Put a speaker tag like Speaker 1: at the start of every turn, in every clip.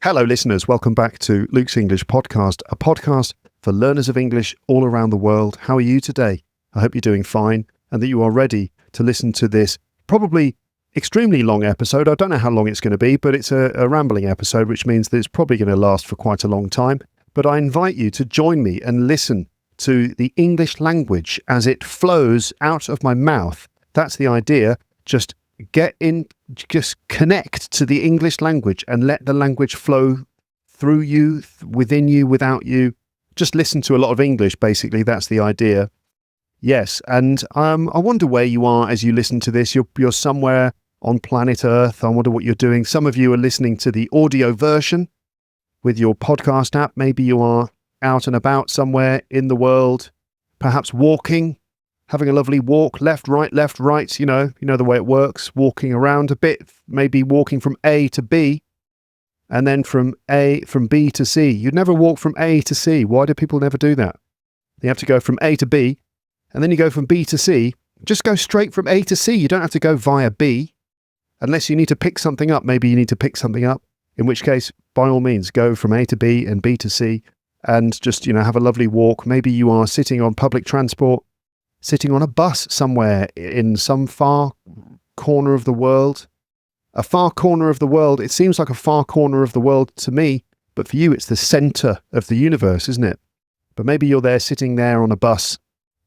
Speaker 1: Hello, listeners. Welcome back to Luke's English Podcast, a podcast for learners of English all around the world. How are you today? I hope you're doing fine and that you are ready to listen to this probably extremely long episode. I don't know how long it's going to be, but it's a rambling episode, which means that it's probably going to last for quite a long time. But I invite you to join me and listen to the English language as it flows out of my mouth. That's the idea. Just connect to the English language and let the language flow through you, within you, without you. Just listen to a lot of English, basically. That's the idea. Yes, and I wonder where you are as you listen to this. You're somewhere on planet Earth. I wonder what you're doing. Some of you are listening to the audio version with your podcast app. Maybe you are out and about somewhere in the world, perhaps walking, having a lovely walk, left, right, you know the way it works, walking around a bit, maybe walking from A to B, and then from B to C. You'd never walk from A to C. Why do people never do that? You have to go from A to B, and then you go from B to C. Just go straight from A to C. You don't have to go via B, unless you need to pick something up. Maybe you need to pick something up, in which case, by all means, go from A to B and B to C, and just, have a lovely walk. Maybe you are sitting on public transport, sitting on a bus somewhere in some far corner of the world. A far corner of the world. It seems like a far corner of the world to me, but for you it's the centre of the universe, isn't it? But maybe you're there sitting there on a bus,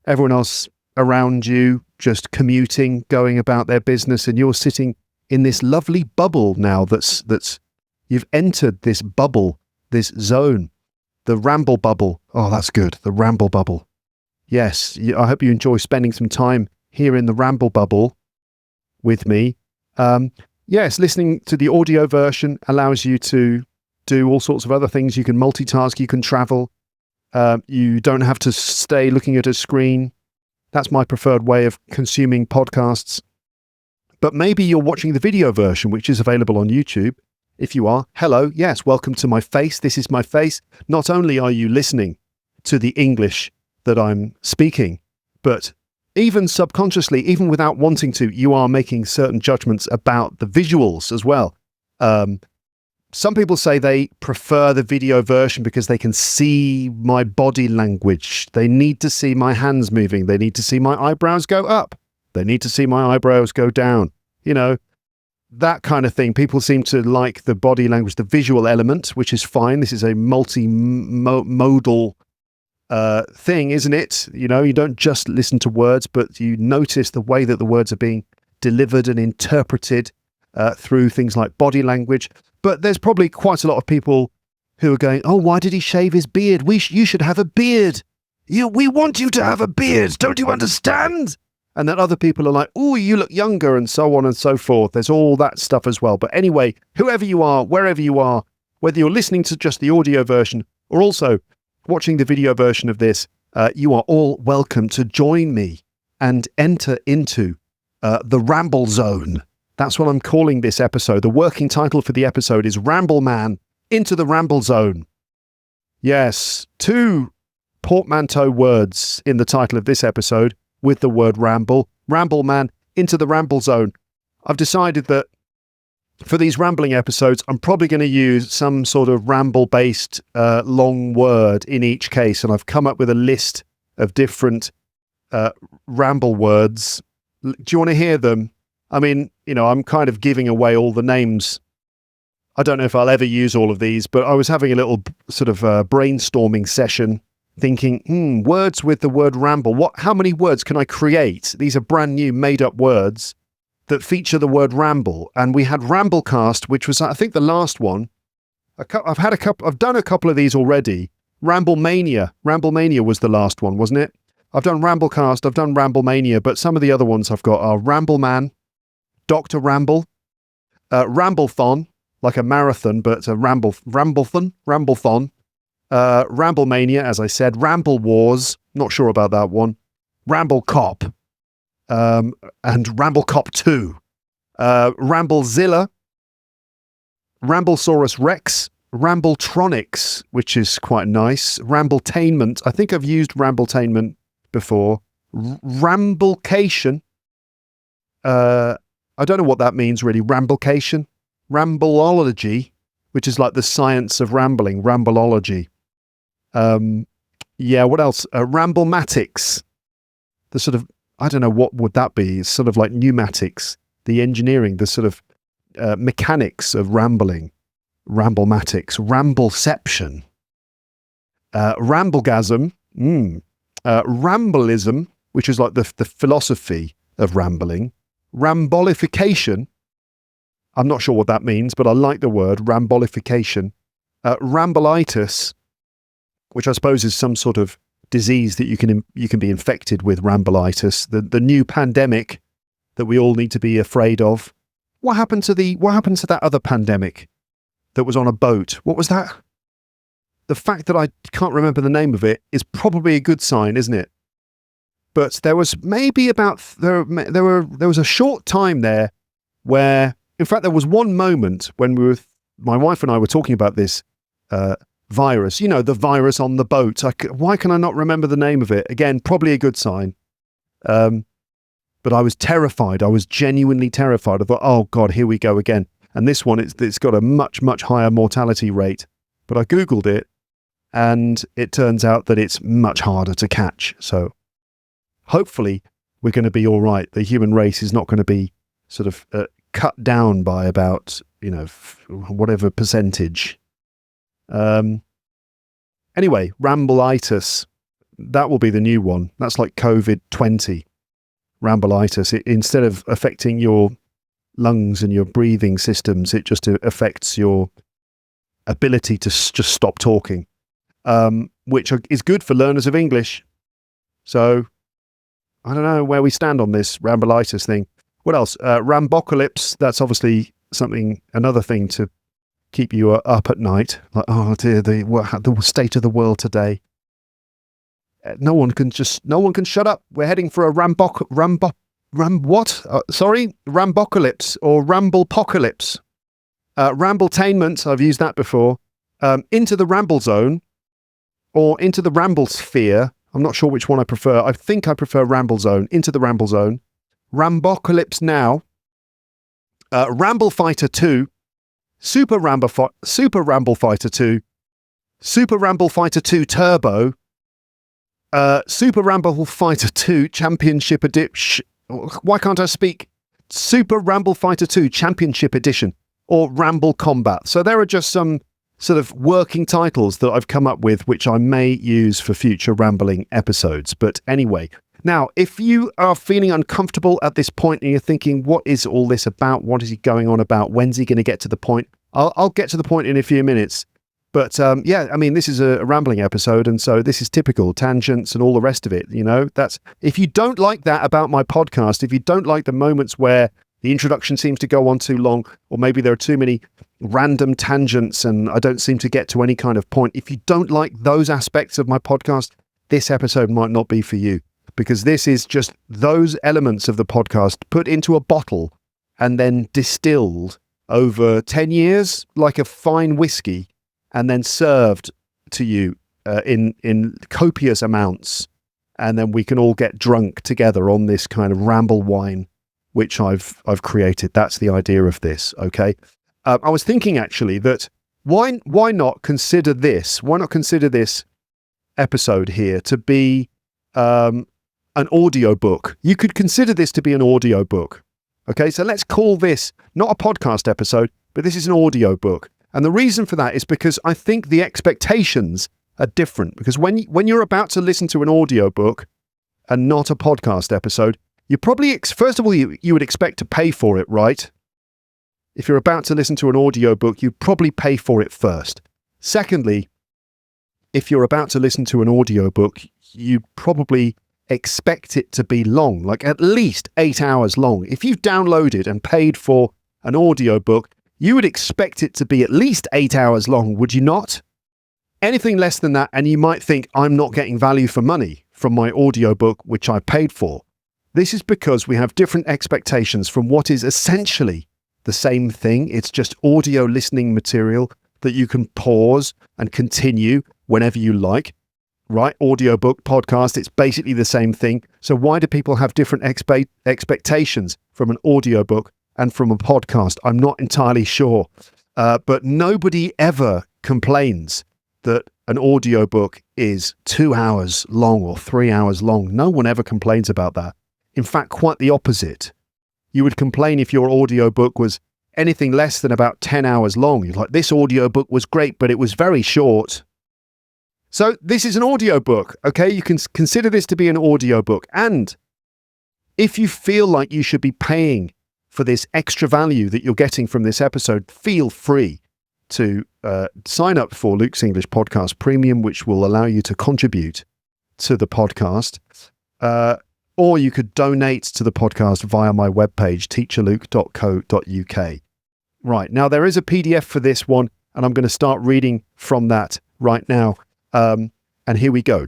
Speaker 1: everyone else around you just commuting, going about their business, and you're sitting in this lovely bubble now that's you've entered this bubble, this zone, the ramble bubble. Oh, that's good. The ramble bubble. Yes, I hope you enjoy spending some time here in the ramble bubble with me. Yes, listening to the audio version allows you to do all sorts of other things. You can multitask, you can travel. You don't have to stay looking at a screen. That's my preferred way of consuming podcasts. But maybe you're watching the video version, which is available on YouTube. If you are, hello, yes, welcome to my face. This is my face. Not only are you listening to the English that I'm speaking, but even subconsciously, even without wanting to, you are making certain judgments about the visuals as well. Some people say they prefer the video version because they can see my body language. They need to see my hands moving. They need to see my eyebrows go up. They need to see my eyebrows go down. That kind of thing. People seem to like the body language, the visual element, which is fine. This is a multimodal thing, isn't it? You don't just listen to words, but you notice the way that the words are being delivered and interpreted through things like body language. But there's probably quite a lot of people who are going, oh, why did he shave his beard? You should have a beard. We want you to have a beard. Don't you understand? And then other people are like, oh, you look younger, and so on and so forth. There's all that stuff as well. But anyway, whoever you are, wherever you are, whether you're listening to just the audio version or also watching the video version of this, you are all welcome to join me and enter into the Ramblezone. That's what I'm calling this episode. The working title for the episode is Rambleman into the Ramblezone. Yes, 2 portmanteau words in the title of this episode with the word ramble. Rambleman into the Ramblezone. I've decided that for these rambling episodes, I'm probably going to use some sort of ramble-based long word in each case, and I've come up with a list of different ramble words. Do you want to hear them? I mean, I'm kind of giving away all the names. I don't know if I'll ever use all of these, but I was having a little sort of brainstorming session, thinking, words with the word ramble. How many words can I create? These are brand new made-up words that feature the word ramble. And we had Ramblecast, which was, I think, the last one. I've done a couple of these already. Ramblemania was the last one, wasn't it? I've done Ramblecast, I've done Ramblemania, but some of the other ones I've got are Rambleman, Dr. Ramble, Ramblethon, like a marathon, but a Ramblethon, Ramblemania, as I said, Ramble Wars, not sure about that one, Ramble Cop, and Ramble Cop 2, Ramblezilla, Ramblesaurus Rex, Rambletronics, which is quite nice, Rambletainment, I think I've used Rambletainment before, Ramblecation, I don't know what that means really, Ramblecation, Rambleology, which is like the science of rambling, rambleology. What else? Ramblematics. The sort of, I don't know, what would that be? It's sort of like pneumatics, the engineering, the sort of mechanics of rambling. Ramblematics, rambleception, ramblegasm, rambleism, which is like the philosophy of rambling, rambolification. I'm not sure what that means, but I like the word rambolification. Rambleitis, which I suppose is some sort of disease that you can be infected with. Rambleitis, the new pandemic that we all need to be afraid of. What happened to that other pandemic that was on a boat? What was that? The fact that I can't remember the name of it is probably a good sign, isn't it? But there was maybe there was a short time there where, in fact, there was one moment when my wife and I were talking about this virus. You know, the virus on the boat. Why can I not remember the name of it? Again, probably a good sign. But I was terrified. I was genuinely terrified. I thought, oh God, here we go again. And this one, it's got a much, much higher mortality rate. But I Googled it, and it turns out that it's much harder to catch. So hopefully we're going to be all right. The human race is not going to be sort of cut down by about, whatever percentage. Anyway, rambleitis. That will be the new one. That's like COVID-20. Rambleitis. Instead of affecting your lungs and your breathing systems, it just affects your ability to just stop talking, which is good for learners of English. So I don't know where we stand on this rambleitis thing. What else? Rambocalypse. That's obviously another thing to keep you up at night. Like, oh dear, the state of the world today. No one can shut up. We're heading for a Rambocalypse or Ramblepocalypse. Rambletainment, I've used that before. Into the Ramblezone or into the Ramblesphere. I'm not sure which one I prefer. I think I prefer Ramblezone. Into the Ramblezone. Rambocalypse now. Ramble Fighter 2. Super Ramble Fighter 2. Super Ramble Fighter 2 Turbo. Super Ramble Fighter 2 Championship Edition. Why can't I speak? Super Ramble Fighter 2 Championship Edition or Ramble Combat. So there are just some sort of working titles that I've come up with, which I may use for future rambling episodes. But anyway, now, if you are feeling uncomfortable at this point and you're thinking, what is all this about? What is he going on about? When's he going to get to the point? I'll get to the point in a few minutes. But this is a rambling episode, and so this is typical tangents and all the rest of it. That's, if you don't like that about my podcast, if you don't like the moments where the introduction seems to go on too long, or maybe there are too many random tangents and I don't seem to get to any kind of point. If you don't like those aspects of my podcast, this episode might not be for you, because this is just those elements of the podcast put into a bottle and then distilled over 10 years like a fine whiskey, and then served to you in copious amounts, and then we can all get drunk together on this kind of ramble wine, which I've created. That's the idea of this. Okay, I was thinking actually that why not consider this? Why not consider this episode here to be an audiobook? You could consider this to be an audiobook. Okay, so let's call this not a podcast episode, but this is an audiobook. And the reason for that is because I think the expectations are different. Because when you're about to listen to an audiobook and not a podcast episode, you probably, first of all, you would expect to pay for it, right? If you're about to listen to an audiobook, you probably pay for it first. Secondly, if you're about to listen to an audiobook, you probably expect it to be long, like at least 8 hours long. If you've downloaded and paid for an audiobook, you would expect it to be at least 8 hours long, would you not? Anything less than that, and you might think, I'm not getting value for money from my audiobook, which I paid for. This is because we have different expectations from what is essentially the same thing. It's just audio listening material that you can pause and continue whenever you like, right? Audiobook, podcast, it's basically the same thing. So why do people have different expectations from an audiobook and from a podcast? I'm not entirely sure. but nobody ever complains that an audiobook is 2 hours long or 3 hours long. No one ever complains about that. In fact, quite the opposite. You would complain if your audiobook was anything less than about 10 hours long. You're like, this audiobook was great, but it was very short. So this is an audiobook, okay? You can consider this to be an audiobook. And if you feel like you should be paying for this extra value that you're getting from this episode, feel free to sign up for Luke's English Podcast Premium, which will allow you to contribute to the podcast. Or you could donate to the podcast via my webpage, teacherluke.co.uk. Right, now there is a PDF for this one, and I'm going to start reading from that right now. And here we go.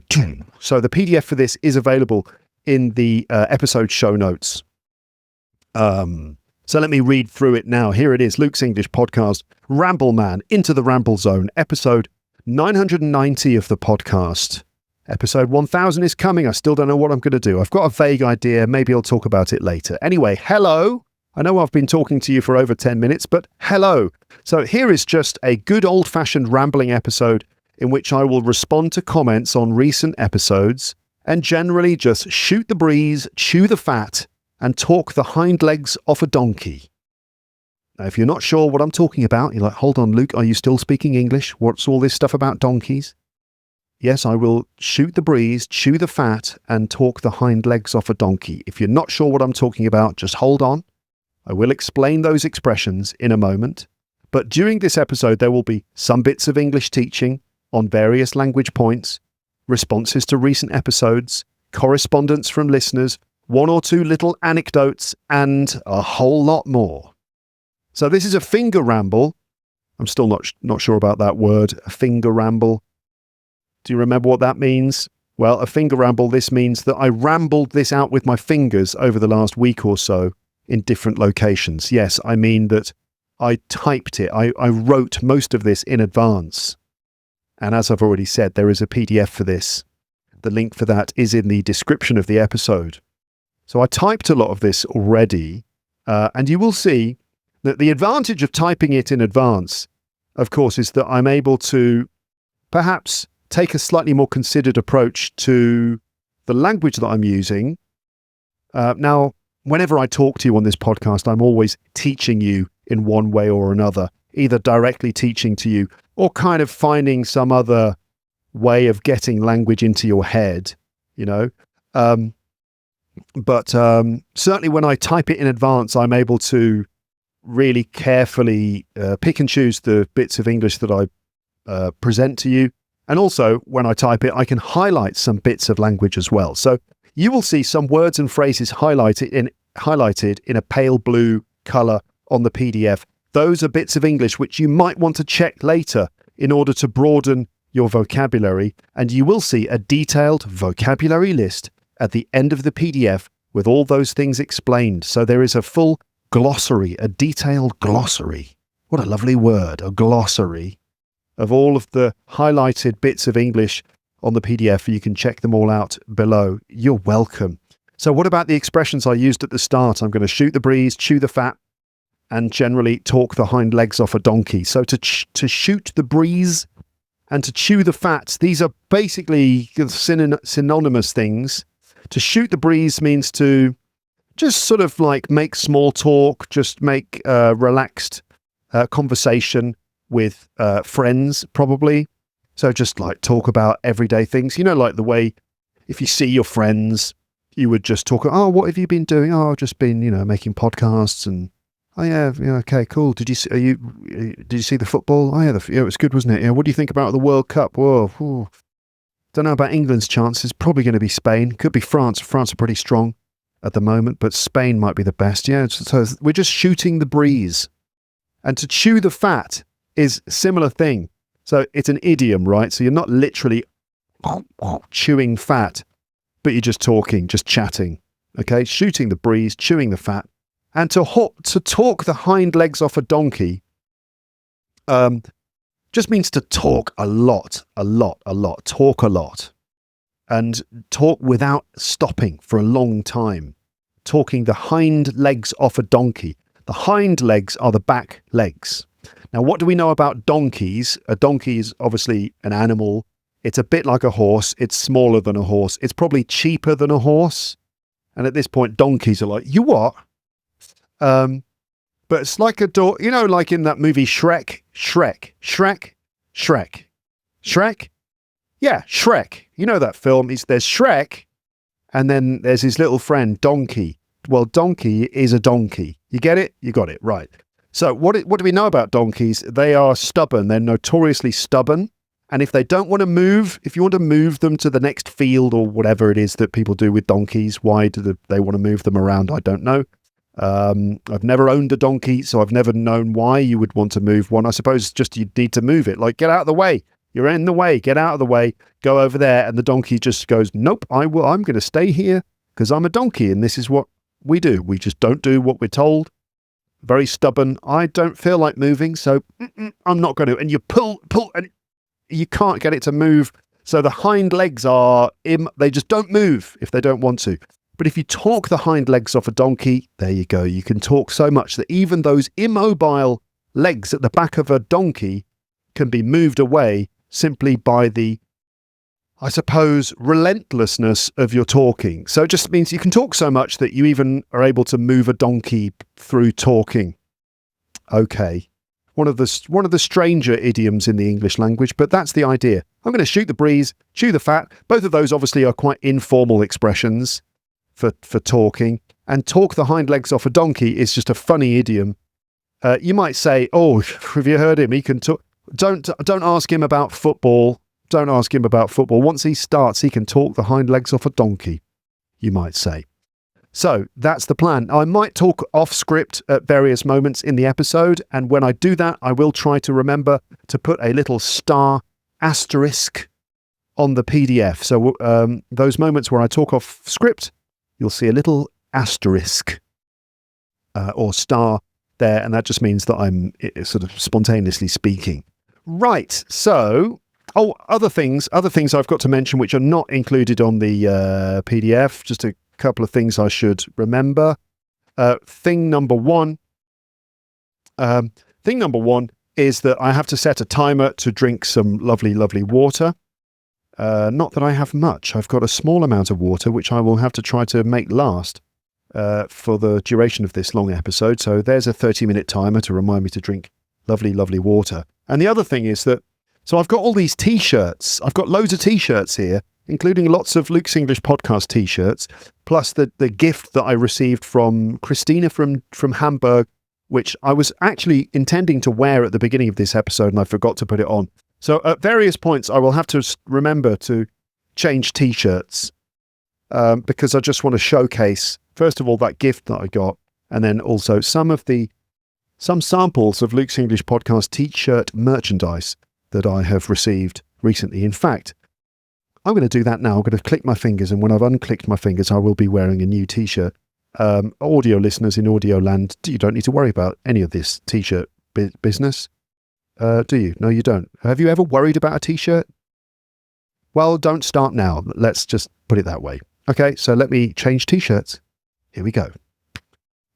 Speaker 1: So the PDF for this is available in the episode show notes. So let me read through it now. Here it is, Luke's English Podcast, Rambleman, Into the Ramblezone, episode 990 of the podcast. Episode 1000 is coming. I still don't know what I'm going to do. I've got a vague idea. Maybe I'll talk about it later. Anyway, hello. I know I've been talking to you for over 10 minutes, but hello. So here is just a good old-fashioned rambling episode in which I will respond to comments on recent episodes and generally just shoot the breeze, chew the fat, and talk the hind legs off a donkey. Now, if you're not sure what I'm talking about, you're like, hold on, Luke, are you still speaking English? What's all this stuff about donkeys? Yes, I will shoot the breeze, chew the fat, and talk the hind legs off a donkey. If you're not sure what I'm talking about, just hold on. I will explain those expressions in a moment. But during this episode, there will be some bits of English teaching on various language points, responses to recent episodes, correspondence from listeners, one or two little anecdotes, and a whole lot more. So this is a finger ramble. I'm still not sure about that word, a finger ramble. Do you remember what that means? Well, a finger ramble, this means that I rambled this out with my fingers over the last week or so in different locations. Yes, I mean that I typed it. I wrote most of this in advance. And as I've already said, there is a PDF for this. The link for that is in the description of the episode. So I typed a lot of this already, and you will see that the advantage of typing it in advance, of course, is that I'm able to perhaps take a slightly more considered approach to the language that I'm using. Now, whenever I talk to you on this podcast, I'm always teaching you in one way or another, either directly teaching to you or kind of finding some other way of getting language into your head, you know. But certainly when I type it in advance, I'm able to really carefully pick and choose the bits of English that I present to you. And also, when I type it, I can highlight some bits of language as well. So you will see some words and phrases highlighted in a pale blue colour on the PDF. Those are bits of English which you might want to check later in order to broaden your vocabulary. And you will see a detailed vocabulary list at the end of the PDF with all those things explained. So there is a full glossary, a detailed glossary. What a lovely word, a glossary of all of the highlighted bits of English on the PDF. You can check them all out below. You're welcome. So what about the expressions I used at the start? I'm going to shoot the breeze, chew the fat, and generally talk the hind legs off a donkey. So to shoot the breeze and to chew the fat, these are basically synonymous things. To shoot the breeze means to just sort of like make small talk, just make relaxed conversation with friends, probably. So just like talk about everyday things, you know, like the way if you see your friends, you would just talk, oh, what have you been doing? Oh, I've just been, you know, making podcasts and, oh yeah, okay, cool. Did you see the football? Oh yeah, it was good, wasn't it? Yeah, what do you think about the World Cup? Whoa. Don't know about England's chances. Probably going to be Spain. Could be France. France are pretty strong at the moment, but Spain might be the best. Yeah, so we're just shooting the breeze. And to chew the fat is a similar thing. So it's an idiom, right? So you're not literally chewing fat, but you're just talking, just chatting. Okay, shooting the breeze, chewing the fat. And to talk the hind legs off a donkey just means to talk a lot, talk a lot. And talk without stopping for a long time. Talking the hind legs off a donkey. The hind legs are the back legs. Now, what do we know about donkeys? A donkey is obviously an animal. It's a bit like a horse. It's smaller than a horse. It's probably cheaper than a horse. And at this point, donkeys are like, you what? But it's like a door, like in that movie Shrek. Yeah, Shrek. You know that film? There's Shrek, and then there's his little friend, Donkey. Well, Donkey is a donkey. You get it? You got it, right. So what do we know about donkeys? They are stubborn. They're notoriously stubborn. And if they don't want to move, if you want to move them to the next field or whatever it is that people do with donkeys, why do they want to move them around? I don't know. I've never owned a donkey, so I've never known why you would want to move one. I suppose just you need to move it. Like, get out of the way. You're in the way. Get out of the way. Go over there. And the donkey just goes, nope, I'm going to stay here because I'm a donkey and this is what we do. We just don't do what we're told. Very stubborn. I don't feel like moving, so I'm not going to. And you pull, and you can't get it to move. So the hind legs they just don't move if they don't want to. But if you talk the hind legs off a donkey, there you go. You can talk so much that even those immobile legs at the back of a donkey can be moved away simply by the, I suppose, relentlessness of your talking. So it just means you can talk so much that you even are able to move a donkey through talking. Okay. One of the stranger idioms in the English language, but that's the idea. I'm going to shoot the breeze, chew the fat. Both of those obviously are quite informal expressions for talking. And talk the hind legs off a donkey is just a funny idiom. You might say, oh, have you heard him? He can talk. Don't ask him about football. Don't ask him about football. Once he starts, he can talk the hind legs off a donkey, you might say. So that's the plan. I might talk off script at various moments in the episode. And when I do that, I will try to remember to put a little star asterisk on the PDF. So those moments where I talk off script, you'll see a little asterisk or star there. And that just means that I'm sort of spontaneously speaking. Right. So, other things I've got to mention which are not included on the PDF. Just a couple of things I should remember. Thing number one is that I have to set a timer to drink some lovely, lovely water. Not that I have much. I've got a small amount of water, which I will have to try to make last for the duration of this long episode. So there's a 30-minute timer to remind me to drink lovely, lovely water. And the other thing is that, so I've got all these T-shirts. I've got loads of T-shirts here, including lots of Luke's English Podcast T-shirts, plus the gift that I received from Christina from Hamburg, which I was actually intending to wear at the beginning of this episode, and I forgot to put it on. So at various points, I will have to remember to change T-shirts because I just want to showcase, first of all, that gift that I got, and then also some samples of Luke's English Podcast T-shirt merchandise that I have received recently. In fact, I'm going to do that now. I'm going to click my fingers, and when I've unclicked my fingers, I will be wearing a new T-shirt. Audio listeners in audio land, you don't need to worry about any of this T-shirt business. Do you? No, you don't. Have you ever worried about a T-shirt? Well, don't start now. Let's just put it that way. Okay, so let me change T-shirts. Here we go.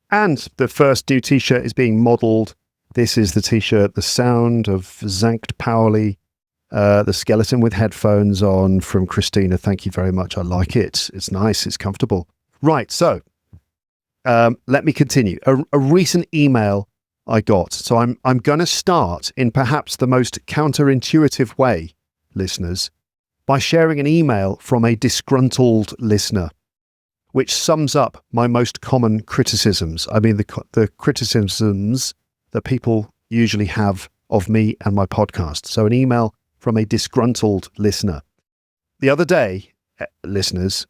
Speaker 1: And the first new T-shirt is being modelled. This is the T-shirt, The Sound of Zankt Pauli, the skeleton with headphones on from Christina. Thank you very much. I like it. It's nice. It's comfortable. Right, so let me continue. A recent email I got. So I'm going to start in perhaps the most counterintuitive way, listeners, by sharing an email from a disgruntled listener, which sums up my most common criticisms. I mean, the criticisms that people usually have of me and my podcast. So an email from a disgruntled listener. The other day, listeners,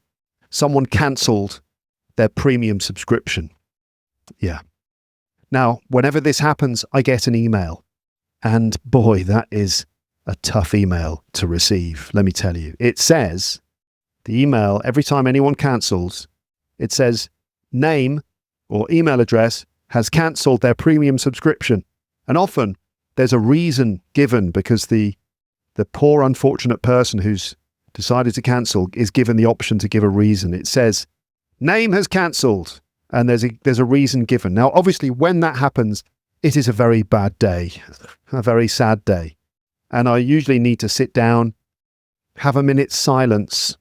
Speaker 1: someone cancelled their premium subscription. Yeah. Now, whenever this happens, I get an email. And boy, that is a tough email to receive, let me tell you. It says, the email, every time anyone cancels, it says, name or email address has cancelled their premium subscription. And often there's a reason given because the poor, unfortunate person who's decided to cancel is given the option to give a reason. It says, name has cancelled. And there's a reason given. Now, obviously, when that happens, it is a very bad day, a very sad day. And I usually need to sit down, have a minute's silence,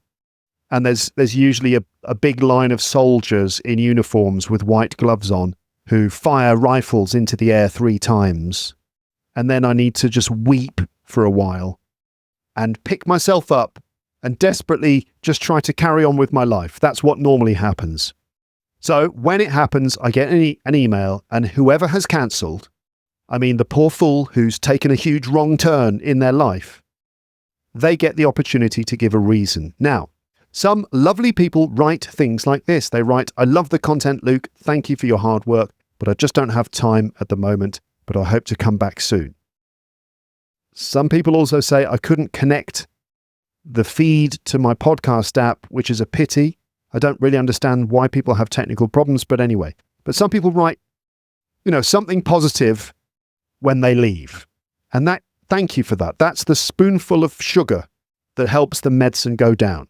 Speaker 1: and there's usually a big line of soldiers in uniforms with white gloves on who fire rifles into the air 3 times. And then I need to just weep for a while and pick myself up and desperately just try to carry on with my life. That's what normally happens. So when it happens, I get an email, and whoever has cancelled, I mean the poor fool who's taken a huge wrong turn in their life, they get the opportunity to give a reason. Now, some lovely people write things like this. They write, "I love the content, Luke. Thank you for your hard work, but I just don't have time at the moment, but I hope to come back soon." Some people also say, "I couldn't connect the feed to my podcast app, which is a pity. I don't really understand why people have technical problems, but anyway." But some people write, something positive when they leave. And thank you for that. That's the spoonful of sugar that helps the medicine go down.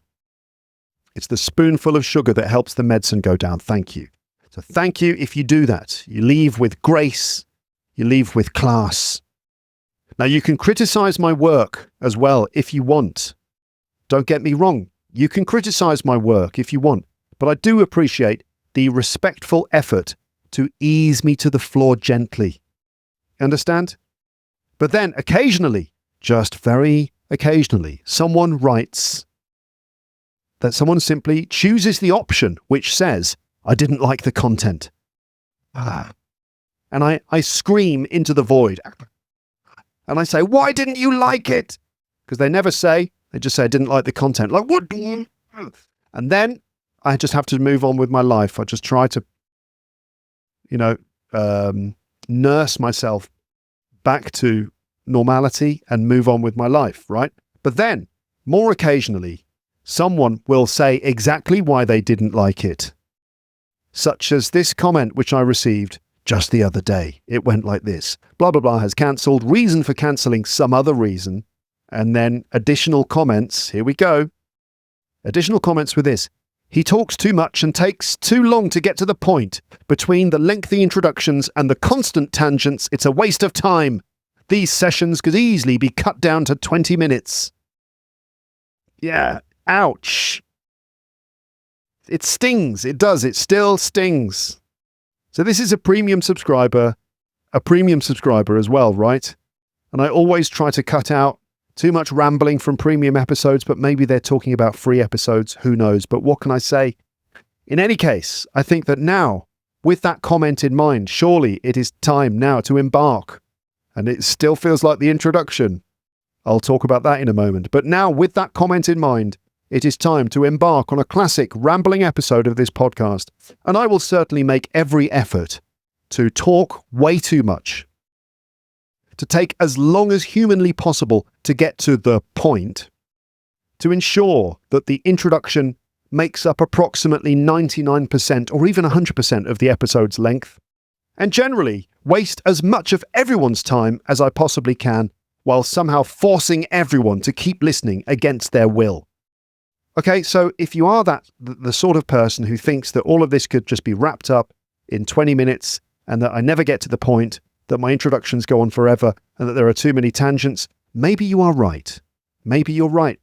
Speaker 1: It's the spoonful of sugar that helps the medicine go down. Thank you. So thank you if you do that. You leave with grace. You leave with class. Now, you can criticize my work as well if you want. Don't get me wrong. You can criticize my work if you want, but I do appreciate the respectful effort to ease me to the floor gently. Understand? But then occasionally, just very occasionally, someone writes that someone simply chooses the option which says, "I didn't like the content." And I scream into the void. And I say, "Why didn't you like it?" Because they never say, they just say, "I didn't like the content." Like, what? And then I just have to move on with my life. I just try to, nurse myself back to normality and move on with my life, right? But then, more occasionally, someone will say exactly why they didn't like it. Such as this comment which I received just the other day. It went like this: "Blah, blah, blah has cancelled. Reason for cancelling, some other reason." And then additional comments. Here we go. Additional comments with this: "He talks too much and takes too long to get to the point. Between the lengthy introductions and the constant tangents, it's a waste of time. These sessions could easily be cut down to 20 minutes. Yeah, ouch. It stings. It does. It still stings. So this is a premium subscriber as well, right? And I always try to cut out too much rambling from premium episodes, but maybe they're talking about free episodes. Who knows? But what can I say? In any case, I think that now, with that comment in mind, surely it is time now to embark. And it still feels like the introduction. I'll talk about that in a moment. But now, with that comment in mind, it is time to embark on a classic rambling episode of this podcast. And I will certainly make every effort to talk way too much, to take as long as humanly possible to get to the point, to ensure that the introduction makes up approximately 99% or even 100% of the episode's length, and generally waste as much of everyone's time as I possibly can, while somehow forcing everyone to keep listening against their will. Okay, so if you are the sort of person who thinks that all of this could just be wrapped up in 20 minutes and that I never get to the point, that my introductions go on forever and that there are too many tangents, maybe you are right. Maybe you're right.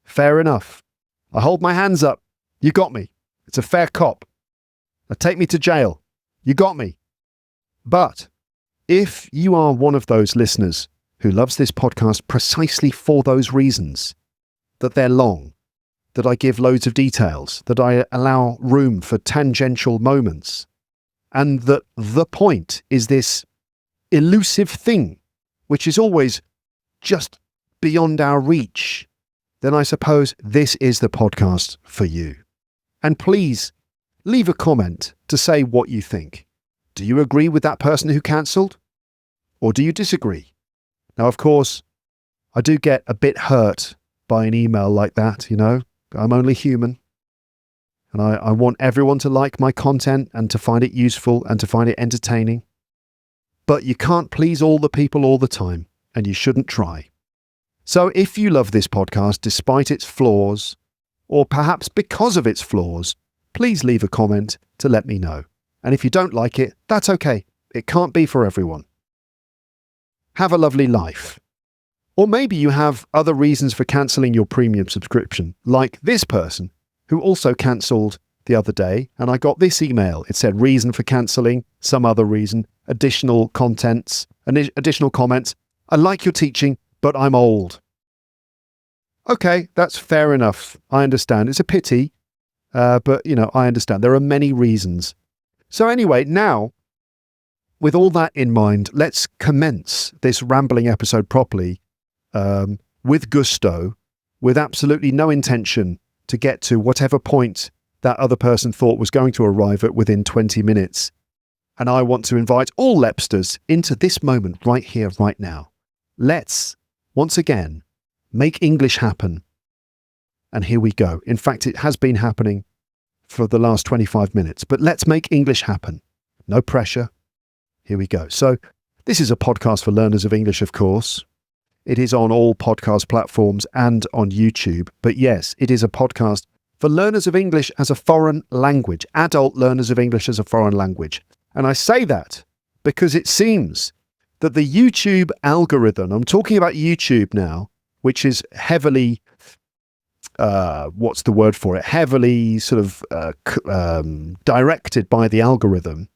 Speaker 1: Fair enough. I hold my hands up. You got me. It's a fair cop. Now take me to jail. You got me. But if you are one of those listeners who loves this podcast precisely for those reasons, that they're long, that I give loads of details, that I allow room for tangential moments, and that the point is this elusive thing, which is always just beyond our reach, then I suppose this is the podcast for you. And please leave a comment to say what you think. Do you agree with that person who cancelled? Or do you disagree? Now, of course, I do get a bit hurt by an email like that, I'm only human. And I want everyone to like my content and to find it useful and to find it entertaining. But you can't please all the people all the time, and you shouldn't try. So if you love this podcast despite its flaws, or perhaps because of its flaws, please leave a comment to let me know. And if you don't like it, that's okay. It can't be for everyone. Have a lovely life. Or maybe you have other reasons for cancelling your premium subscription, like this person who also cancelled the other day, and I got this email. It said reason for cancelling, some other reason, additional contents, additional comments. I like your teaching, but I'm old. Okay, that's fair enough. I understand. It's a pity, but I understand. There are many reasons. So anyway, now, with all that in mind, let's commence this rambling episode properly, with gusto, with absolutely no intention to get to whatever point that other person thought was going to arrive at within 20 minutes. And I want to invite all Lepsters into this moment right here, right now. Let's, once again, make English happen. And here we go. In fact, it has been happening for the last 25 minutes, but let's make English happen. No pressure. Here we go. So this is a podcast for learners of English, of course. It is on all podcast platforms and on YouTube. But yes, it is a podcast for learners of English as a foreign language, adult learners of English as a foreign language. And I say that because it seems that the YouTube algorithm, I'm talking about YouTube now, which is heavily, what's the word for it? Heavily sort of directed by the algorithm.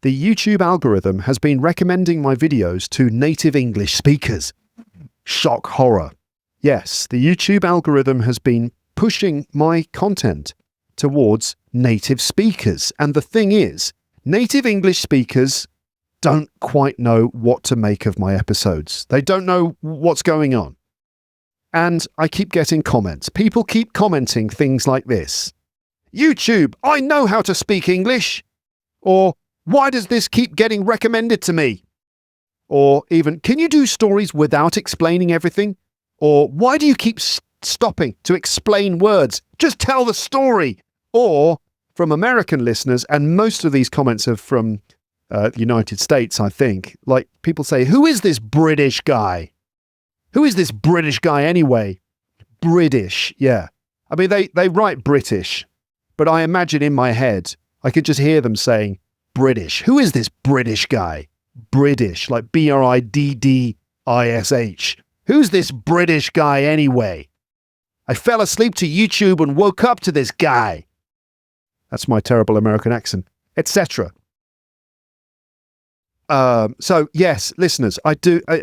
Speaker 1: The YouTube algorithm has been recommending my videos to native English speakers. Shock horror. Yes, the YouTube algorithm has been pushing my content towards native speakers. And the thing is, native English speakers don't quite know what to make of my episodes. They don't know what's going on. And I keep getting comments. People keep commenting things like this. YouTube, I know how to speak English. Or, why does this keep getting recommended to me? Or even, can you do stories without explaining everything? Or, why do you keep stopping to explain words? Just tell the story. Or, from American listeners, and most of these comments are from the United States, I think, like people say, who is this British guy? Who is this British guy anyway? British, yeah. I mean, they write British, but I imagine in my head, I could just hear them saying, British. Who is this British guy? British, like Briddish. Who's this British guy anyway? I fell asleep to YouTube and woke up to this guy. That's my terrible American accent, etc. So yes, listeners, I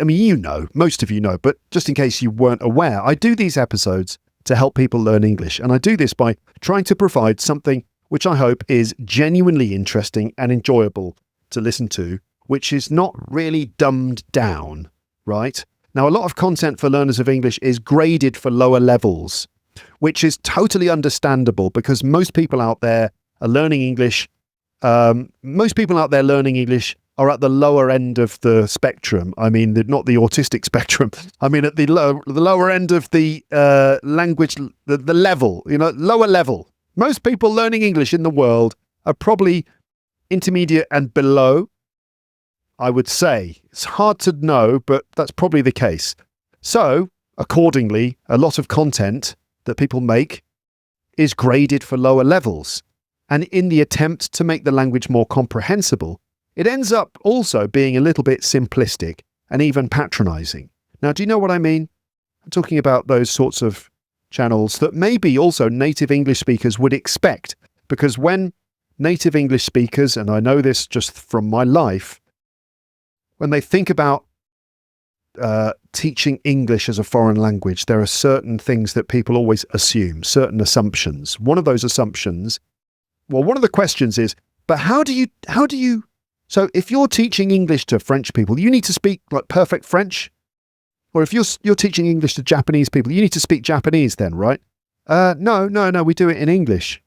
Speaker 1: mean, most of you know, but just in case you weren't aware, I do these episodes to help people learn English. And I do this by trying to provide something which I hope is genuinely interesting and enjoyable to listen to, which is not really dumbed down, right? Now, a lot of content for learners of English is graded for lower levels, which is totally understandable because most people out there are learning English. Most people out there learning English are at the lower end of the spectrum. I mean, not the autistic spectrum. I mean, at the lower end of the language, the level, lower level. Most people learning English in the world are probably intermediate and below, I would say. It's hard to know, but that's probably the case. So, accordingly, a lot of content that people make is graded for lower levels. And in the attempt to make the language more comprehensible, it ends up also being a little bit simplistic and even patronizing. Now, do you know what I mean? I'm talking about those sorts of channels that maybe also native English speakers would expect, because when native English speakers, and I know this just from my life, when they think about teaching English as a foreign language, there are certain things that people always assume, certain assumptions. One of those assumptions, well, one of the questions is, but how do you, so if you're teaching English to French people, you need to speak like perfect French? Or if you're teaching English to Japanese people, you need to speak Japanese then, right? No, we do it in English.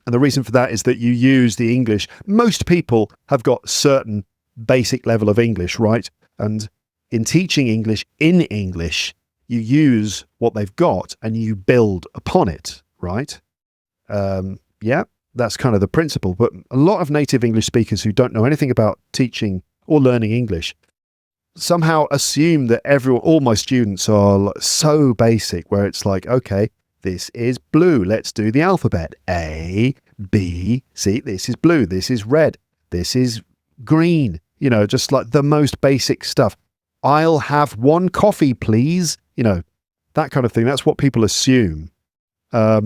Speaker 1: And the reason for that is that you use the English. Most people have got certain basic level of English, right? And in teaching English in English, you use what they've got and you build upon it, right? Yeah, that's kind of the principle. But a lot of native English speakers who don't know anything about teaching or learning English somehow assume that all my students are so basic, where it's like, okay, this is blue. Let's do the alphabet. A, B, C, this is blue. This is red. This is green, just like the most basic stuff. I'll have one coffee, please. That kind of thing. That's what people assume. But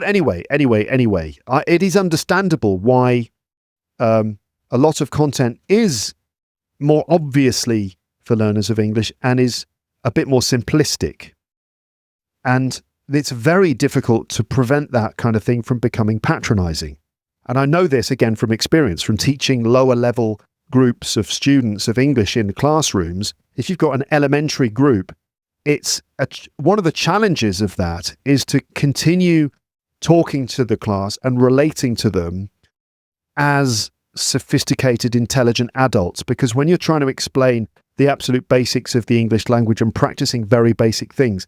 Speaker 1: anyway, it is understandable why a lot of content is more obviously for learners of English and is a bit more simplistic. And it's very difficult to prevent that kind of thing from becoming patronizing. And I know this again from experience, from teaching lower level groups of students of English in classrooms. If you've got an elementary group, one of the challenges of that is to continue talking to the class and relating to them as sophisticated, intelligent adults. Because when you're trying to explain the absolute basics of the English language and practicing very basic things,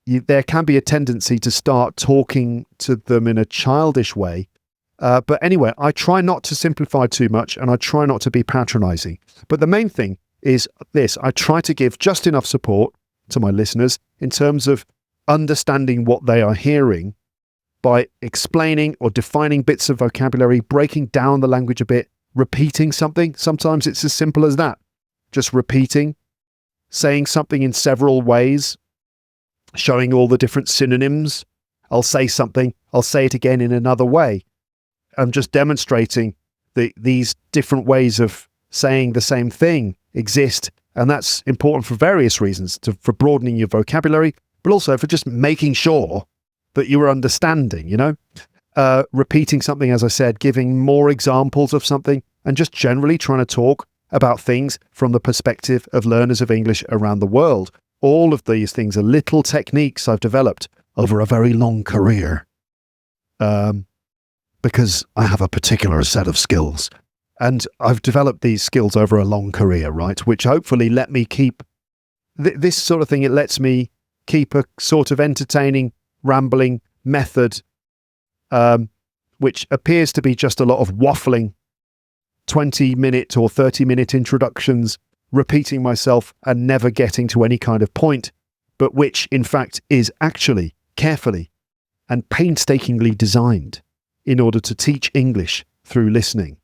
Speaker 1: there can be a tendency to start talking to them in a childish way. But anyway, I try not to simplify too much and I try not to be patronizing. But the main thing is this: I try to give just enough support to my listeners in terms of understanding what they are hearing by explaining or defining bits of vocabulary, breaking down the language a bit, repeating something. Sometimes it's as simple as that. Just repeating, saying something in several ways, showing all the different synonyms. I'll say something, I'll say it again in another way. I'm just demonstrating that these different ways of saying the same thing exist. And that's important for various reasons, for broadening your vocabulary, but also for just making sure that you are understanding, repeating something, as I said, giving more examples of something, and just generally trying to talk about things from the perspective of learners of English around the world. All of these things are little techniques I've developed over a very long career. Because I have a particular set of skills. And I've developed these skills over a long career, right? Which hopefully let me keep this sort of thing. It lets me keep a sort of entertaining, rambling method, which appears to be just a lot of waffling, 20-minute or 30-minute introductions, repeating myself and never getting to any kind of point, but which in fact is actually carefully and painstakingly designed in order to teach English through listening.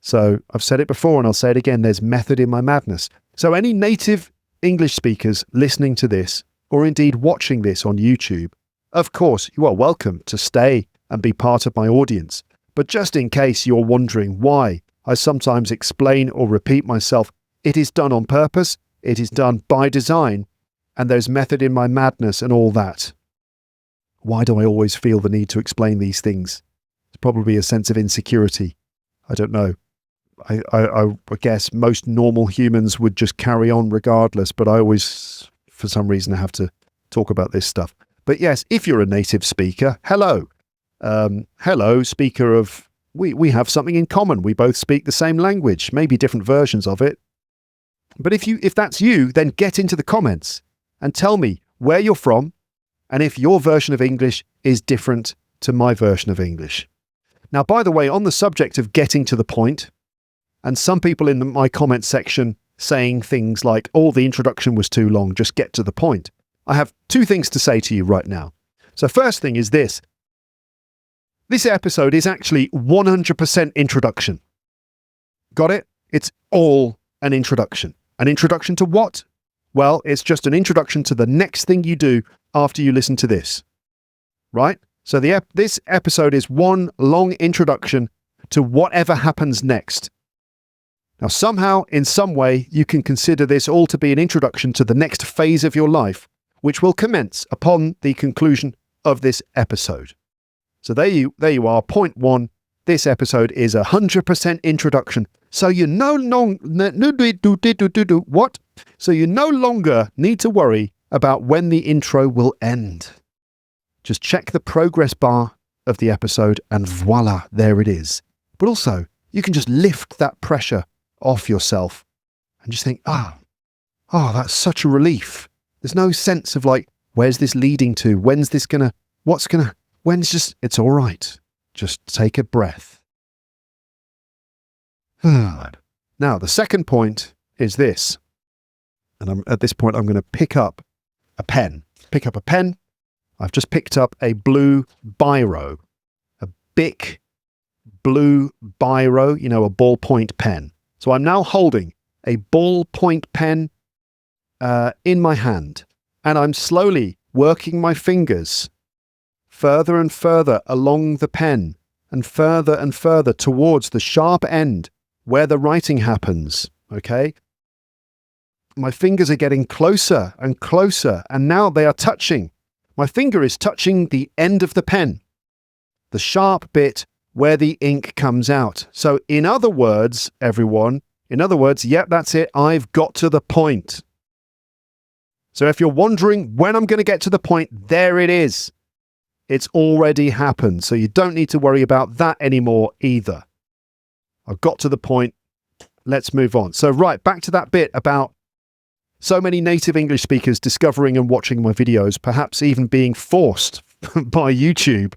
Speaker 1: So I've said it before and I'll say it again, there's method in my madness. So any native English speakers listening to this, or indeed watching this on YouTube, of course, you are welcome to stay and be part of my audience. But just in case you're wondering why I sometimes explain or repeat myself, it is done on purpose, it is done by design, and there's method in my madness and all that. Why do I always feel the need to explain these things? It's probably a sense of insecurity. I don't know. I guess most normal humans would just carry on regardless, but I always, for some reason, have to talk about this stuff. But yes, if you're a native speaker, hello. Hello, speaker of... We have something in common. We both speak the same language, maybe different versions of it. But if that's you, then get into the comments and tell me where you're from and if your version of English is different to my version of English. Now, by the way, on the subject of getting to the point, and some people in my comment section saying things like, oh, the introduction was too long, just get to the point. I have two things to say to you right now. So first thing is this. This episode is actually 100% introduction. Got it? It's all an introduction. An introduction to what? Well, it's just an introduction to the next thing you do after you listen to this. Right? So this episode is one long introduction to whatever happens next. Now, somehow, in some way, you can consider this all to be an introduction to the next phase of your life, which will commence upon the conclusion of this episode. So there you are. Point one. This episode is 100% introduction. So you no longer need to worry about when the intro will end. Just check the progress bar of the episode and voila, there it is. But also, you can just lift that pressure off yourself and just think, that's such a relief. There's no sense of like, where's this leading to? It's all right. Just take a breath. Now, the second point is this. And at this point, I'm going to pick up a pen. I've just picked up a blue biro, a Bic blue biro, a ballpoint pen. So I'm now holding a ballpoint pen in my hand, and I'm slowly working my fingers further and further along the pen and further towards the sharp end where the writing happens, okay? My fingers are getting closer and closer, and now they are touching. My finger is touching the end of the pen, the sharp bit where the ink comes out. So in other words, everyone, yep, that's it. I've got to the point. So if you're wondering when I'm going to get to the point, there it is. It's already happened. So you don't need to worry about that anymore either. I've got to the point. Let's move on. So right, back to that bit about so many native English speakers discovering and watching my videos, perhaps even being forced by YouTube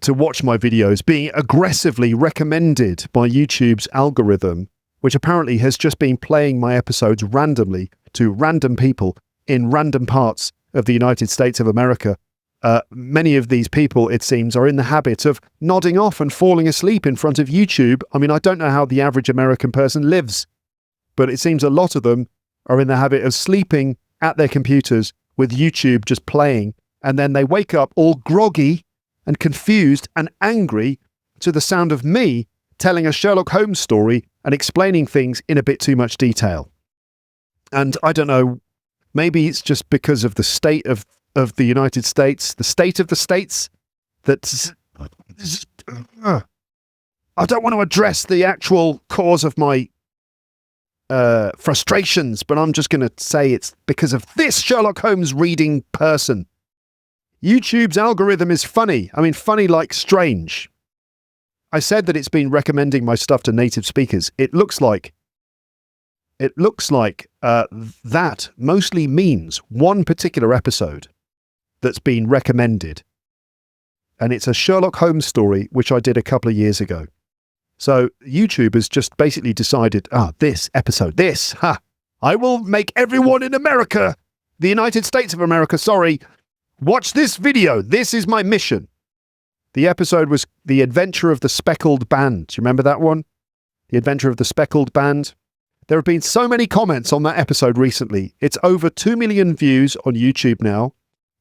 Speaker 1: to watch my videos, being aggressively recommended by YouTube's algorithm, which apparently has just been playing my episodes randomly to random people in random parts of the United States of America. Many of these people, it seems, are in the habit of nodding off and falling asleep in front of YouTube. I mean, I don't know how the average American person lives, but it seems a lot of them are in the habit of sleeping at their computers with YouTube just playing, and then they wake up all groggy and confused and angry to the sound of me telling a Sherlock Holmes story and explaining things in a bit too much detail. And I don't know, maybe it's just because of the state of the United States, the state of the states, that I don't want to address the actual cause of my frustrations, but I'm just going to say it's because of this Sherlock Holmes reading person. YouTube's algorithm is funny. I mean, funny like strange. I said that it's been recommending my stuff to native speakers. It looks like that mostly means one particular episode that's been recommended. And it's a Sherlock Holmes story, which I did a couple of years ago. So YouTube has just basically decided, this episode, I will make everyone in America, the United States of America, watch this video. This is my mission. The episode was The Adventure of the Speckled Band. Do you remember that one? The Adventure of the Speckled Band. There have been so many comments on that episode recently. It's over 2 million views on YouTube now.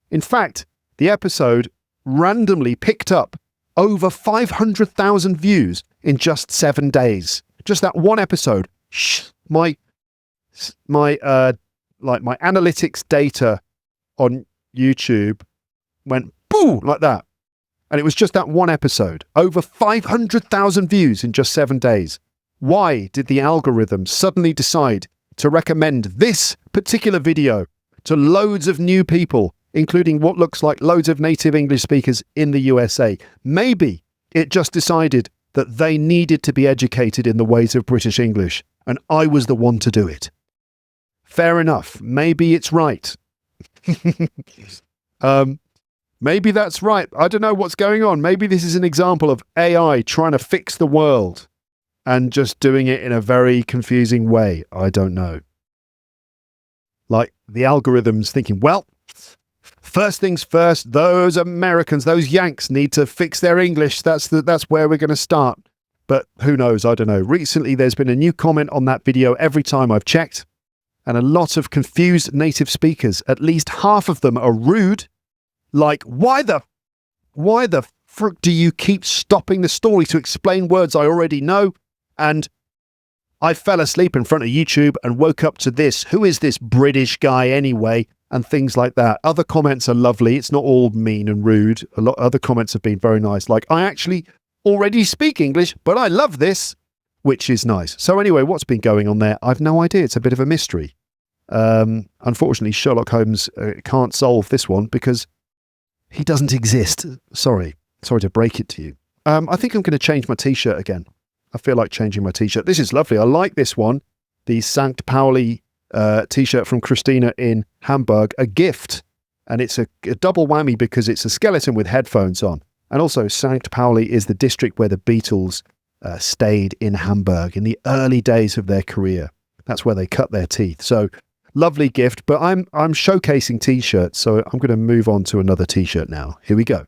Speaker 1: In fact, the episode randomly picked up over 500,000 views in just 7 days. Just that one episode. My analytics data on YouTube went boo like that. And it was just that one episode. Over 500,000 views in just 7 days. Why did the algorithm suddenly decide to recommend this particular video to loads of new people, including what looks like loads of native English speakers in the USA? Maybe it just decided that they needed to be educated in the ways of British English, and I was the one to do it. Fair enough. Maybe it's right. Maybe that's right. I don't know what's going on. Maybe this is an example of AI trying to fix the world and just doing it in a very confusing way. I don't know. Like the algorithm's thinking, well, first things first, those Americans, those Yanks need to fix their English. That's where we're going to start. But who knows? I don't know. Recently, there's been a new comment on that video every time I've checked, and a lot of confused native speakers. At least half of them are rude. Like, why the frick do you keep stopping the story to explain words I already know? And I fell asleep in front of YouTube and woke up to this. Who is this British guy anyway? And things like that. Other comments are lovely. It's not all mean and rude. A lot other comments have been very nice. Like, I actually already speak English, but I love this, which is nice. So anyway, what's been going on there? I've no idea. It's a bit of a mystery. Unfortunately, Sherlock Holmes can't solve this one because he doesn't exist. Sorry to break it to you. I think I'm going to change my t-shirt again. I feel like changing my t-shirt. This is lovely. I like this one. The Sankt Pauli t-shirt from Christina in Hamburg, a gift. And it's a double whammy because it's a skeleton with headphones on. And also Sankt Pauli is the district where the Beatles stayed in Hamburg in the early days of their career. That's where they cut their teeth. So lovely gift, but I'm showcasing t-shirts, so I'm going to move on to another t-shirt now. Here we go.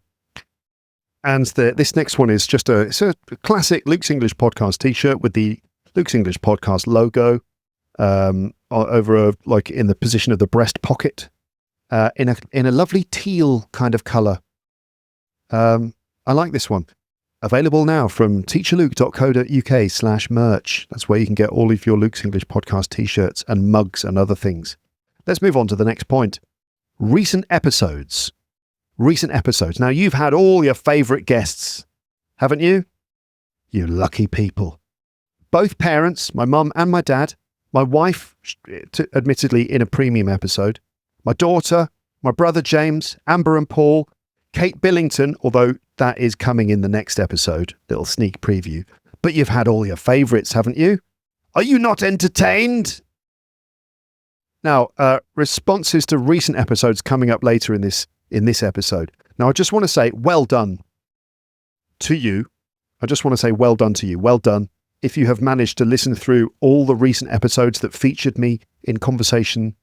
Speaker 1: And this next one is it's a classic Luke's English Podcast t-shirt with the Luke's English Podcast logo over like in the position of the breast pocket, in a lovely teal kind of colour. I like this one. Available now from teacherluke.co.uk/merch. That's where you can get all of your Luke's English Podcast t-shirts and mugs and other things. Let's move on to the next point. Recent episodes. Now, you've had all your favourite guests, haven't you? You lucky people. Both parents, my mum and my dad, my wife, admittedly in a premium episode, my daughter, my brother James, Amber and Paul, Kate Billington, although that is coming in the next episode, little sneak preview. But you've had all your favourites, haven't you? Are you not entertained? Now, responses to recent episodes coming up later in this episode. Now, I just want to say well done to you. Well done if you have managed to listen through all the recent episodes that featured me in conversation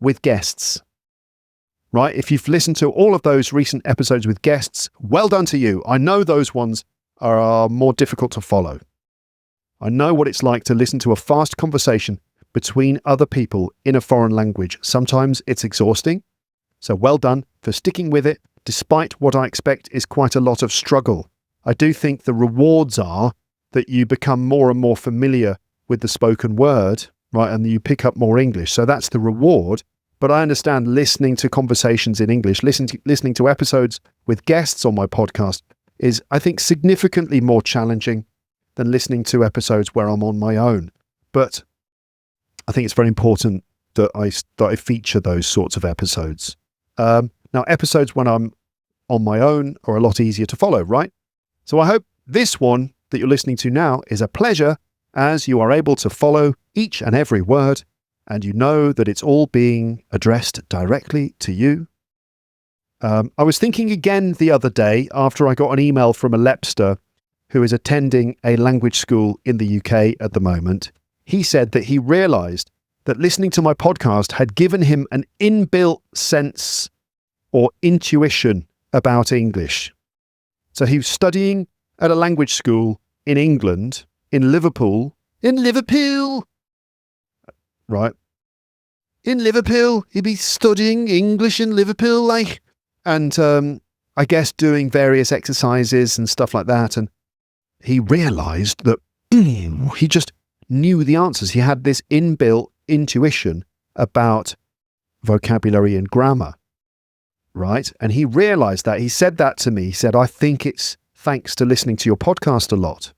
Speaker 1: with guests. Right? If you've listened to all of those recent episodes with guests, well done to you. I know those ones are more difficult to follow. I know what it's like to listen to a fast conversation between other people in a foreign language. Sometimes it's exhausting. So well done for sticking with it, despite what I expect is quite a lot of struggle. I do think the rewards are that you become more and more familiar with the spoken word, right? And you pick up more English. So that's the reward. But I understand listening to conversations in English, listening to episodes with guests on my podcast is, I think, significantly more challenging than listening to episodes where I'm on my own. But I think it's very important that I feature those sorts of episodes. Now, episodes when I'm on my own are a lot easier to follow, right? So I hope this one that you're listening to now is a pleasure, as you are able to follow each and every word, and you know that it's all being addressed directly to you. I was thinking again the other day after I got an email from a Lepster who is attending a language school in the UK at the moment. He said that he realised that listening to my podcast had given him an inbuilt sense or intuition about English. So he was studying at a language school in England, in Liverpool. Right. In Liverpool, he'd be studying English in Liverpool, like, and I guess doing various exercises and stuff like that. And he realised that he just knew the answers. He had this inbuilt intuition about vocabulary and grammar, right? And he realised that. He said that to me. He said, I think it's thanks to listening to your podcast a lot.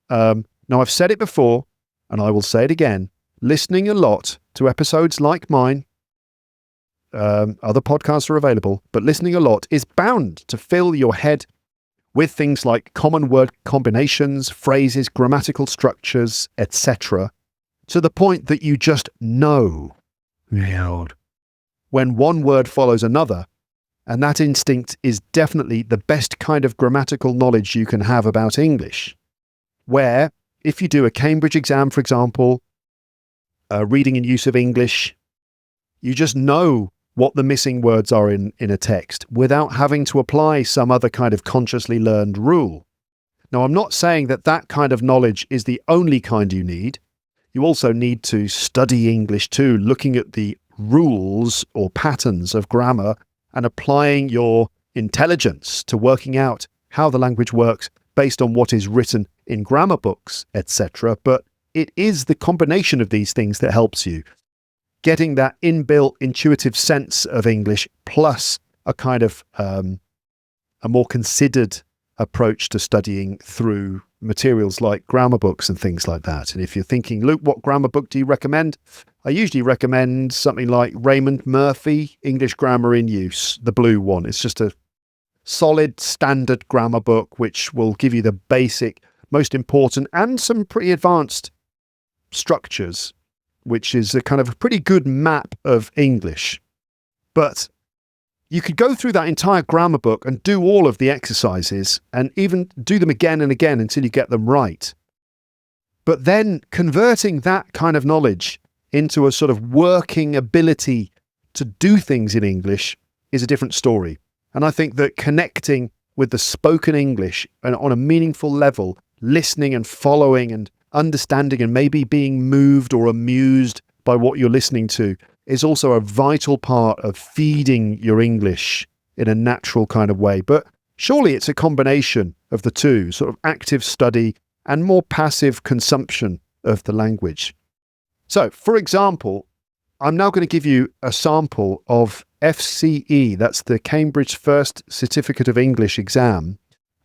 Speaker 1: Now, I've said it before, and I will say it again. Listening a lot to episodes like mine, other podcasts are available, but listening a lot is bound to fill your head with things like common word combinations, phrases, grammatical structures, etc., to the point that you just know when one word follows another, and that instinct is definitely the best kind of grammatical knowledge you can have about English, where if you do a Cambridge exam, for example, reading and use of English, you just know what the missing words are in a text without having to apply some other kind of consciously learned rule. Now, I'm not saying that that kind of knowledge is the only kind you need. You also need to study English too, looking at the rules or patterns of grammar and applying your intelligence to working out how the language works based on what is written in grammar books, etc. But it is the combination of these things that helps you. Getting that inbuilt intuitive sense of English plus a kind of a more considered approach to studying through materials like grammar books and things like that. And if you're thinking, Luke, what grammar book do you recommend? I usually recommend something like Raymond Murphy, English Grammar in Use, the blue one. It's just a solid standard grammar book which will give you the basic, most important and some pretty advanced structures, which is a kind of a pretty good map of English. But you could go through that entire grammar book and do all of the exercises and even do them again and again until you get them right. But then converting that kind of knowledge into a sort of working ability to do things in English is a different story. And I think that connecting with the spoken English and on a meaningful level, listening and following and understanding and maybe being moved or amused by what you're listening to is also a vital part of feeding your English in a natural kind of way. But surely it's a combination of the two, sort of active study and more passive consumption of the language. So, for example, I'm now going to give you a sample of FCE, that's the Cambridge First Certificate of English exam.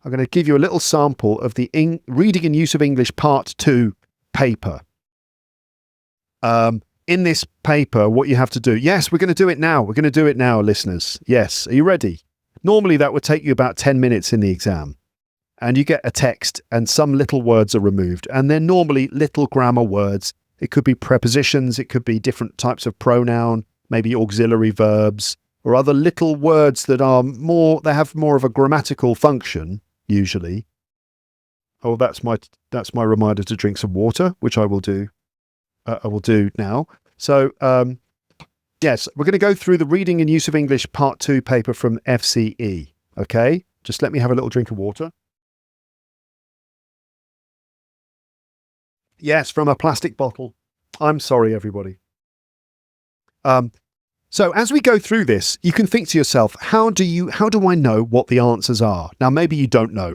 Speaker 1: I'm going to give you a little sample of the Reading and Use of English Part 2 paper. In this paper, what you have to do, yes, we're going to do it now. We're going to do it now, listeners. Yes, are you ready? Normally that would take you about 10 minutes in the exam. And you get a text and some little words are removed. And they're normally little grammar words. It could be prepositions. It could be different types of pronoun, maybe auxiliary verbs, or other little words that are more, they have more of a grammatical function, usually. Oh, that's my reminder to drink some water, which I will do. I will do now. So, yes, we're going to go through the Reading and Use of English Part 2 paper from FCE. Okay, just let me have a little drink of water. Yes, from a plastic bottle. I'm sorry, everybody. So as we go through this, you can think to yourself, how do I know what the answers are? Now, maybe you don't know.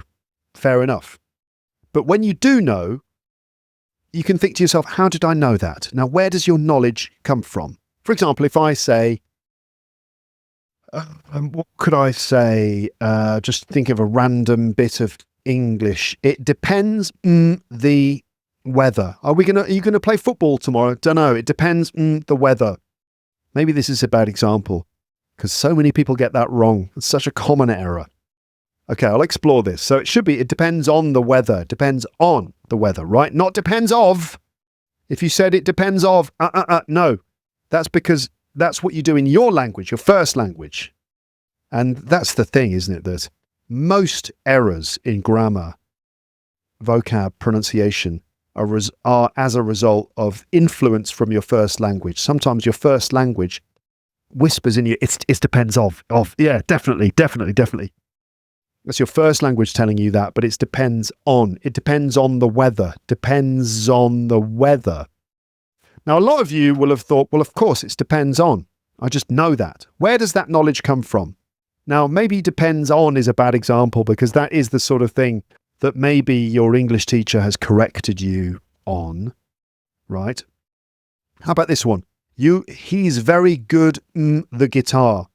Speaker 1: Fair enough. But when you do know, you can think to yourself, how did I know that? Now, where does your knowledge come from? For example, if I say, what could I say? Just think of a random bit of English. It depends the weather. Are you going to play football tomorrow? Don't know. It depends the weather. Maybe this is a bad example because so many people get that wrong. It's such a common error. Okay, I'll explore this. So it should be, it depends on the weather. Depends on the weather, right? Not depends of. If you said it depends of, no. That's because that's what you do in your language, your first language. And that's the thing, isn't it? That most errors in grammar, vocab, pronunciation are as a result of influence from your first language. Sometimes your first language whispers in you, it depends of. Yeah, definitely. That's your first language telling you that, but it depends on. It depends on the weather. Depends on the weather. Now, a lot of you will have thought, well, of course, it depends on. I just know that. Where does that knowledge come from? Now, maybe depends on is a bad example because that is the sort of thing that maybe your English teacher has corrected you on, right? How about this one? He's very good the guitar.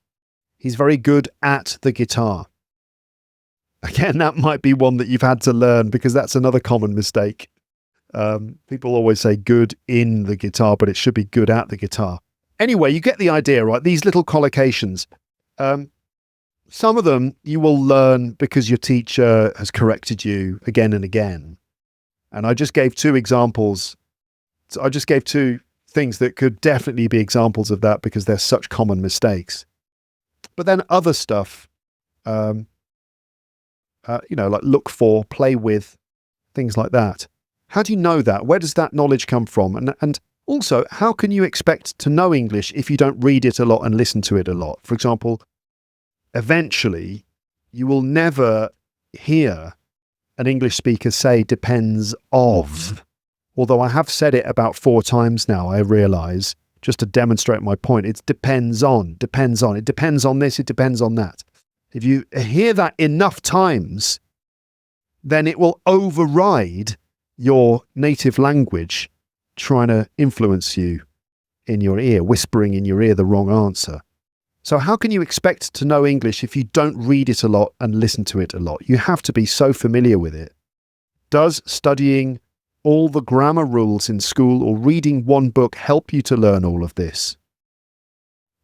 Speaker 1: He's very good at the guitar. Again, that might be one that you've had to learn because that's another common mistake. People always say good in the guitar, but it should be good at the guitar. Anyway, you get the idea, right? These little collocations. Some of them you will learn because your teacher has corrected you again and again. And I just gave two examples. So I just gave two things that could definitely be examples of that because they're such common mistakes. But then other stuff, like look for, play with, things like that. How do you know that? Where does that knowledge come from? And also, how can you expect to know English if you don't read it a lot and listen to it a lot? For example, eventually, you will never hear an English speaker say depends of. Although I have said it about 4 times now, I realise, just to demonstrate my point. It depends on. It depends on this, it depends on that. If you hear that enough times, then it will override your native language trying to influence you in your ear, whispering in your ear the wrong answer. So how can you expect to know English if you don't read it a lot and listen to it a lot? You have to be so familiar with it. Does studying all the grammar rules in school or reading one book help you to learn all of this?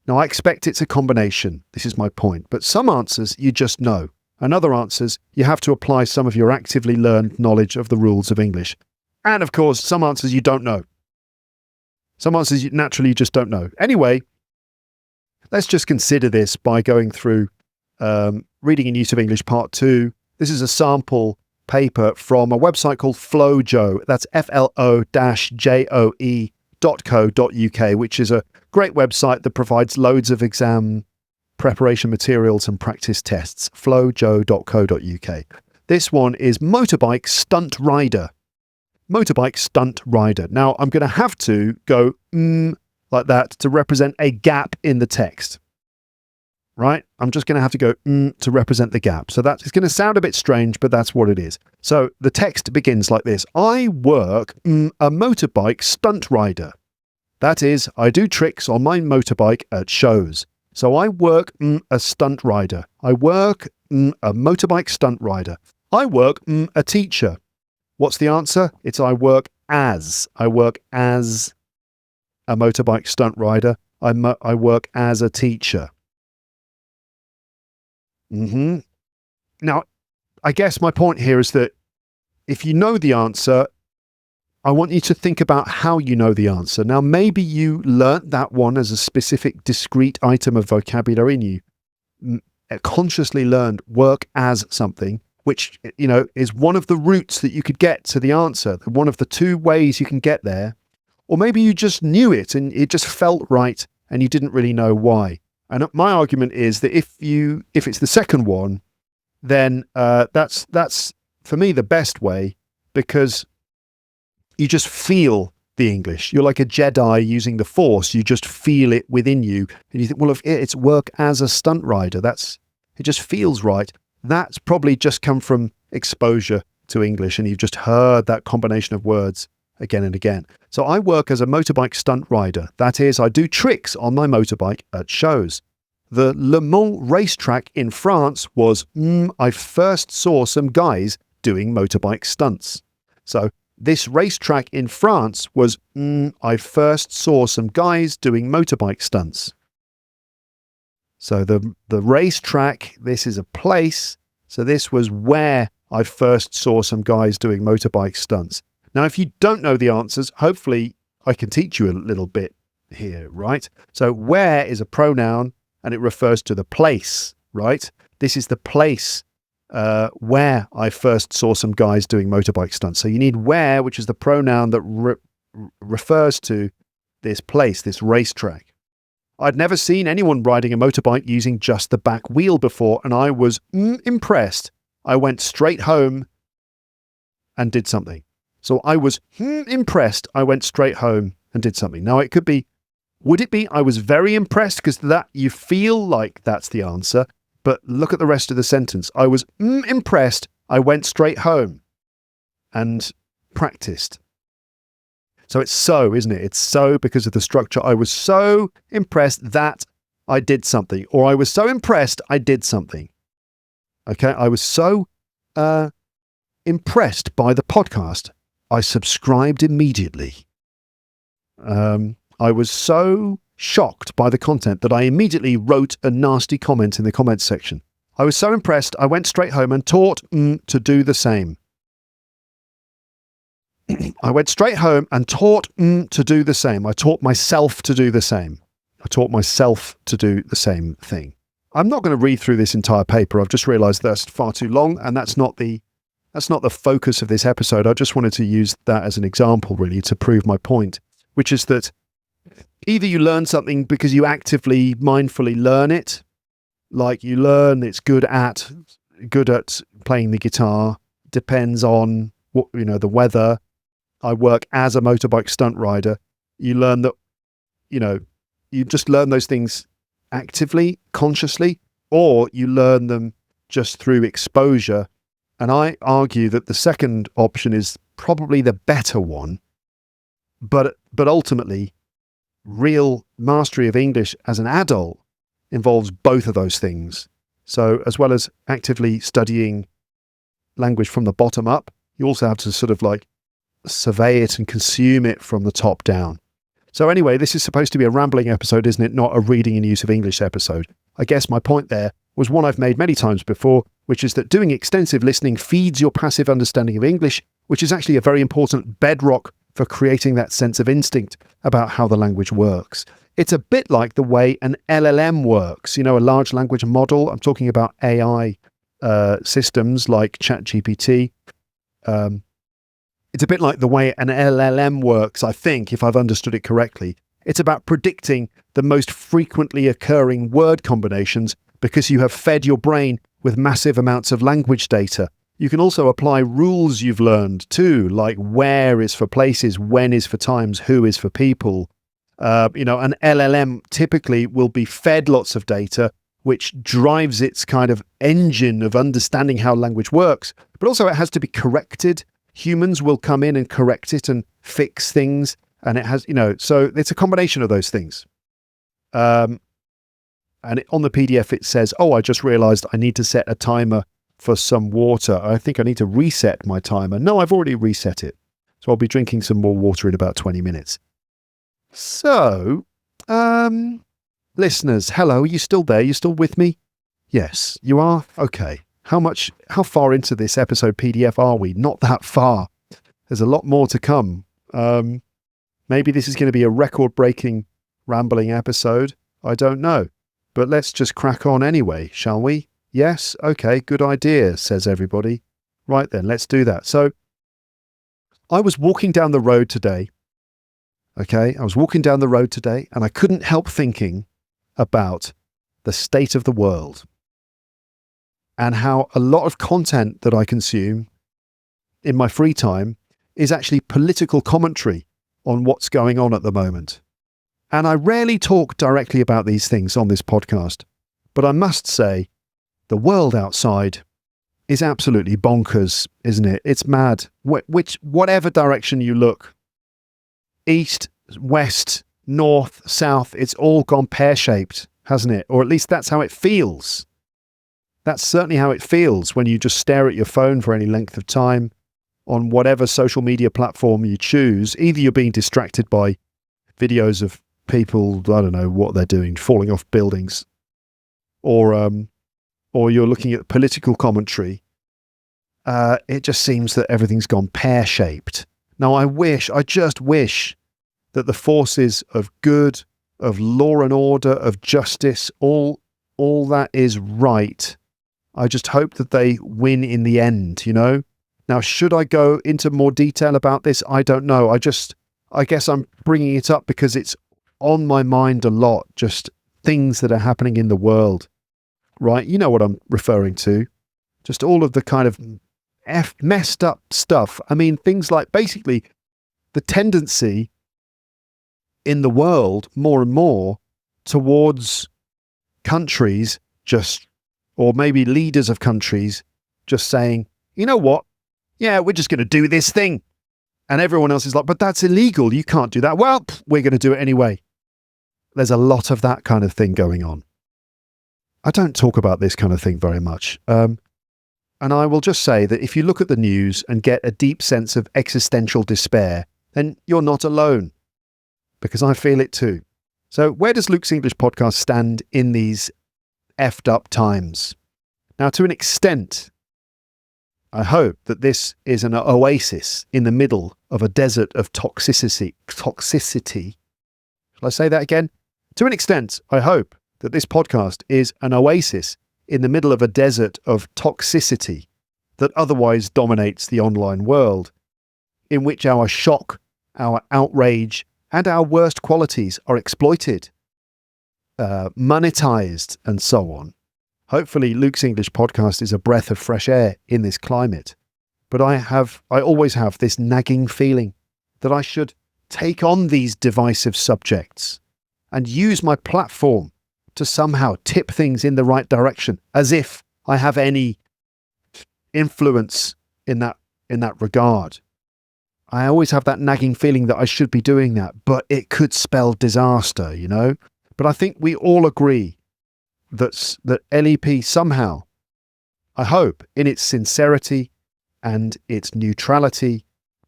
Speaker 1: Now, I expect it's a combination. This is my point. But some answers you just know. And other answers, you have to apply some of your actively learned knowledge of the rules of English. And of course, some answers you don't know. Some answers you naturally just don't know. Anyway, let's just consider this by going through Reading and Use of English Part 2. This is a sample paper from a website called Flojo. That's FLO-JOE.co.uk, which is a great website that provides loads of exam preparation materials and practice tests, flowjoe.co.uk. This one is motorbike stunt rider. Motorbike stunt rider. Now, I'm going to have to go like that to represent a gap in the text. Right? I'm just going to have to go to represent the gap. So that is going to sound a bit strange, but that's what it is. So the text begins like this. I work a motorbike stunt rider. That is, I do tricks on my motorbike at shows. So I work a stunt rider. I work a motorbike stunt rider. I work a teacher. What's the answer? It's I work as. I work as a motorbike stunt rider. I work as a teacher. Now, I guess my point here is that if you know the answer, I want you to think about how you know the answer. Now, maybe you learnt that one as a specific discrete item of vocabulary and you consciously learned work as something, which, you know, is one of the routes that you could get to the answer, one of the two ways you can get there. Or maybe you just knew it and it just felt right and you didn't really know why. And my argument is that if it's the second one, then that's for me the best way, because you just feel the English. You're like a Jedi using the Force. You just feel it within you, and you think, well, if it's work as a stunt rider, it just feels right. That's probably just come from exposure to English, and you've just heard that combination of words again and again. So I work as a motorbike stunt rider. That is, I do tricks on my motorbike at shows. The Le Mans racetrack in France was, I first saw some guys doing motorbike stunts. So this racetrack in France was, I first saw some guys doing motorbike stunts. So the racetrack, this is a place. So this was where I first saw some guys doing motorbike stunts. Now, if you don't know the answers, hopefully I can teach you a little bit here, right? So where is a pronoun and it refers to the place, right? This is the place where I first saw some guys doing motorbike stunts. So you need where, which is the pronoun that refers to this place, this racetrack. I'd never seen anyone riding a motorbike using just the back wheel before, and I was impressed. I went straight home and did something. So I was impressed. I went straight home and did something. Now it could be, would it be I was very impressed, because that you feel like that's the answer. But look at the rest of the sentence. I was impressed. I went straight home and practiced. So it's so, isn't it? It's so because of the structure. I was so impressed that I did something, or I was so impressed I did something. Okay, I was so impressed by the podcast. I subscribed immediately. I was so shocked by the content that I immediately wrote a nasty comment in the comments section. I was so impressed, I went straight home and taught to do the same. I went straight home and taught to do the same. I taught myself to do the same. I taught myself to do the same thing. I'm not going to read through this entire paper. I've just realised that's far too long, and that's not the focus of this episode. I just wanted to use that as an example, really, to prove my point, which is that either you learn something because you actively, mindfully learn it, like you learn it's good at playing the guitar, depends on what, the weather. I work as a motorbike stunt rider. You learn that, you just learn those things actively, consciously, or you learn them just through exposure. And I argue that the second option is probably the better one, but ultimately, real mastery of English as an adult involves both of those things. So as well as actively studying language from the bottom up, you also have to sort of like survey it and consume it from the top down. So anyway, this is supposed to be a rambling episode, isn't it? Not a reading and use of English episode. I guess my point there was one I've made many times before, which is that doing extensive listening feeds your passive understanding of English, which is actually a very important bedrock for creating that sense of instinct about how the language works. It's a bit like the way an LLM works, a large language model. I'm talking about AI systems like ChatGPT. It's a bit like the way an LLM works, I think, if I've understood it correctly. It's about predicting the most frequently occurring word combinations because you have fed your brain with massive amounts of language data. You can also apply rules you've learned too, like where is for places, when is for times, who is for people. An LLM typically will be fed lots of data, which drives its kind of engine of understanding how language works. But also it has to be corrected. Humans will come in and correct it and fix things. And it has, so it's a combination of those things. And on the PDF, it says, I just realized I need to set a timer for some water. I think I need to reset my timer. No, I've already reset it. So I'll be drinking some more water in about 20 minutes. So, listeners, hello, are you still there? You still with me? Yes, you are? Okay. How far into this episode PDF are we? Not that far. There's a lot more to come. Maybe this is going to be a record-breaking rambling episode. I don't know. But let's just crack on anyway, shall we? Yes? Okay, good idea, says everybody. Right then, let's do that. So, I was walking down the road today. Okay, I was walking down the road today and I couldn't help thinking about the state of the world and how a lot of content that I consume in my free time is actually political commentary on what's going on at the moment. And I rarely talk directly about these things on this podcast, but I must say the world outside is absolutely bonkers, isn't it? It's mad. Whatever direction you look, east, west, north, south, it's all gone pear-shaped, hasn't it? Or at least that's how it feels. That's certainly how it feels when you just stare at your phone for any length of time on whatever social media platform you choose. Either you're being distracted by videos of people, I don't know what they're doing, falling off buildings, or you're looking at political commentary. It just seems that everything's gone pear-shaped. Now, I just wish that the forces of good, of law and order, of justice, all that is right. I just hope that they win in the end, Now, should I go into more detail about this? I don't know. I guess I'm bringing it up because it's on my mind a lot, just things that are happening in the world, right? You know what I'm referring to. Just all of the kind of messed up stuff. I mean, things like basically the tendency in the world more and more towards countries or maybe leaders of countries just saying, you know what? Yeah, we're just going to do this thing. And everyone else is like, but that's illegal. You can't do that. Well, we're going to do it anyway. There's a lot of that kind of thing going on. I don't talk about this kind of thing very much. And I will just say that if you look at the news and get a deep sense of existential despair, then you're not alone, because I feel it too. So where does Luke's English podcast stand in these effed up times? Now, to an extent, I hope that this is an oasis in the middle of a desert of toxicity. Shall I say that again? To an extent, I hope that this podcast is an oasis in the middle of a desert of toxicity that otherwise dominates the online world, in which our shock, our outrage, and our worst qualities are exploited, monetized, and so on. Hopefully, Luke's English podcast is a breath of fresh air in this climate. But I always have this nagging feeling that I should take on these divisive subjects and use my platform to somehow tip things in the right direction, as if I have any influence in that regard. I always have that nagging feeling that I should be doing that, but it could spell disaster, But I think we all agree that LEP somehow, I hope, in its sincerity and its neutrality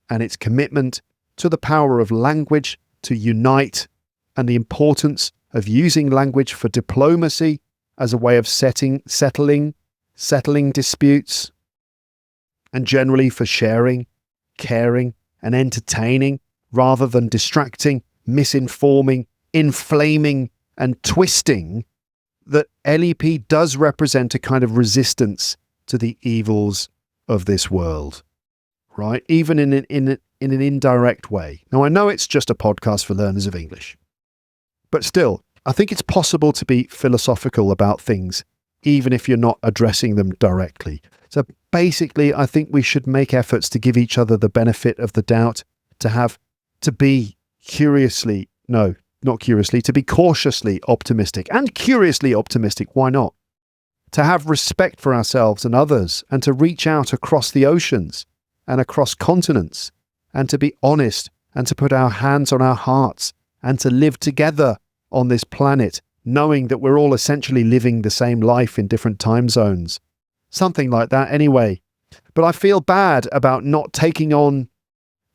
Speaker 1: and its commitment to the power of language to unite and the importance of using language for diplomacy as a way of settling disputes, and generally for sharing, caring, and entertaining rather than distracting, misinforming, inflaming, and twisting, that LEP does represent a kind of resistance to the evils of this world, right? Even in an indirect way. Now, I know it's just a podcast for learners of English, But still, I think it's possible to be philosophical about things, even if you're not addressing them directly. So basically, I think we should make efforts to give each other the benefit of the doubt, to be to be cautiously optimistic and curiously optimistic. Why not? To have respect for ourselves and others, and to reach out across the oceans and across continents, and to be honest, and to put our hands on our hearts, and to live together on this planet, knowing that we're all essentially living the same life in different time zones. Something like that anyway. But I feel bad about not taking on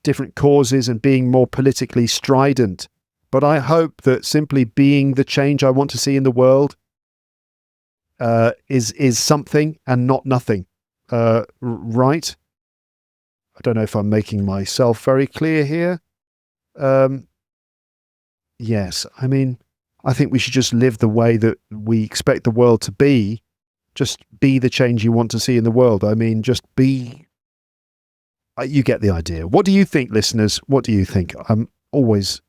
Speaker 1: different causes and being more politically strident. But I hope that simply being the change I want to see in the world is something and not nothing. Right? I don't know if I'm making myself very clear here. Yes, I mean, I think we should just live the way that we expect the world to be. Just be the change you want to see in the world. I mean, just be... You get the idea. What do you think, listeners? What do you think? I'm always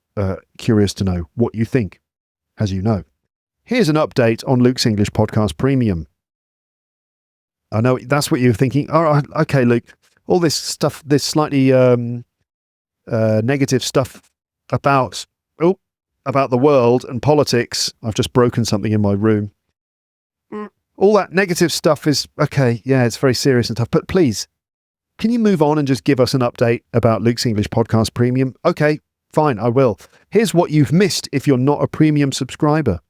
Speaker 1: curious to know what you think, as you know. Here's an update on Luke's English Podcast Premium. I know that's what you're thinking. All right, okay, Luke. All this stuff, this slightly negative stuff about the world and politics. I've just broken something in my room. All that negative stuff is, okay, yeah, it's very serious and tough. But please, can you move on and just give us an update about Luke's English Podcast Premium? Okay, fine, I will. Here's what you've missed if you're not a premium subscriber.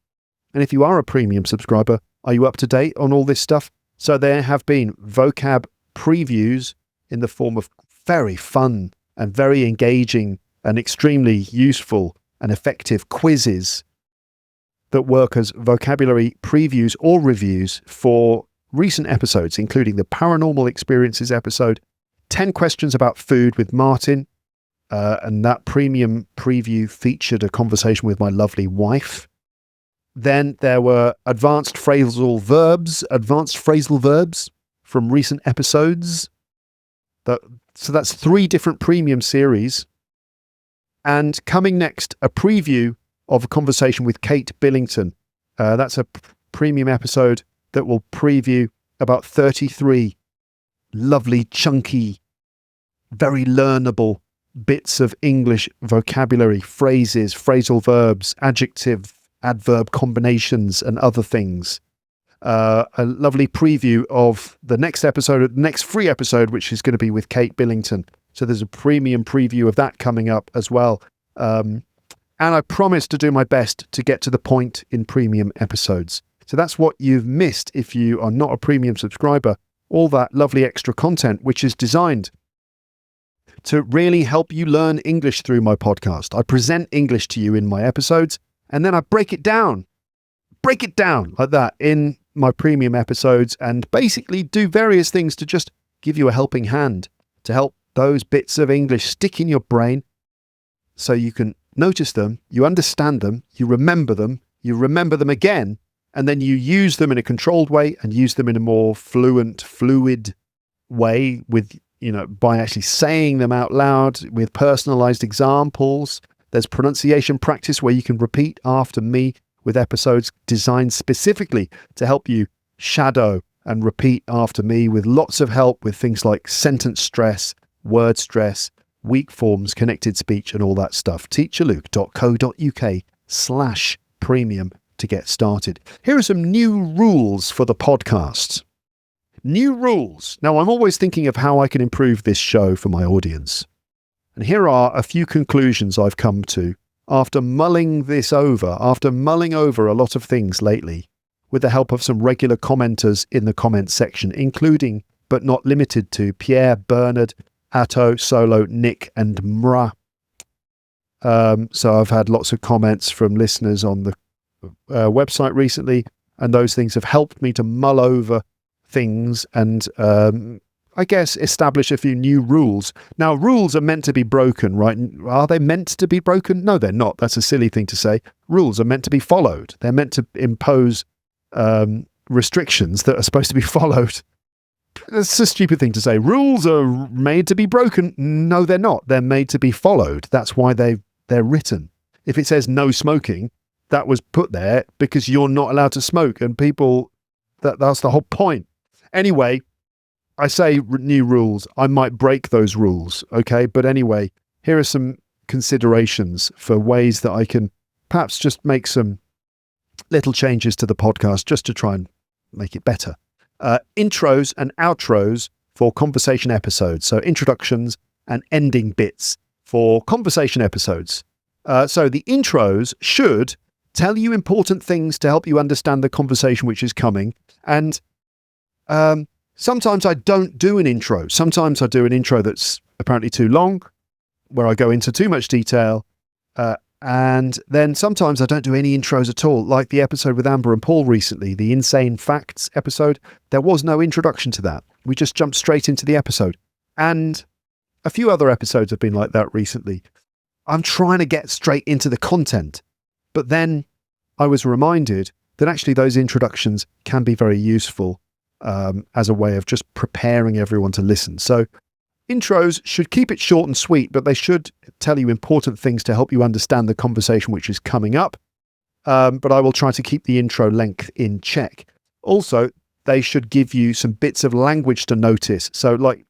Speaker 1: And if you are a premium subscriber, are you up to date on all this stuff? So there have been vocab previews in the form of very fun and very engaging and extremely useful and effective quizzes that work as vocabulary previews or reviews for recent episodes, including the Paranormal Experiences episode, 10 Questions About Food with Martin, and that premium preview featured a conversation with my lovely wife. Then there were advanced phrasal verbs from recent episodes. So that's 3 different premium series. And coming next, a preview of a conversation with Kate Billington. That's a premium episode that will preview about 33 lovely, chunky, very learnable bits of English vocabulary, phrases, phrasal verbs, adjective, adverb combinations, and other things. A lovely preview of the next episode, the next free episode, which is going to be with Kate Billington. So there's a premium preview of that coming up as well. And I promise to do my best to get to the point in premium episodes. So that's what you've missed if you are not a premium subscriber. All that lovely extra content, which is designed to really help you learn English through my podcast. I present English to you in my episodes, and then I break it down like that in my premium episodes, and basically do various things to just give you a helping hand, to help those bits of English stick in your brain so you can notice them, you understand them, you remember them again, and then you use them in a controlled way and use them in a more fluid way with, by actually saying them out loud with personalized examples. There's pronunciation practice where you can repeat after me with episodes designed specifically to help you shadow and repeat after me, with lots of help with things like sentence stress, word stress, weak forms, connected speech, and all that stuff. teacherluke.co.uk/premium to get started. Here are some new rules for the podcast. New rules. Now, I'm always thinking of how I can improve this show for my audience. And here are a few conclusions I've come to after mulling over a lot of things lately, with the help of some regular commenters in the comments section, including, but not limited to, Pierre, Bernard, Atto, Solo, Nick, and Mra. So I've had lots of comments from listeners on the website recently, and those things have helped me to mull over things and I guess establish a few new rules. Now, rules are meant to be broken, right? Are they meant to be broken? No, they're not. That's a silly thing to say. Rules are meant to be followed. They're meant to impose restrictions that are supposed to be followed. That's a stupid thing to say. Rules are made to be broken. No, they're not. They're made to be followed. That's why they're written. If it says no smoking, that was put there because you're not allowed to smoke, and people, that's the whole point. Anyway, I say new rules. I might break those rules, okay? But anyway, here are some considerations for ways that I can perhaps just make some little changes to the podcast just to try and make it better. Intros and outros for conversation episodes. So introductions and ending bits for conversation episodes. So the intros should tell you important things to help you understand the conversation which is coming. And sometimes I don't do an intro. Sometimes I do an intro that's apparently too long, where I go into too much detail. And then sometimes I don't do any intros at all, like the episode with Amber and Paul recently, the Insane Facts episode. There was no introduction to that. We just jumped straight into the episode. And a few other episodes have been like that recently. I'm trying to get straight into the content. But then I was reminded that actually those introductions can be very useful as a way of just preparing everyone to listen. So intros should keep it short and sweet, but they should tell you important things to help you understand the conversation which is coming up. But I will try to keep the intro length in check. Also, they should give you some bits of language to notice. So like,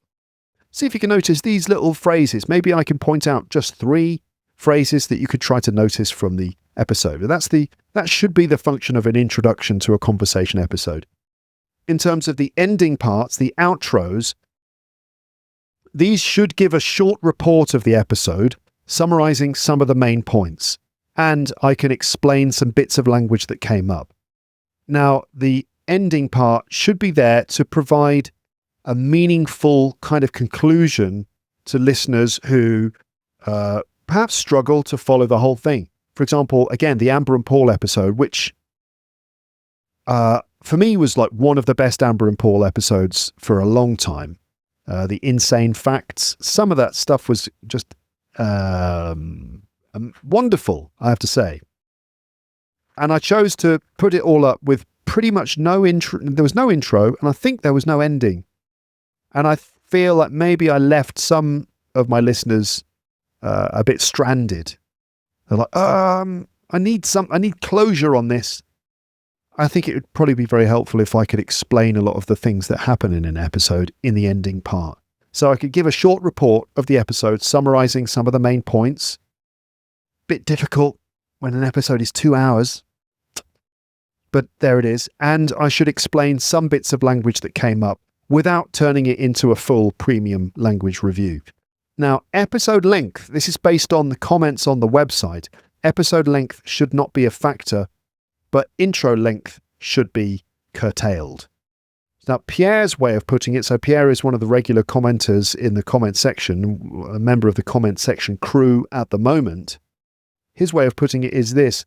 Speaker 1: see if you can notice these little phrases. Maybe I can point out just 3 phrases that you could try to notice from the episode. That should be the function of an introduction to a conversation episode. In terms of the ending parts, the outros, these should give a short report of the episode, summarizing some of the main points, and I can explain some bits of language that came up. Now, the ending part should be there to provide a meaningful kind of conclusion to listeners who perhaps struggle to follow the whole thing. For example, again, the Amber and Paul episode, which for me was like one of the best Amber and Paul episodes for a long time. The Insane Facts, some of that stuff was just wonderful, I have to say. And I chose to put it all up with pretty much no intro. There was no intro, and I think there was no ending. And I feel like maybe I left some of my listeners a bit stranded. They're like, I need closure on this. I think it would probably be very helpful if I could explain a lot of the things that happen in an episode in the ending part. So I could give a short report of the episode, summarizing some of the main points. Bit difficult when an episode is 2 hours, but there it is. And I should explain some bits of language that came up without turning it into a full premium language review. Now, episode length, this is based on the comments on the website. Episode length should not be a factor, but intro length should be curtailed. Now, Pierre's way of putting it, so Pierre is one of the regular commenters in the comment section, a member of the comment section crew at the moment. His way of putting it is this.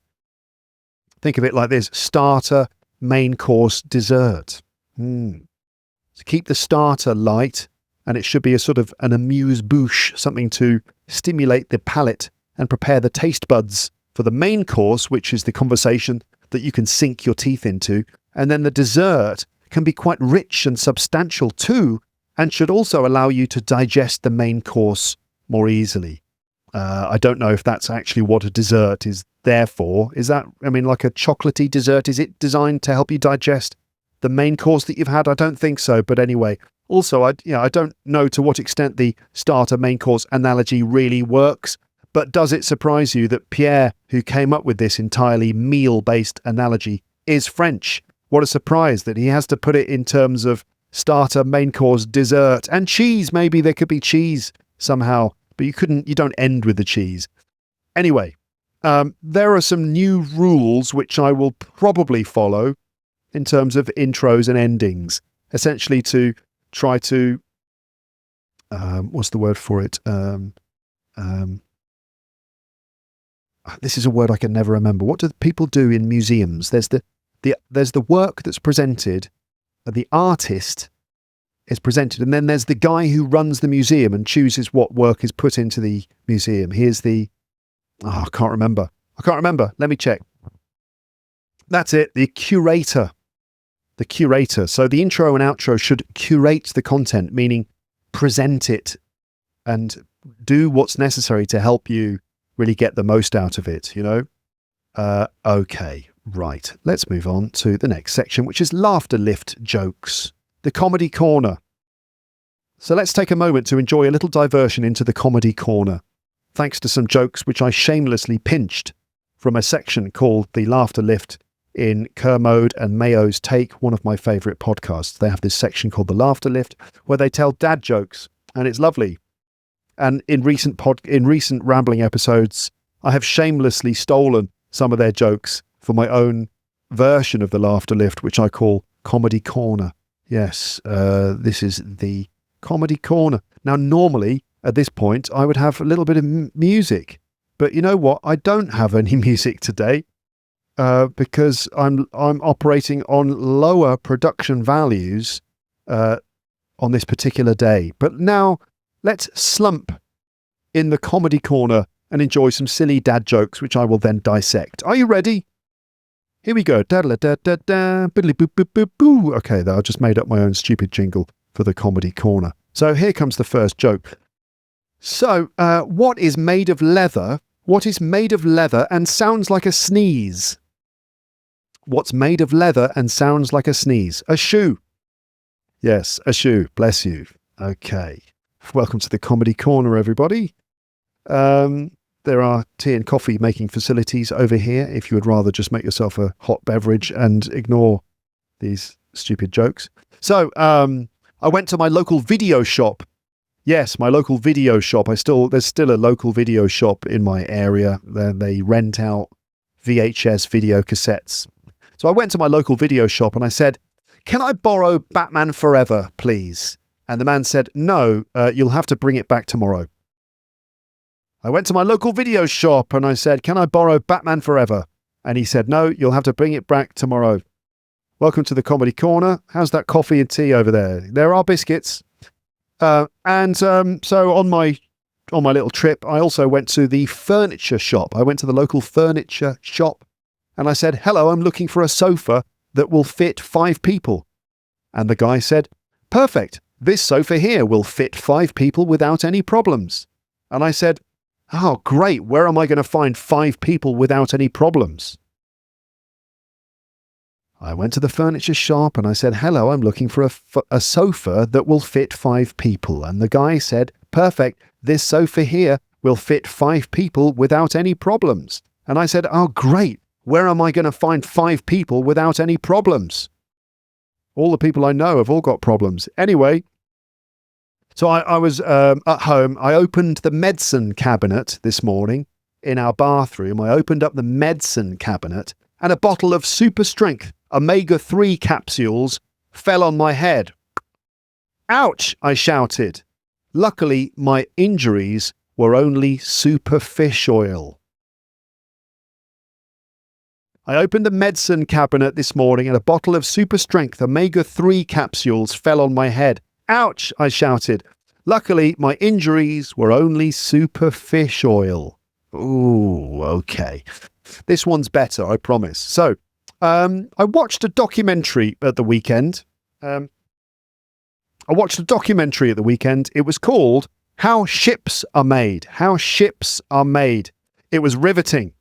Speaker 1: Think of it like this: starter, main course, dessert. So keep the starter light, and it should be a sort of an amuse-bouche, something to stimulate the palate and prepare the taste buds for the main course, which is the conversation that you can sink your teeth into. And then the dessert can be quite rich and substantial too, and should also allow you to digest the main course more easily. I don't know if that's actually what a dessert is there for. Is that, I mean, like a chocolatey dessert, is it designed to help you digest the main course that you've had? I don't think so, but anyway. Also, I don't know to what extent the starter main course analogy really works, but does it surprise you that Pierre, who came up with this entirely meal-based analogy, is French? What a surprise that he has to put it in terms of starter, main course, dessert, and cheese. Maybe there could be cheese somehow, but you don't end with the cheese. Anyway, there are some new rules which I will probably follow in terms of intros and endings, essentially to try to, what's the word for it? This is a word I can never remember. What do people do in museums? There's the work that's presented, the artist is presented, and then there's the guy who runs the museum and chooses what work is put into the museum. Here's the, I can't remember. Let me check. That's it. The curator. So the intro and outro should curate the content, meaning present it and do what's necessary to help you really get the most out of it, you know? Okay, right. Let's move on to the next section, which is laughter lift jokes. The comedy corner. So let's take a moment to enjoy a little diversion into the comedy corner, thanks to some jokes which I shamelessly pinched from a section called The Laughter Lift in Kermode and Mayo's Take, one of my favourite podcasts. They have this section called The Laughter Lift where they tell dad jokes, and it's lovely. And in recent rambling episodes, I have shamelessly stolen some of their jokes for my own version of The Laughter Lift, which I call Comedy Corner. Yes, this is the Comedy Corner. Now, normally, at this point, I would have a little bit of music. But you know what? I don't have any music today because I'm operating on lower production values on this particular day. But now, let's slump in the Comedy Corner and enjoy some silly dad jokes, which I will then dissect. Are you ready? Here we go. Okay, I just made up my own stupid jingle for the Comedy Corner. So here comes the first joke. So, what is made of leather? What is made of leather and sounds like a sneeze? What's made of leather and sounds like a sneeze? A shoe. Yes, a shoe. Bless you. Okay. Welcome to the Comedy Corner, everybody. There are tea and coffee making facilities over here if you would rather just make yourself a hot beverage and ignore these stupid jokes. So, I went to my local video shop. Yes, my local video shop. There's still a local video shop in my area. They rent out VHS video cassettes. So I went to my local video shop and I said, "Can I borrow Batman Forever, please?" And the man said, "No, you'll have to bring it back tomorrow." I went to my local video shop and I said, "Can I borrow Batman Forever?" And he said, "No, you'll have to bring it back tomorrow." Welcome to the Comedy Corner. How's that coffee and tea over there? There are biscuits. So on my little trip, I also went to the furniture shop. I went to the local furniture shop and I said, "Hello, I'm looking for a sofa that will fit 5 people." And the guy said, "Perfect. This sofa here will fit 5 people without any problems." And I said, "Oh, great. Where am I going to find 5 people without any problems?" I went to the furniture shop and I said, "Hello, I'm looking for a sofa that will fit 5 people." And the guy said, "Perfect. This sofa here will fit 5 people without any problems." And I said, "Oh, great. Where am I going to find 5 people without any problems? All the people I know have all got problems." Anyway, so I was at home. I opened the medicine cabinet this morning in our bathroom. I opened up the medicine cabinet and a bottle of super strength omega-3 capsules fell on my head. "Ouch!" I shouted. Luckily, my injuries were only superficial. I opened the medicine cabinet this morning and a bottle of super strength omega-3 capsules fell on my head. "Ouch!" I shouted. Luckily, my injuries were only superficial. Ooh, okay. This one's better, I promise. So, I watched a documentary at the weekend. It was called How Ships Are Made. How Ships Are Made. It was riveting.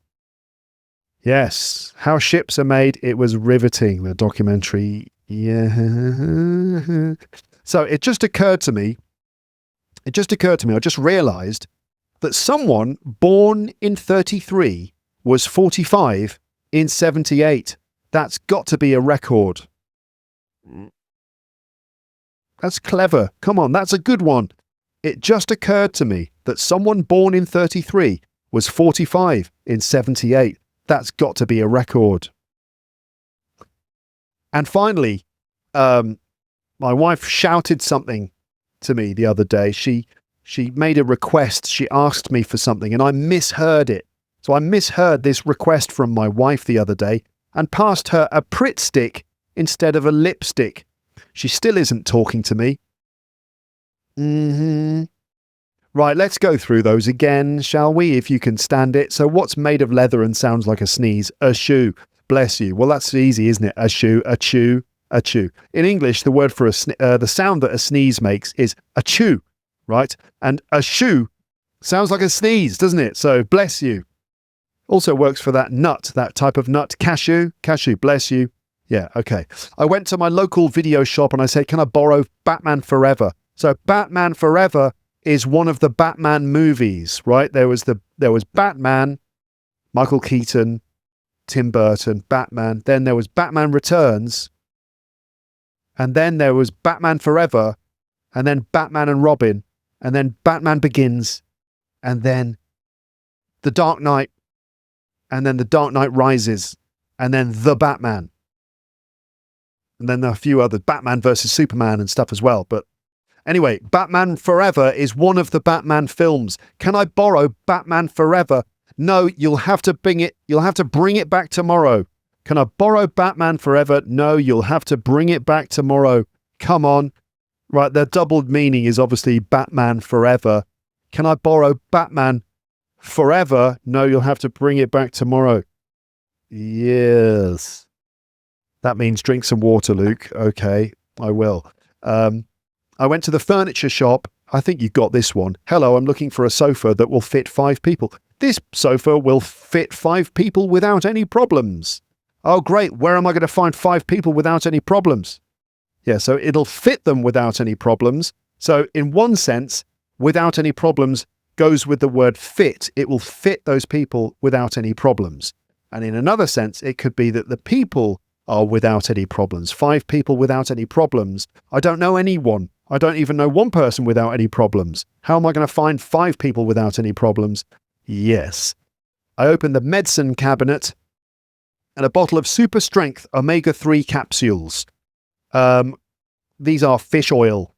Speaker 1: Yes, How Ships Are Made. It was riveting, the documentary. Yeah. So it just occurred to me, I just realised that someone born in 33 was 45 in 78. That's got to be a record. That's clever. Come on, that's a good one. It just occurred to me that someone born in 33 was 45 in 78. That's got to be a record. And finally, my wife shouted something to me the other day. She made a request. She asked me for something and I misheard it. So I misheard this request from my wife the other day and passed her a Pritt stick instead of a lipstick. She still isn't talking to me. Right, let's go through those again, shall we, if you can stand it. So what's made of leather and sounds like a sneeze? A shoe. Bless you. Well, that's easy, isn't it? A shoe, a chew, a chew. In English, the word for the sound that a sneeze makes is a chew, right? And a shoe sounds like a sneeze, doesn't it? So bless you. Also works for that nut, that type of nut. Cashew, bless you. Yeah, okay. I went to my local video shop and I said, can I borrow Batman Forever? So Batman Forever is one of the Batman movies, right? There was Batman, Michael Keaton, Tim Burton, Batman. Then there was Batman Returns. And then there was Batman Forever. And then Batman and Robin. And then Batman Begins. And then The Dark Knight. And then The Dark Knight Rises. And then The Batman. And then a few other Batman versus Superman and stuff as well. But anyway, Batman Forever is one of the Batman films. Can I borrow Batman Forever? No, you'll have to bring it back tomorrow. Can I borrow Batman Forever? No, you'll have to bring it back tomorrow. Come on. Right, the doubled meaning is obviously Batman Forever. Can I borrow Batman Forever? No, you'll have to bring it back tomorrow. Yes. That means drink some water, Luke. Okay, I will. I went to the furniture shop. I think you got this one. Hello, I'm looking for a sofa that will fit 5 people. This sofa will fit 5 people without any problems. Oh, great. Where am I going to find 5 people without any problems? Yeah, so it'll fit them without any problems. So in one sense, without any problems goes with the word fit. It will fit those people without any problems. And in another sense, it could be that the people are without any problems. 5 people without any problems. I don't know anyone. I don't even know one person without any problems. How am I going to find 5 people without any problems? Yes. I opened the medicine cabinet and a bottle of super strength omega-3 capsules. These are fish oil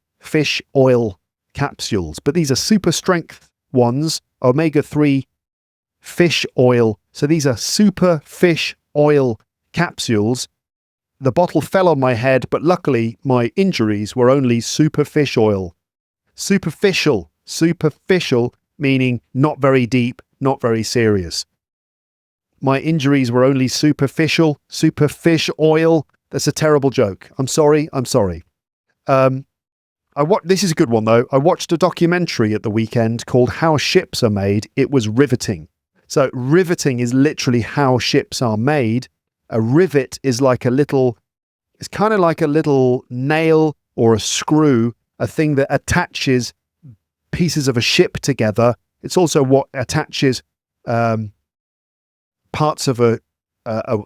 Speaker 1: capsules, but these are super strength ones, omega-3 fish oil. So these are super fish oil capsules. The bottle fell on my head, but luckily my injuries were only superfish oil. Superficial meaning not very deep, not very serious. My injuries were only superficial, superfish oil. That's a terrible joke. I'm sorry. This is a good one though. I watched a documentary at the weekend called How Ships Are Made. It was riveting. So riveting is literally how ships are made. A rivet is it's kind of like a little nail or a screw, a thing that attaches pieces of a ship together. It's also what attaches parts of the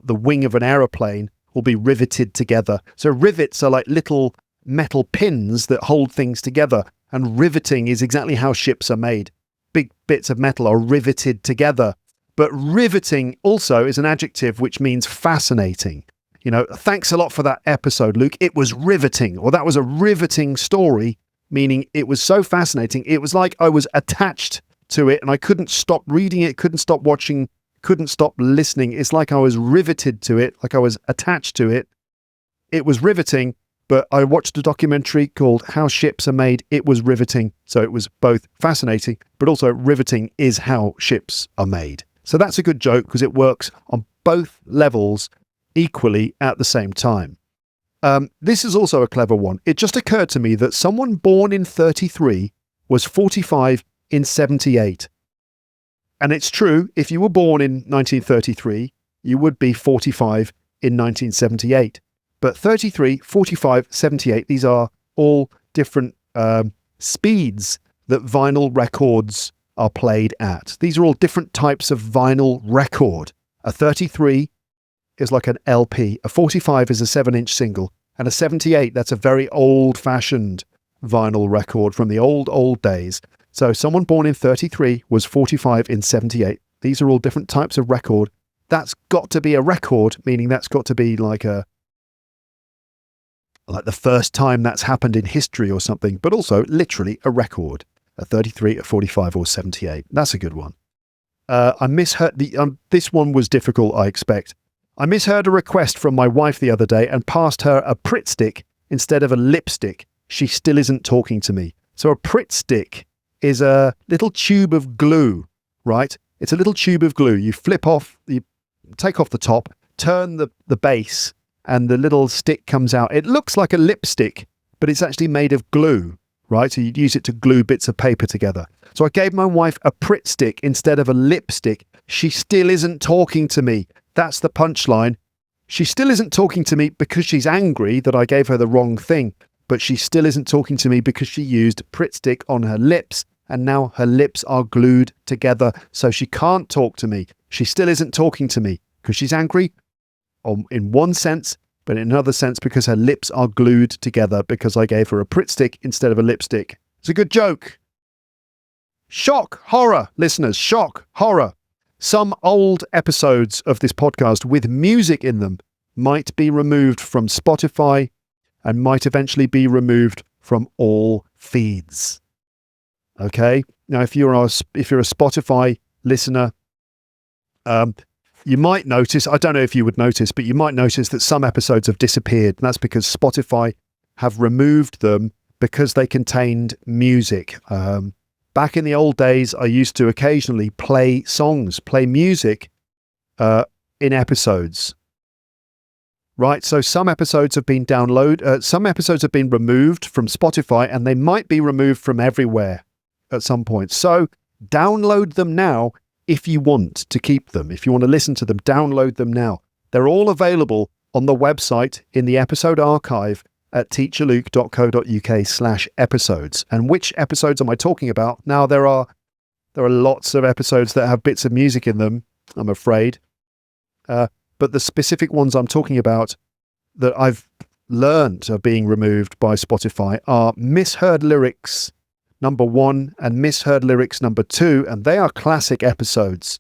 Speaker 1: wing of an aeroplane will be riveted together. So rivets are like little metal pins that hold things together. And riveting is exactly how ships are made. Big bits of metal are riveted together. But riveting also is an adjective which means fascinating. You know, thanks a lot for that episode, Luke. It was riveting, or that was a riveting story, meaning it was so fascinating. It was like I was attached to it and I couldn't stop reading it, couldn't stop watching, couldn't stop listening. It's like I was riveted to it, like I was attached to it. It was riveting, but I watched a documentary called How Ships Are Made. It was riveting. So it was both fascinating, but also riveting is how ships are made. So that's a good joke because it works on both levels equally at the same time. This is also a clever one. It just occurred to me that someone born in 33 was 45 in 78. And it's true, if you were born in 1933, you would be 45 in 1978. But 33, 45, 78, these are all different speeds that vinyl records are played at. These are all different types of vinyl record. A 33 is like an LP. A 45 is a 7-inch single. And a 78, that's a very old-fashioned vinyl record from the old days. So someone born in 33 was 45 in 78. These are all different types of record. That's got to be a record, meaning that's got to be like the first time that's happened in history or something, but also literally a record. A 33, a 45, or 78. That's a good one. I misheard this one was difficult, I expect. I misheard a request from my wife the other day and passed her a Pritt stick instead of a lipstick. She still isn't talking to me. So a Pritt stick is a little tube of glue, right? It's a little tube of glue. You take off the top, turn the base, and the little stick comes out. It looks like a lipstick, but it's actually made of glue. right? So you'd use it to glue bits of paper together. So I gave my wife a Pritt stick instead of a lipstick. She still isn't talking to me. That's the punchline. She still isn't talking to me because she's angry that I gave her the wrong thing, but she still isn't talking to me because she used Pritt stick on her lips, and now her lips are glued together, so she can't talk to me. She still isn't talking to me because she's angry, in one sense, but in another sense because her lips are glued together because I gave her a Pritt stick instead of a lipstick. It's a good joke. Shock, horror, listeners, shock, horror. Some old episodes of this podcast with music in them might be removed from Spotify and might eventually be removed from all feeds. Okay? Now, if you're a Spotify listener, you might notice, I don't know if you would notice, but you might notice that some episodes have disappeared. And that's because Spotify have removed them because they contained music. Back in the old days, I used to occasionally play music in episodes. Right, so some episodes have been some episodes have been removed from Spotify, and they might be removed from everywhere at some point. So download them now if you want to keep them. If you want to listen to them, download them now. They're all available on the website in the episode archive at teacherluke.co.uk/episodes. And which episodes am I talking about? Now, there are lots of episodes that have bits of music in them, I'm afraid. But the specific ones I'm talking about that I've learned are being removed by Spotify are Misheard Lyrics number 1 and Misheard Lyrics number 2, and they are classic episodes.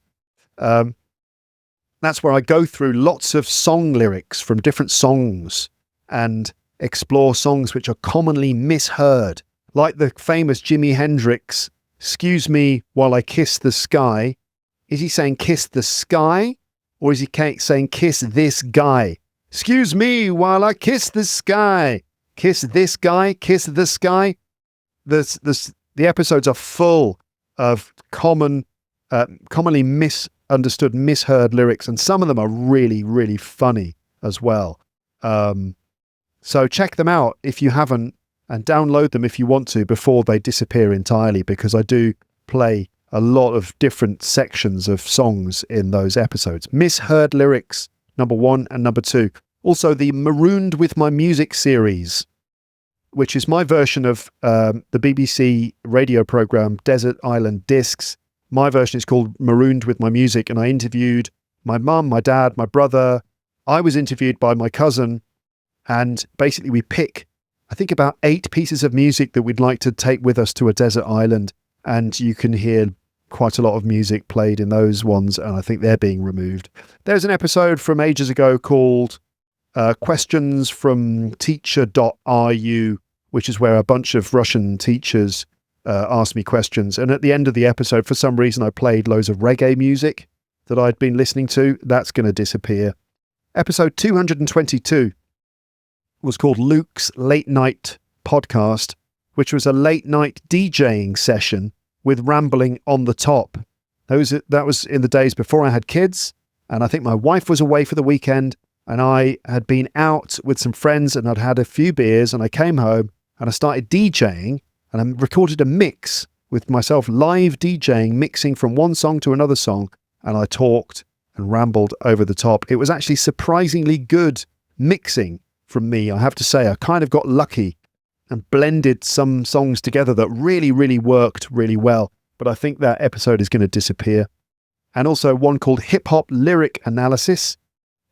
Speaker 1: That's where I go through lots of song lyrics from different songs and explore songs which are commonly misheard, like the famous Jimi Hendrix, "Excuse me while I kiss the sky." Is he saying kiss the sky? Or is he saying kiss this guy? Excuse me while I kiss the sky. Kiss this guy, kiss the sky. The episodes are full of commonly misunderstood, misheard lyrics, and some of them are really, really funny as well. So check them out if you haven't, and download them if you want to before they disappear entirely, because I do play a lot of different sections of songs in those episodes. Misheard Lyrics, number 1 and number 2. Also, the Marooned with My Music series, which is my version of the BBC radio programme Desert Island Discs. My version is called Marooned with My Music, and I interviewed my mum, my dad, my brother. I was interviewed by my cousin, and basically we pick, I think, about 8 pieces of music that we'd like to take with us to a desert island, and you can hear quite a lot of music played in those ones, and I think they're being removed. There's an episode from ages ago called Questions from Teacher.ru, which is where a bunch of Russian teachers asked me questions. And at the end of the episode, for some reason, I played loads of reggae music that I'd been listening to. That's going to disappear. Episode 222 was called Luke's Late Night Podcast, which was a late night DJing session with rambling on the top. That was in the days before I had kids, and I think my wife was away for the weekend, and I had been out with some friends, and I'd had a few beers, and I came home and I started DJing, and I recorded a mix with myself, live DJing, mixing from one song to another song, and I talked and rambled over the top. It was actually surprisingly good mixing from me, I have to say. I kind of got lucky and blended some songs together that really, really worked really well. But I think that episode is going to disappear. And also one called Hip Hop Lyric Analysis,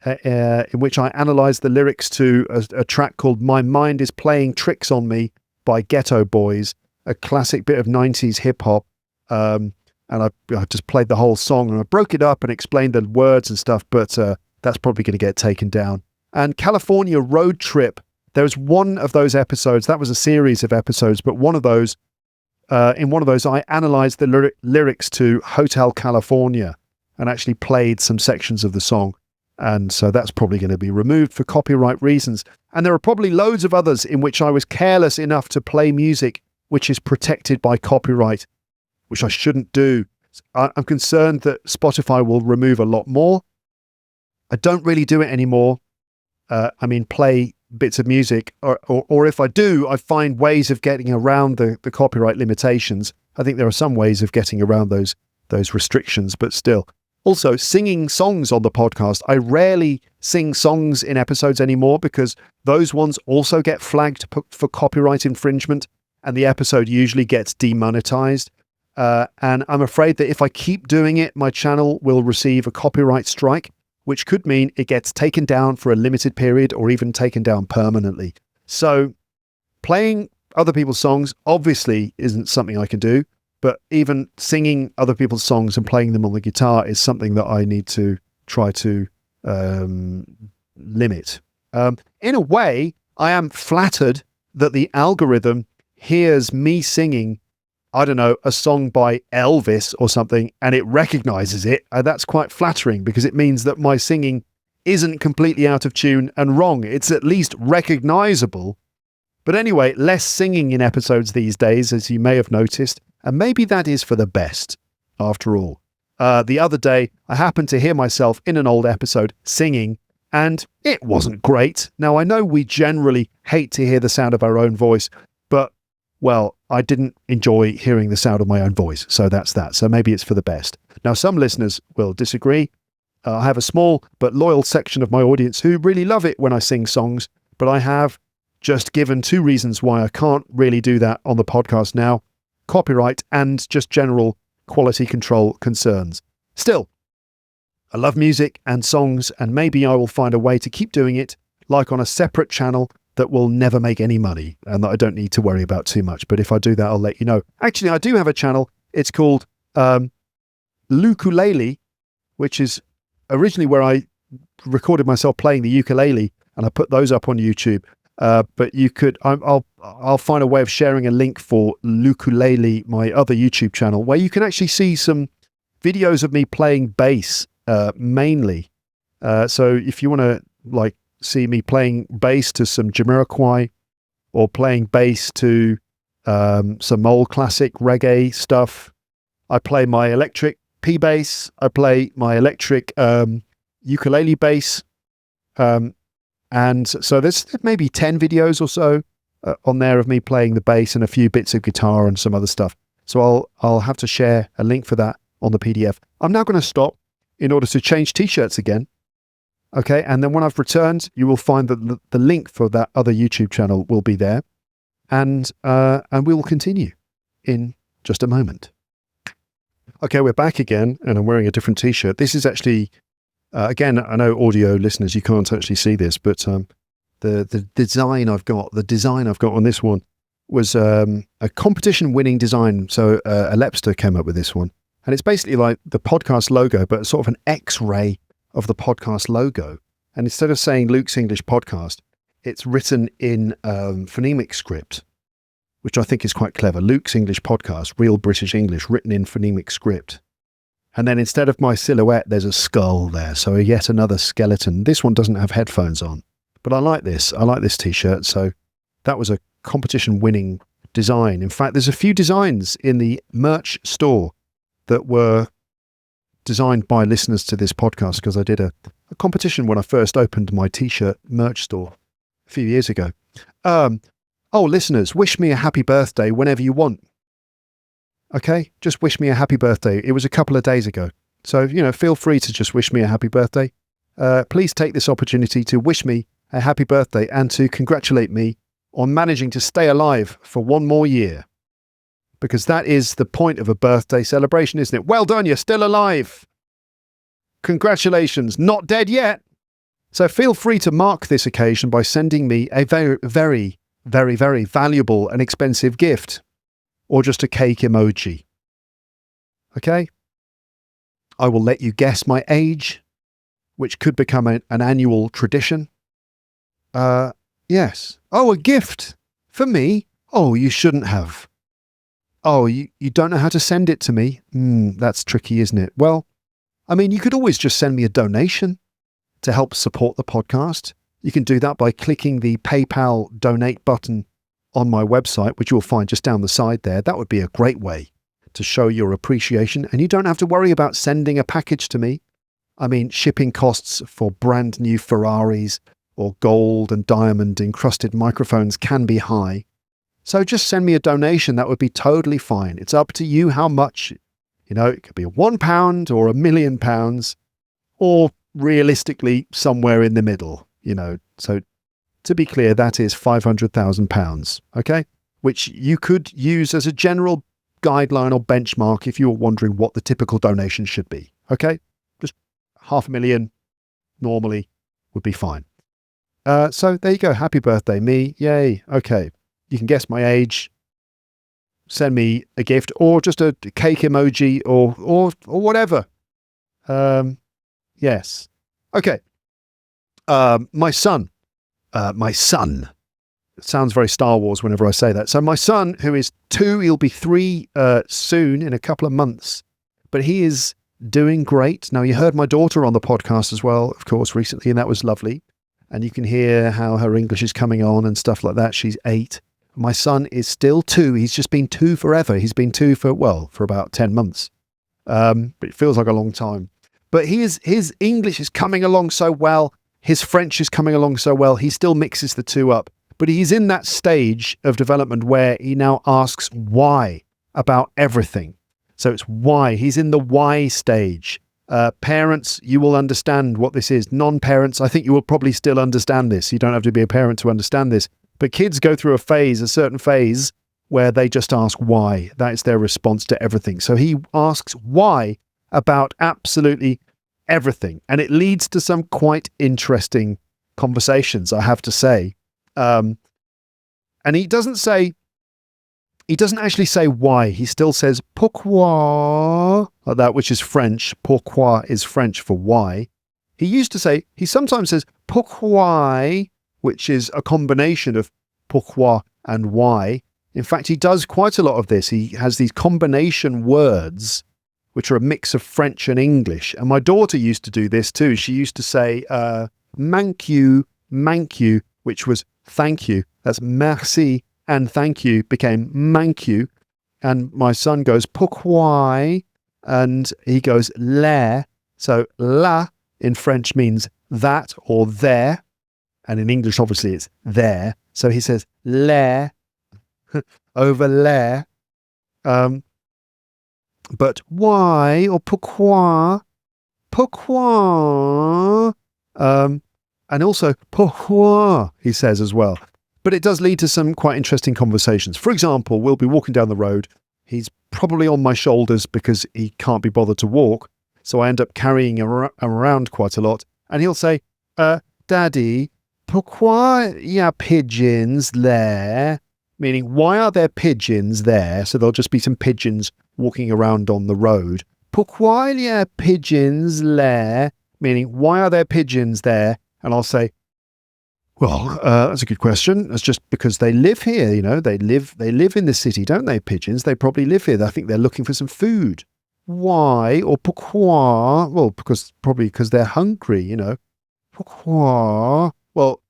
Speaker 1: in which I analysed the lyrics to a track called My Mind Is Playing Tricks on Me by Ghetto Boys, a classic bit of 90s hip hop. And I just played the whole song, and I broke it up and explained the words and stuff, but that's probably going to get taken down. And California Road Trip, there was one of those episodes, that was a series of episodes, but one of those, in one of those, I analysed the lyrics to Hotel California and actually played some sections of the song. And so that's probably going to be removed for copyright reasons. And there are probably loads of others in which I was careless enough to play music which is protected by copyright, which I shouldn't do. I'm concerned that Spotify will remove a lot more. I don't really do it anymore. Play bits of music, or if I do, I find ways of getting around the copyright limitations. I think there are some ways of getting around those restrictions, but still. Also, singing songs on the podcast. I rarely sing songs in episodes anymore because those ones also get flagged for copyright infringement, and the episode usually gets demonetized. And I'm afraid that if I keep doing it, my channel will receive a copyright strike, which could mean it gets taken down for a limited period or even taken down permanently. So playing other people's songs obviously isn't something I can do, but even singing other people's songs and playing them on the guitar is something that I need to try to limit. In a way, I am flattered that the algorithm hears me singing, I don't know, a song by Elvis or something, and it recognizes it. And that's quite flattering because it means that my singing isn't completely out of tune and wrong. It's at least recognizable. But anyway, less singing in episodes these days, as you may have noticed, and maybe that is for the best, after all. The other day, I happened to hear myself in an old episode singing, and it wasn't great. Now, I know we generally hate to hear the sound of our own voice, but, well, I didn't enjoy hearing the sound of my own voice, so that's that. So maybe it's for the best. Now, some listeners will disagree. I have a small but loyal section of my audience who really love it when I sing songs, but I have just given 2 reasons why I can't really do that on the podcast now: copyright and just general quality control concerns. Still, I love music and songs, and maybe I will find a way to keep doing it, like on a separate channel that will never make any money and that I don't need to worry about too much. But if I do that, I'll let you know. Actually, I do have a channel. It's called Ukulele, which is originally where I recorded myself playing the ukulele, and I put those up on YouTube. But you could, I'll find a way of sharing a link for Ukulele, my other YouTube channel, where you can actually see some videos of me playing bass, mainly. So if you want to see me playing bass to some Jamiroquai, or playing bass to some old classic reggae stuff, I play my electric P bass. I play my electric ukulele bass. And so there's maybe 10 videos or so on there of me playing the bass and a few bits of guitar and some other stuff. So I'll have to share a link for that on the PDF. I'm now going to stop in order to change t-shirts again. Okay, and then when I've returned, you will find that the link for that other YouTube channel will be there. And we will continue in just a moment. Okay, we're back again, and I'm wearing a different t-shirt. This is actually... again, I know audio listeners, you can't actually see this, but the design I've got on this one was a competition-winning design. So a Lepster came up with this one, and it's basically like the podcast logo, but sort of an X-ray of the podcast logo. And instead of saying Luke's English Podcast, it's written in phonemic script, which I think is quite clever. Luke's English Podcast, real British English, written in phonemic script. And then instead of my silhouette, there's a skull there. So yet another skeleton. This one doesn't have headphones on. But I like this. I like this t-shirt. So that was a competition-winning design. In fact, there's a few designs in the merch store that were designed by listeners to this podcast, because I did a competition when I first opened my t-shirt merch store a few years ago. Listeners, wish me a happy birthday whenever you want. Okay, just wish me a happy birthday. It was a couple of days ago. So, feel free to just wish me a happy birthday. Please take this opportunity to wish me a happy birthday and to congratulate me on managing to stay alive for one more year. Because that is the point of a birthday celebration, isn't it? Well done, you're still alive. Congratulations, not dead yet. So feel free to mark this occasion by sending me a very, very, very, very valuable and expensive gift. Or just a cake emoji. Okay? I will let you guess my age, which could become an annual tradition. Yes. Oh, a gift for me? Oh, you shouldn't have. Oh, you don't know how to send it to me? That's tricky, isn't it? Well, I mean, you could always just send me a donation to help support the podcast. You can do that by clicking the PayPal donate button on my website, which you'll find just down the side there. That would be a great way to show your appreciation, and you don't have to worry about sending a package to me. I mean, shipping costs for brand new Ferraris or gold and diamond encrusted microphones can be high. So just send me a donation. That would be totally fine. It's up to you how much. It could be £1 or £1,000,000, or realistically somewhere in the middle. So to be clear, that is £500,000. Okay, which you could use as a general guideline or benchmark if you were wondering what the typical donation should be. Okay, just $500,000 normally would be fine. So there you go. Happy birthday, me. Yay. Okay. You can guess my age. Send me a gift or just a cake emoji or whatever. Yes. Okay. My son. It sounds very Star Wars whenever I say that. So my son, who is 2, he'll be 3 soon in a couple of months, but he is doing great. Now, you heard my daughter on the podcast as well, of course, recently, and that was lovely. And you can hear how her English is coming on and stuff like that. She's 8. My son is still 2. He's just been 2 forever. He's been 2 for about 10 months. But it feels like a long time. But his English is coming along so well. His French is coming along so well. He still mixes the two up. But he's in that stage of development where he now asks why about everything. So it's why. He's in the why stage. Parents, you will understand what this is. Non-parents, I think you will probably still understand this. You don't have to be a parent to understand this. But kids go through a certain phase, where they just ask why. That is their response to everything. So he asks why about absolutely everything. And it leads to some quite interesting conversations, I have to say. And he doesn't actually say why. He still says pourquoi, like that, which is French. Pourquoi is French for why. He sometimes says pourquoi, which is a combination of pourquoi and why. In fact, he does quite a lot of this. He has these combination words, which are a mix of French and English. And my daughter used to do this too. She used to say, mank you, which was thank you. That's merci, and thank you became mank you. And my son goes pourquoi, and he goes le. So la in French means that or there. And in English, obviously, it's there. So he says le over le. But why or pourquoi? And also pourquoi, he says as well. But it does lead to some quite interesting conversations. For example, we'll be walking down the road. He's probably on my shoulders because he can't be bothered to walk. So I end up carrying him around quite a lot. And he'll say, Daddy, pourquoi y a pigeons there? Meaning, why are there pigeons there? So there'll just be some pigeons walking around on the road. Pourquoi y a pigeons there? Meaning, why are there pigeons there? And I'll say, well, that's a good question. That's just because they live here, they live in the city, don't they, pigeons? They probably live here. I think they're looking for some food. Why or pourquoi? Well, because they're hungry, Pourquoi? Well,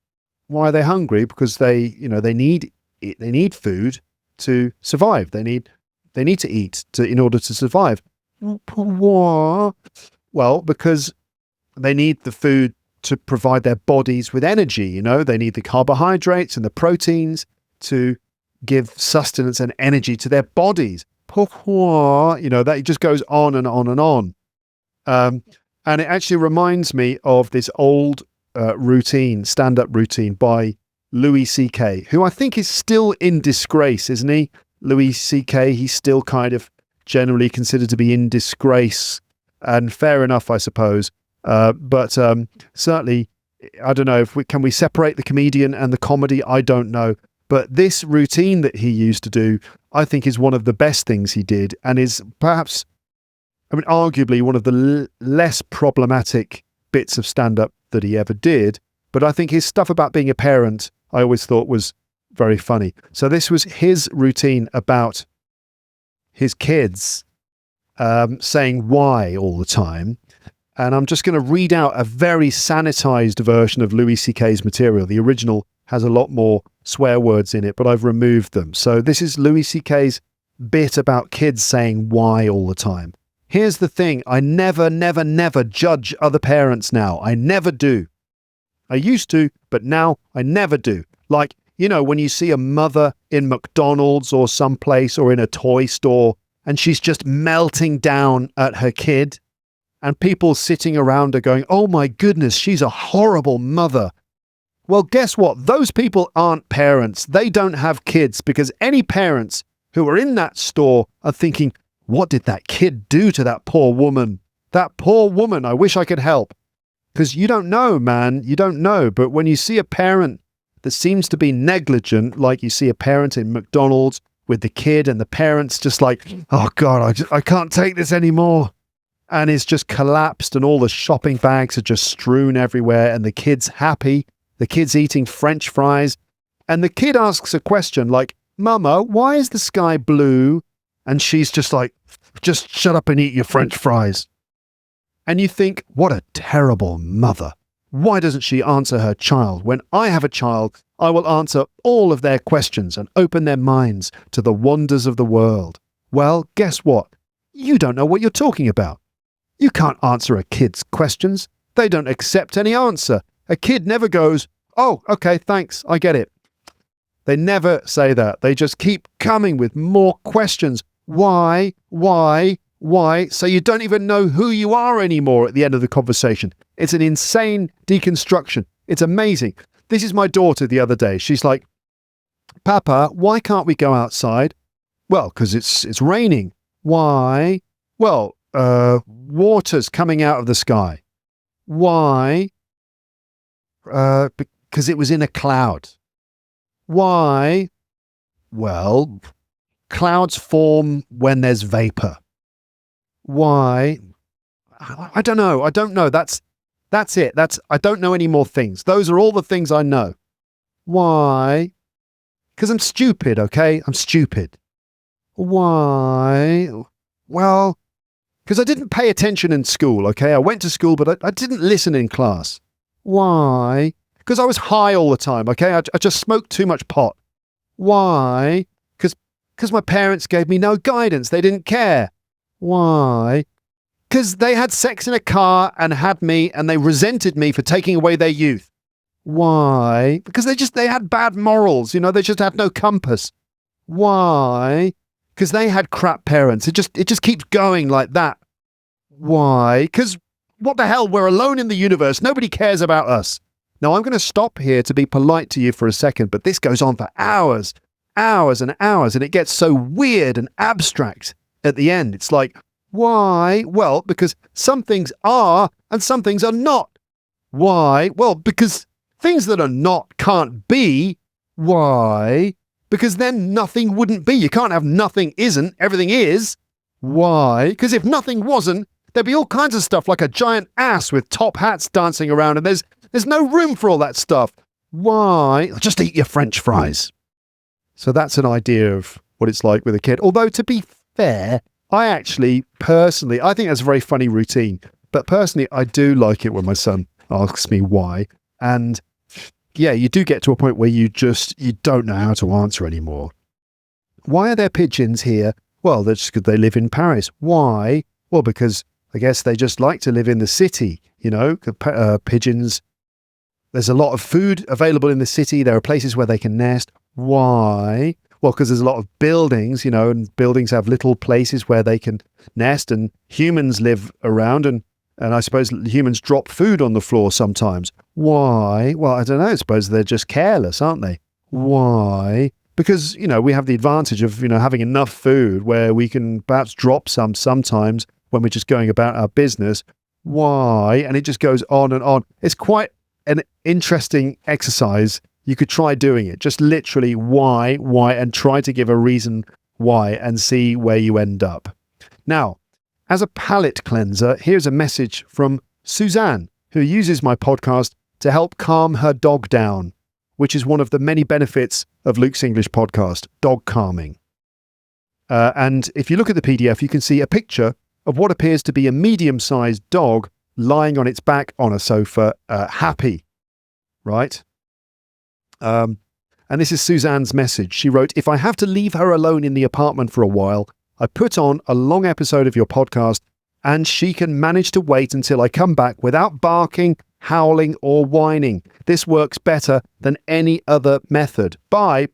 Speaker 1: why are they hungry? Because they need food to survive. They need to eat in order to survive. Pourquoi? Well, because they need the food to provide their bodies with energy. They need the carbohydrates and the proteins to give sustenance and energy to their bodies. Pourquoi? That just goes on and on and on. And it actually reminds me of this old stand-up routine by Louis C.K., who I think is still in disgrace, isn't he? Louis C.K., he's still kind of generally considered to be in disgrace, and fair enough, I suppose. But certainly, I don't know, can we separate the comedian and the comedy? I don't know. But this routine that he used to do, I think is one of the best things he did, and is perhaps, arguably one of the less problematic bits of stand-up that he ever did. But I think his stuff about being a parent, I always thought was very funny. So this was his routine about his kids saying why all the time. And I'm just going to read out a very sanitized version of Louis C.K.'s material. The original has a lot more swear words in it, but I've removed them. So this is Louis C.K.'s bit about kids saying why all the time. Here's the thing. I never judge other parents now. I never do. I used to, but now I never do. Like, you know, when you see a mother in McDonald's or someplace or in a toy store and she's just melting down at her kid and people sitting around her going, oh my goodness, she's a horrible mother. Well, guess what? Those people aren't parents. They don't have kids, because any parents who are in that store are thinking, what did that kid do to that poor woman? That poor woman, I wish I could help. Because you don't know, man. You don't know. But when you see a parent that seems to be negligent, like you see a parent in McDonald's with the kid and the parent's just like, oh God, I can't take this anymore. And it's just collapsed and all the shopping bags are just strewn everywhere and the kid's happy. The kid's eating French fries. And the kid asks a question like, Mama, why is the sky blue? And she's just like, just shut up and eat your French fries. And you think, what a terrible mother. Why doesn't she answer her child? When I have a child, I will answer all of their questions and open their minds to the wonders of the world. Well, guess what? You don't know what you're talking about. You can't answer a kid's questions. They don't accept any answer. A kid never goes, oh, okay, thanks, I get it. They never say that. They just keep coming with more questions. Why? So you don't even know who you are anymore at the end of the conversation. It's an insane deconstruction. It's amazing. This is my daughter the other day. She's like, Papa, why can't we go outside? Well, because it's raining. Why? Well, water's coming out of the sky. Why? Because it was in a cloud. Why? Well, clouds form when there's vapor. Why? I don't know. That's it. I don't know any more things. Those are all the things I know. Why? Because I'm stupid, okay? I'm stupid. Why? Well, because I didn't pay attention in school, okay? I went to school, but I didn't listen in class. Why? Because I was high all the time, okay? I just smoked too much pot. Why? Because my parents gave me no guidance. They didn't care. Why? Because they had sex in a car and had me, and they resented me for taking away their youth. Why? Because they had bad morals, you know, they just had no compass. Why? Because they had crap parents. It just keeps going like that. Why? Because what the hell? We're alone in the universe. Nobody cares about us. Now, I'm going to stop here to be polite to you for a second, but this goes on for hours and hours, and it gets so weird and abstract at the end. It's like, why? Well, because some things are and some things are not. Why? Well, because things that are not can't be. Why? Because then nothing wouldn't be. You can't have nothing isn't. Everything is. Why? Because if nothing wasn't, there'd be all kinds of stuff like a giant ass with top hats dancing around, and there's no room for all that stuff. Why? Just eat your French fries. So that's an idea of what it's like with a kid. Although, to be fair, I actually, personally, I think that's a very funny routine. But personally, I do like it when my son asks me why. And yeah, you do get to a point where you don't know how to answer anymore. Why are there pigeons here? Well, that's just because they live in Paris. Why? Well, because I guess they just like to live in the city, you know, pigeons. There's a lot of food available in the city. There are places where they can nest. Why? Well, because there's a lot of buildings, you know, and buildings have little places where they can nest, and humans live around, and I suppose humans drop food on the floor sometimes. Why? Well, I don't know. I suppose they're just careless, aren't they? Why? Because, you know, we have the advantage of, you know, having enough food where we can perhaps drop some sometimes when we're just going about our business. Why? And it just goes on and on. It's quite an interesting exercise. You could try doing it. Just literally why, and try to give a reason why and see where you end up. Now, as a palate cleanser, here's a message from Suzanne, who uses my podcast to help calm her dog down, which is one of the many benefits of Luke's English podcast, dog calming. And if you look at the PDF, you can see a picture of what appears to be a medium-sized dog lying on its back on a sofa, happy, right? And this is Suzanne's message. She wrote, if I have to leave her alone in the apartment for a while, I put on a long episode of your podcast and she can manage to wait until I come back without barking howling or whining. This works better than any other method. Bye,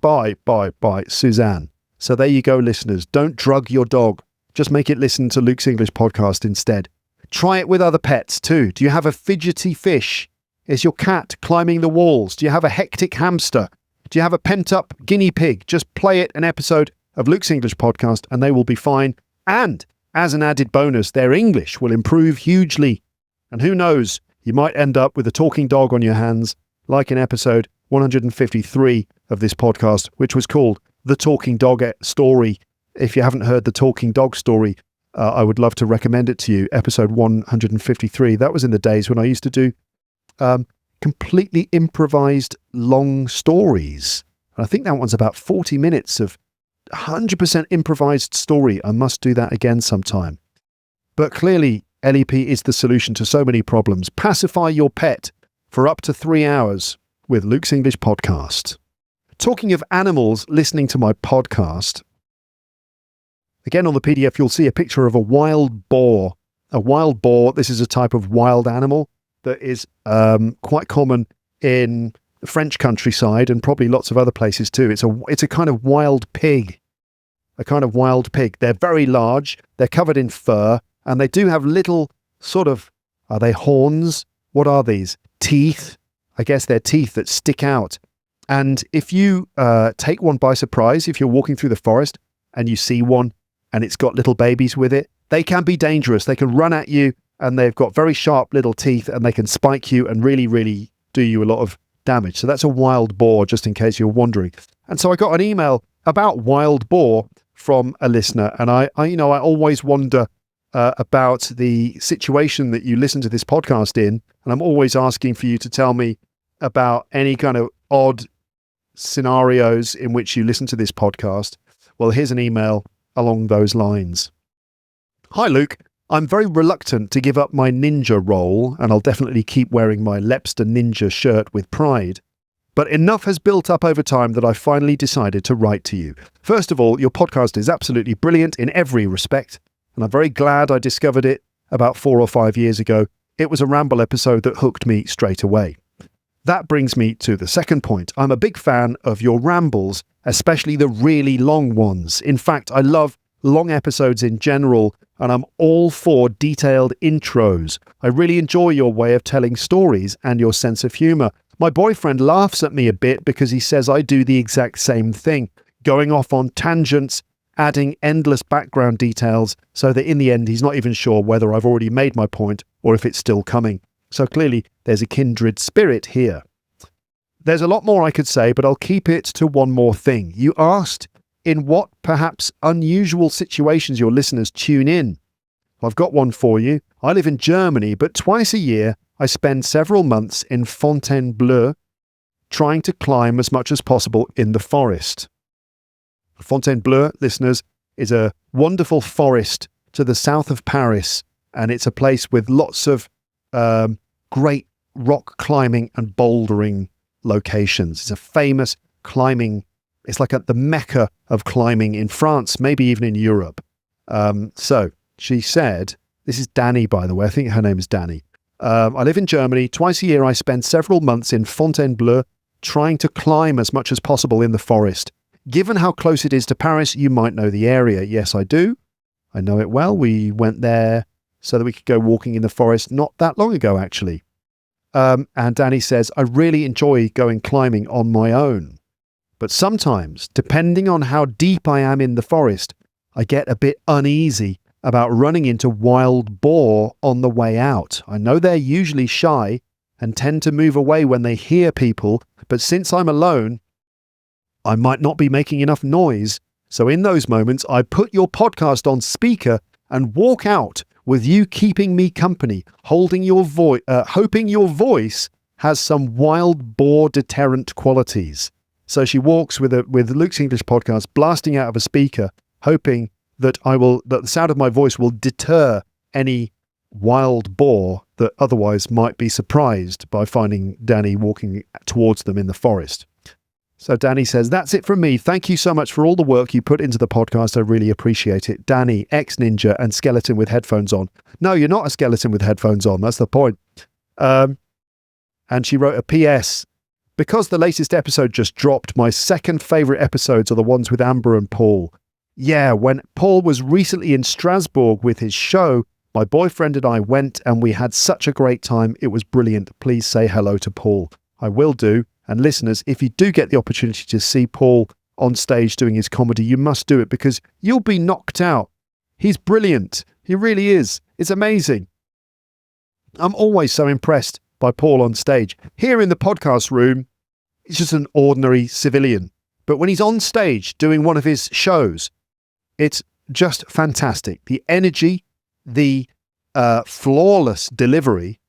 Speaker 1: Suzanne. So there you go, listeners. Don't drug your dog. Just make it listen to Luke's English podcast instead. Try it with other pets too. Do you have a fidgety fish? Is your cat climbing the walls? Do you have a hectic hamster? Do you have a pent-up guinea pig? Just play it an episode of Luke's English podcast and they will be fine. And as an added bonus, their English will improve hugely. And who knows, you might end up with a talking dog on your hands, like in episode 153 of this podcast, which was called The Talking Dog Story. If you haven't heard the Talking Dog Story, I would love to recommend it to you. Episode 153. That was in the days when I used to do completely improvised long stories. And I think that one's about 40 minutes of 100% improvised story. I must do that again sometime. But clearly, LEP is the solution to so many problems. Pacify your pet for up to 3 hours with Luke's English podcast. Talking of animals listening to my podcast, again on the PDF you'll see a picture of a wild boar. A wild boar, this is a type of wild animal that is quite common in the French countryside and probably lots of other places too. It's a kind of wild pig. A kind of wild pig. They're very large, they're covered in fur, and they do have little sort of, are they horns? What are these? Teeth? I guess they're teeth that stick out. And if you take one by surprise, if you're walking through the forest and you see one and it's got little babies with it, they can be dangerous. They can run at you and they've got very sharp little teeth and they can spike you and really, really do you a lot of damage. So that's a wild boar, just in case you're wondering. And so I got an email about wild boar from a listener. And I always wonder about the situation that you listen to this podcast in. And I'm always asking for you to tell me about any kind of odd scenarios in which you listen to this podcast. Well, here's an email along those lines. Hi, Luke. I'm very reluctant to give up my ninja role, and I'll definitely keep wearing my Lepster ninja shirt with pride. But enough has built up over time that I finally decided to write to you. First of all, your podcast is absolutely brilliant in every respect, and I'm very glad I discovered it about 4 or 5 years ago. It was a Ramble episode that hooked me straight away. That brings me to the second point. I'm a big fan of your rambles, especially the really long ones. In fact, I love long episodes in general, and I'm all for detailed intros. I really enjoy your way of telling stories and your sense of humour. My boyfriend laughs at me a bit because he says I do the exact same thing, going off on tangents, adding endless background details, so that in the end he's not even sure whether I've already made my point or if it's still coming. So clearly there's a kindred spirit here. There's a lot more I could say, but I'll keep it to one more thing. You asked in what perhaps unusual situations your listeners tune in. I've got one for you. I live in Germany, but twice a year I spend several months in Fontainebleau trying to climb as much as possible in the forest. Fontainebleau, listeners, is a wonderful forest to the south of Paris, and it's a place with lots of great rock climbing and bouldering locations. It's a famous climbing, it's like the mecca of climbing in France, maybe even in Europe. So she said, this is Danny, by the way, I think her name is Danny. I live in Germany. Twice a year I spend several months in Fontainebleau trying to climb as much as possible in the forest. Given how close it is to Paris, you might know the area. Yes, I do. I know it well. We went there so that we could go walking in the forest not that long ago, actually. And Danny says, I really enjoy going climbing on my own. But sometimes, depending on how deep I am in the forest, I get a bit uneasy about running into wild boar on the way out. I know they're usually shy and tend to move away when they hear people, but since I'm alone, I might not be making enough noise. So in those moments, I put your podcast on speaker and walk out with you keeping me company, hoping your voice has some wild boar deterrent qualities. So she walks with Luke's English podcast blasting out of a speaker, hoping that the sound of my voice will deter any wild boar that otherwise might be surprised by finding Danny walking towards them in the forest. So Danny says, that's it from me. Thank you so much for all the work you put into the podcast. I really appreciate it. Danny, ex-ninja and skeleton with headphones on. No, you're not a skeleton with headphones on. That's the point. And she wrote a PS. Because the latest episode just dropped, my second favourite episodes are the ones with Amber and Paul. Yeah, when Paul was recently in Strasbourg with his show, my boyfriend and I went and we had such a great time. It was brilliant. Please say hello to Paul. I will do. And listeners, if you do get the opportunity to see Paul on stage doing his comedy, you must do it because you'll be knocked out. He's brilliant. He really is. It's amazing. I'm always so impressed by Paul on stage. Here in the podcast room, he's just an ordinary civilian. But when he's on stage doing one of his shows, it's just fantastic. The energy, the flawless delivery.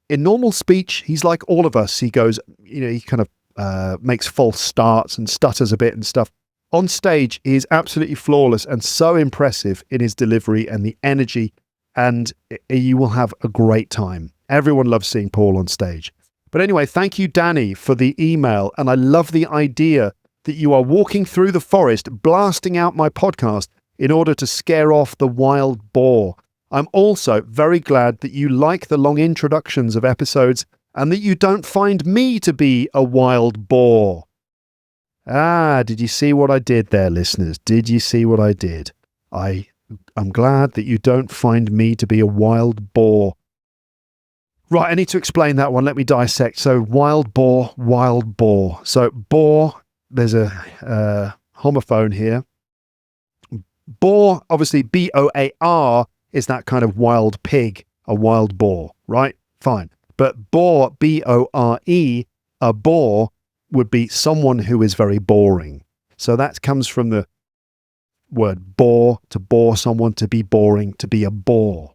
Speaker 1: In normal speech, he's like all of us. He goes, he kind of makes false starts and stutters a bit and stuff. On stage, he is absolutely flawless and so impressive in his delivery and the energy, and you will have a great time. Everyone loves seeing Paul on stage. But anyway, thank you, Danny, for the email. And I love the idea that you are walking through the forest, blasting out my podcast in order to scare off the wild boar. I'm also very glad that you like the long introductions of episodes and that you don't find me to be a wild boar. Did you see what I did there, listeners? Did you see what I did? I'm glad that you don't find me to be a wild boar. Right, I need to explain that one. Let me dissect. So, wild boar. So, boar, there's a homophone here. Boar, obviously, B-O-A-R, is that kind of wild pig, a wild boar, right? Fine. But boar, B-O-R-E, a boar would be someone who is very boring. So that comes from the word bore, to bore someone, to be boring, to be a bore.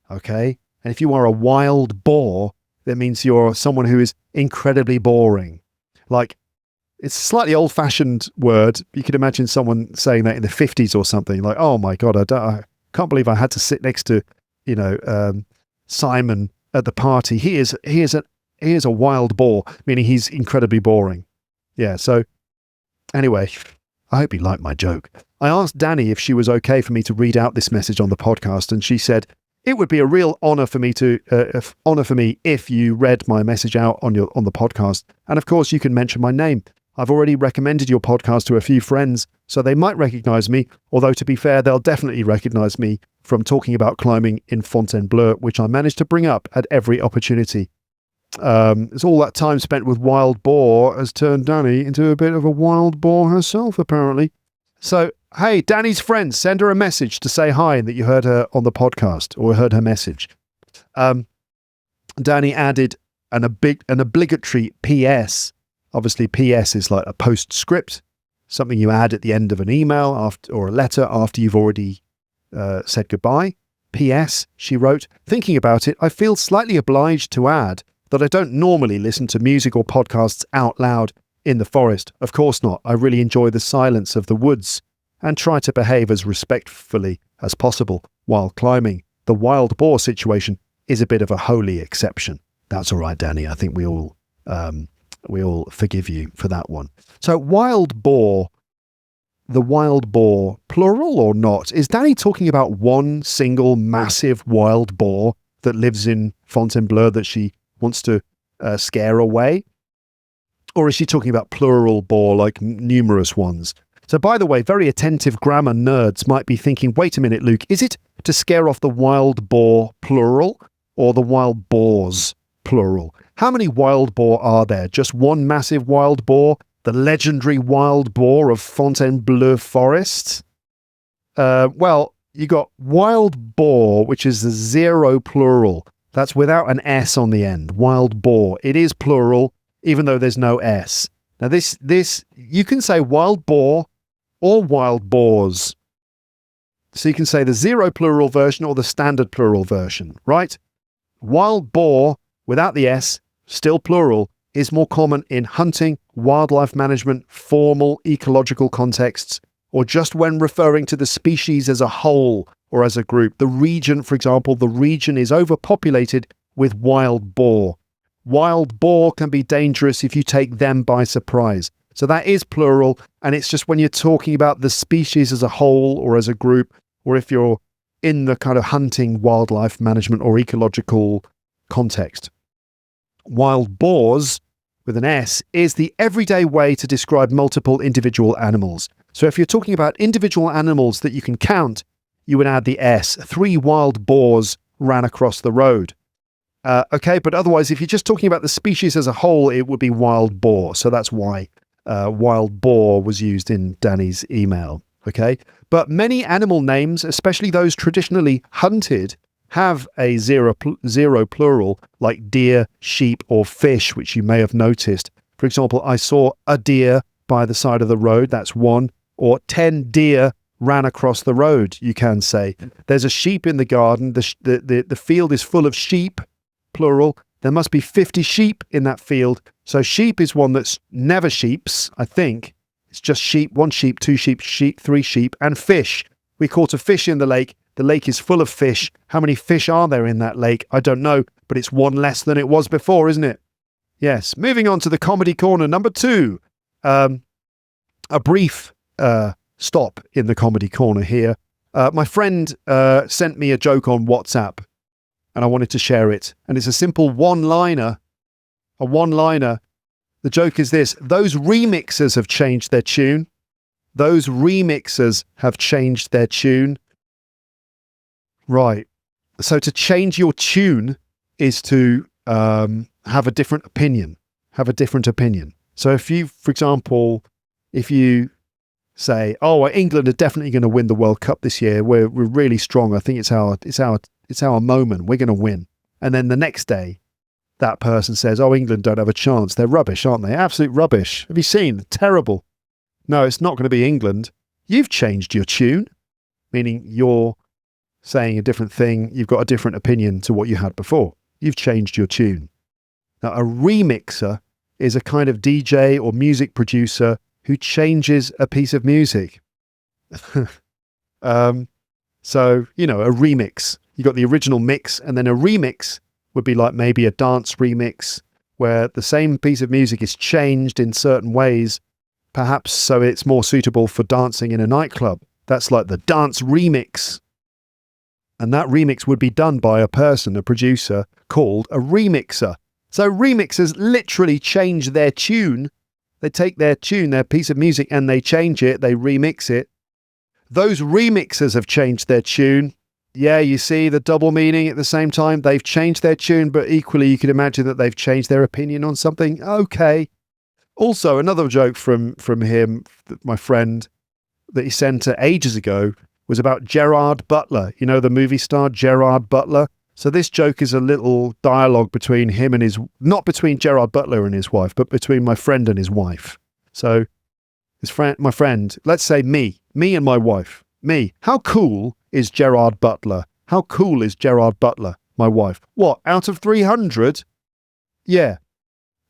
Speaker 1: Okay? And if you are a wild boar, that means you're someone who is incredibly boring. Like, it's a slightly old-fashioned word. You could imagine someone saying that in the 50s or something. Like, oh my God, I can't believe I had to sit next to, Simon at the party. He is a wild boar, meaning he's incredibly boring. Yeah, so anyway, I hope you liked my joke. I asked Danny if she was okay for me to read out this message on the podcast, and she said, it would be a real honor for me if you read my message out on the podcast. And of course, you can mention my name. I've already recommended your podcast to a few friends, so they might recognize me, although to be fair, they'll definitely recognize me from talking about climbing in Fontainebleau, which I managed to bring up at every opportunity. It's all that time spent with wild boar has turned Danny into a bit of a wild boar herself, apparently. So, hey, Danny's friends, send her a message to say hi and that you heard her on the podcast or heard her message. Danny added an obligatory PS. Obviously, PS is like a postscript, something you add at the end of an email or a letter after you've already said goodbye. PS, she wrote, thinking about it, I feel slightly obliged to add that I don't normally listen to music or podcasts out loud in the forest. Of course not. I really enjoy the silence of the woods and try to behave as respectfully as possible while climbing. The wild boar situation is a bit of a holy exception. That's all right, Danny. I think we all forgive you for that one. So wild boar, the wild boar, plural or not? Is Danny talking about one single massive wild boar that lives in Fontainebleau that she wants to scare away? Or is she talking about plural boar, like numerous ones? So by the way, very attentive grammar nerds might be thinking, wait a minute, Luke, is it to scare off the wild boar, plural, or the wild boars, plural? How many wild boar are there? Just one massive wild boar? The legendary wild boar of Fontainebleau Forest? Well, you got wild boar, which is the zero plural. That's without an S on the end. Wild boar. It is plural, even though there's no S. Now this you can say wild boar or wild boars. So you can say the zero plural version or the standard plural version, right? Wild boar without the S, still plural, is more common in hunting, wildlife management, formal ecological contexts, or just when referring to the species as a whole or as a group. The region, for example, the region is overpopulated with wild boar. Wild boar can be dangerous if you take them by surprise. So that is plural, and it's just when you're talking about the species as a whole or as a group, or if you're in the kind of hunting, wildlife management or ecological context. Wild boars, with an S, is the everyday way to describe multiple individual animals. So if you're talking about individual animals that you can count, you would add the S. 3 wild boars ran across the road. Okay, but otherwise, if you're just talking about the species as a whole, it would be wild boar. So that's why wild boar was used in Danny's email. Okay, but many animal names, especially those traditionally hunted, have a zero plural, like deer, sheep, or fish, which you may have noticed. For example, I saw a deer by the side of the road. That's 1. Or 10 deer ran across the road, you can say. There's a sheep in the garden. The field is full of sheep, plural. There must be 50 sheep in that field. So sheep is one that's never sheeps, I think. It's just sheep, 1 sheep, 2 sheep, 3 sheep, and fish. We caught a fish in the lake. The lake is full of fish. How many fish are there in that lake? I don't know, but it's 1 less than it was before, isn't it? Yes. Moving on to the comedy corner, number 2. A brief stop in the comedy corner here. My friend sent me a joke on WhatsApp, and I wanted to share it. And it's a simple one-liner. A one-liner. The joke is this: those remixers have changed their tune. Those remixers have changed their tune. Right. So to change your tune is to have a different opinion. Have a different opinion. So if you, for example, if you say, "Oh, England are definitely going to win the World Cup this year. We're really strong. I think it's our moment. We're going to win." And then the next day, that person says, "Oh, England don't have a chance. They're rubbish, aren't they? Absolute rubbish. Have you seen? Terrible." No, it's not going to be England. You've changed your tune, meaning you're saying a different thing. You've got a different opinion to what you had before. You've changed your tune. Now, a remixer is a kind of DJ or music producer who changes a piece of music. So, you know, a remix. You got the original mix, and then a remix would be like maybe a dance remix where the same piece of music is changed in certain ways, perhaps so it's more suitable for dancing in a nightclub. That's like the dance remix. And that remix would be done by a person, a producer, called a remixer. So remixers literally change their tune. They take their tune, their piece of music, and they change it. They remix it. Those remixers have changed their tune. Yeah, you see the double meaning at the same time. They've changed their tune, but equally you could imagine that they've changed their opinion on something. Okay. Also, another joke from him, my friend, that he sent ages ago was about Gerard Butler. You know, the movie star Gerard Butler. So this joke is a little dialogue between him and his, not between Gerard Butler and his wife, but between my friend and his wife. So my friend, let's say me and my wife. Me, how cool is Gerard Butler? How cool is Gerard Butler, my wife? What, out of 300? Yeah,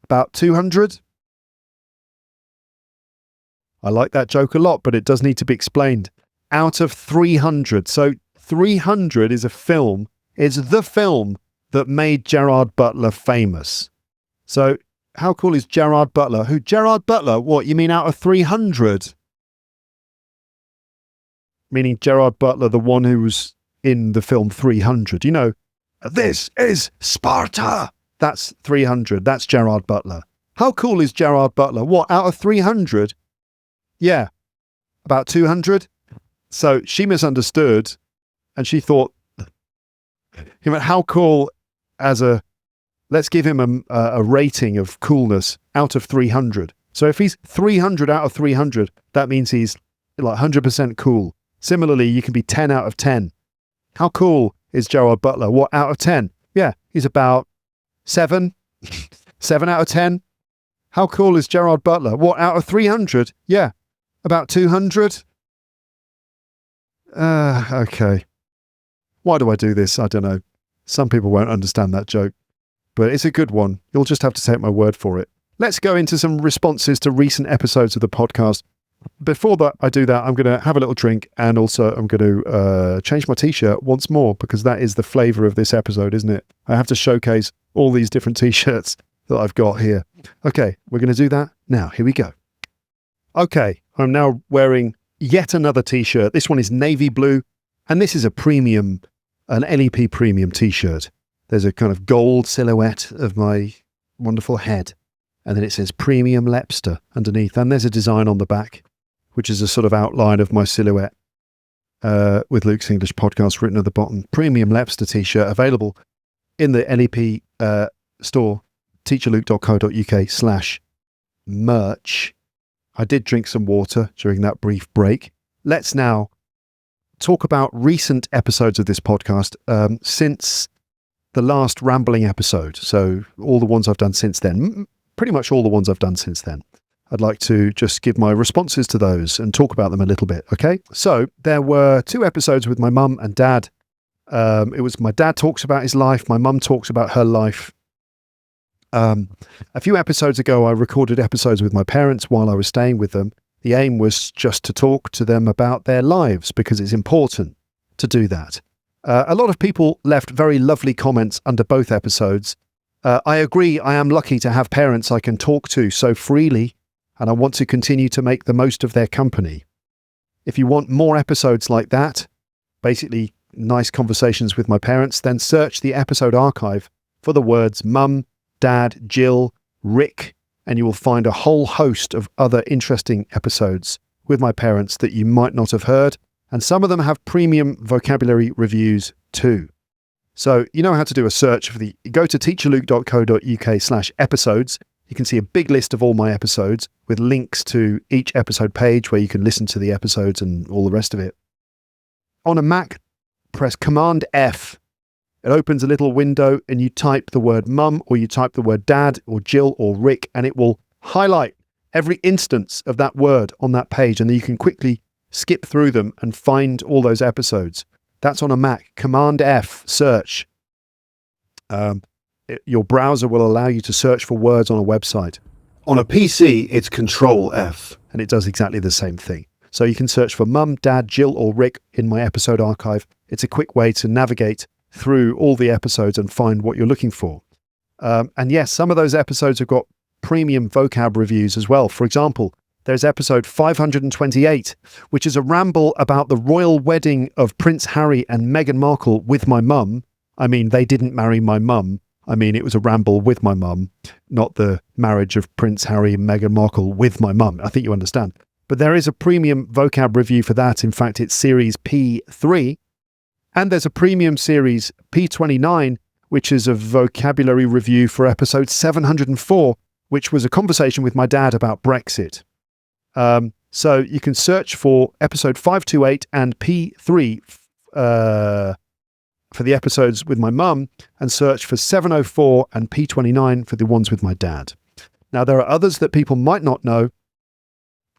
Speaker 1: about 200? I like that joke a lot, but it does need to be explained. Out of 300. So 300 is a film. It's the film that made Gerard Butler famous. So how cool is Gerard Butler? Who? Gerard Butler? What, you mean out of 300? Meaning Gerard Butler, the one who was in the film 300. You know, this is Sparta. That's 300. That's Gerard Butler. How cool is Gerard Butler? What, out of 300? Yeah, about 200. So she misunderstood and she thought, he went, how cool as a, let's give him a rating of coolness out of 300. So if he's 300 out of 300, that means he's like 100% cool. Similarly, you can be 10 out of 10. How cool is Gerard Butler? What, out of 10? Yeah, he's about 7. 7 out of 10. How cool is Gerard Butler? What, out of 300? Yeah, about 200. Okay. Why do I do this? I don't know. Some people won't understand that joke, but it's a good one. You'll just have to take my word for it. Let's go into some responses to recent episodes of the podcast. Before that, I do that, I'm going to have a little drink, and also I'm going to change my t-shirt once more, because that is the flavour of this episode, isn't it? I have to showcase all these different t-shirts that I've got here. Okay, we're going to do that now. Here we go. Okay, I'm now wearing yet another t-shirt. This one is navy blue, and this is a premium, an LEP premium t-shirt. There's a kind of gold silhouette of my wonderful head. And then it says Premium Lepster underneath. And there's a design on the back, which is a sort of outline of my silhouette with Luke's English Podcast written at the bottom. Premium Lepster t-shirt available in the LEP store, teacherluke.co.uk/merch. I did drink some water during that brief break. Let's now talk about recent episodes of this podcast since the last rambling episode. So all the ones I've done since then, pretty much all the ones I've done since then. I'd like to just give my responses to those and talk about them a little bit, okay? So there were 2 episodes with my mum and dad. It was my dad talks about his life, my mum talks about her life. A few episodes ago, I recorded episodes with my parents while I was staying with them. The aim was just to talk to them about their lives because it's important to do that. A lot of people left very lovely comments under both episodes. I agree, I am lucky to have parents I can talk to so freely, and I want to continue to make the most of their company. If you want more episodes like that, basically nice conversations with my parents, then search the episode archive for the words Mum, Dad, Jill, Rick, and you will find a whole host of other interesting episodes with my parents that you might not have heard, and some of them have premium vocabulary reviews too. So you know how to do a search for go to teacherluke.co.uk/episodes. You can see a big list of all my episodes with links to each episode page where you can listen to the episodes and all the rest of it. On a Mac, press Command F. It opens a little window and you type the word mum or you type the word dad or Jill or Rick, and it will highlight every instance of that word on that page, and then you can quickly skip through them and find all those episodes. That's on a Mac. Command F, search. Your browser will allow you to search for words on a website. On a PC, it's Control F, and it does exactly the same thing. So you can search for Mum, Dad, Jill, or Rick in my episode archive. It's a quick way to navigate through all the episodes and find what you're looking for. And yes, some of those episodes have got premium vocab reviews as well. For example, there's episode 528, which is a ramble about the royal wedding of Prince Harry and Meghan Markle with my mum. I mean, they didn't marry my mum. I mean, it was a ramble with my mum, not the marriage of Prince Harry and Meghan Markle with my mum. I think you understand. But there is a premium vocab review for that. In fact, it's series P3. And there's a premium series P29, which is a vocabulary review for episode 704, which was a conversation with my dad about Brexit. So you can search for episode 528 and P3 for the episodes with my mum, and search for 704 and P29 for the ones with my dad. Now, there are others that people might not know.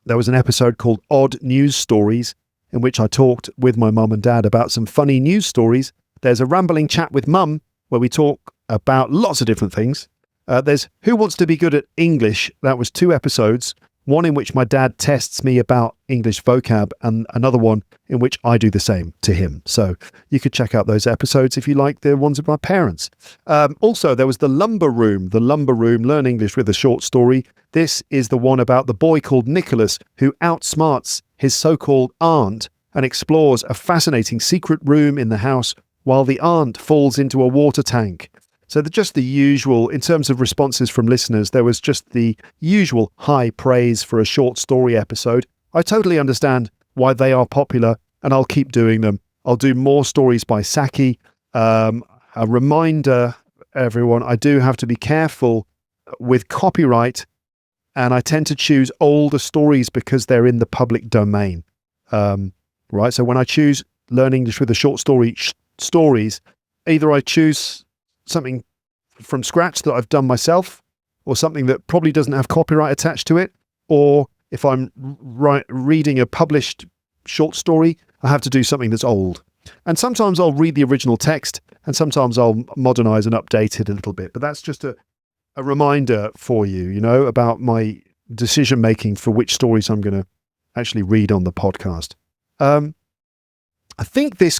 Speaker 1: There was an episode called Odd News Stories, in which I talked with my mum and dad about some funny news stories. There's a rambling chat with mum, where we talk about lots of different things. There's Who Wants to Be Good at English? That was 2 episodes. One in which my dad tests me about English vocab, and another one in which I do the same to him. So you could check out those episodes if you like the ones with my parents. Also, there was The Lumber Room, Learn English with a Short Story. This is the one about the boy called Nicholas who outsmarts his so-called aunt and explores a fascinating secret room in the house while the aunt falls into a water tank. So just the usual, in terms of responses from listeners, there was just the usual high praise for a short story episode. I totally understand why they are popular, and I'll keep doing them. I'll do more stories by Saki. A reminder, everyone, I do have to be careful with copyright, and I tend to choose older stories because they're in the public domain. Right? So when I choose Learn English with a Short Story stories, either I choose something from scratch that I've done myself, or something that probably doesn't have copyright attached to it, or if I'm reading a published short story, I have to do something that's old. And sometimes I'll read the original text, and sometimes I'll modernize and update it a little bit. But that's just a reminder for you, about my decision making for which stories I'm going to actually read on the podcast. I think this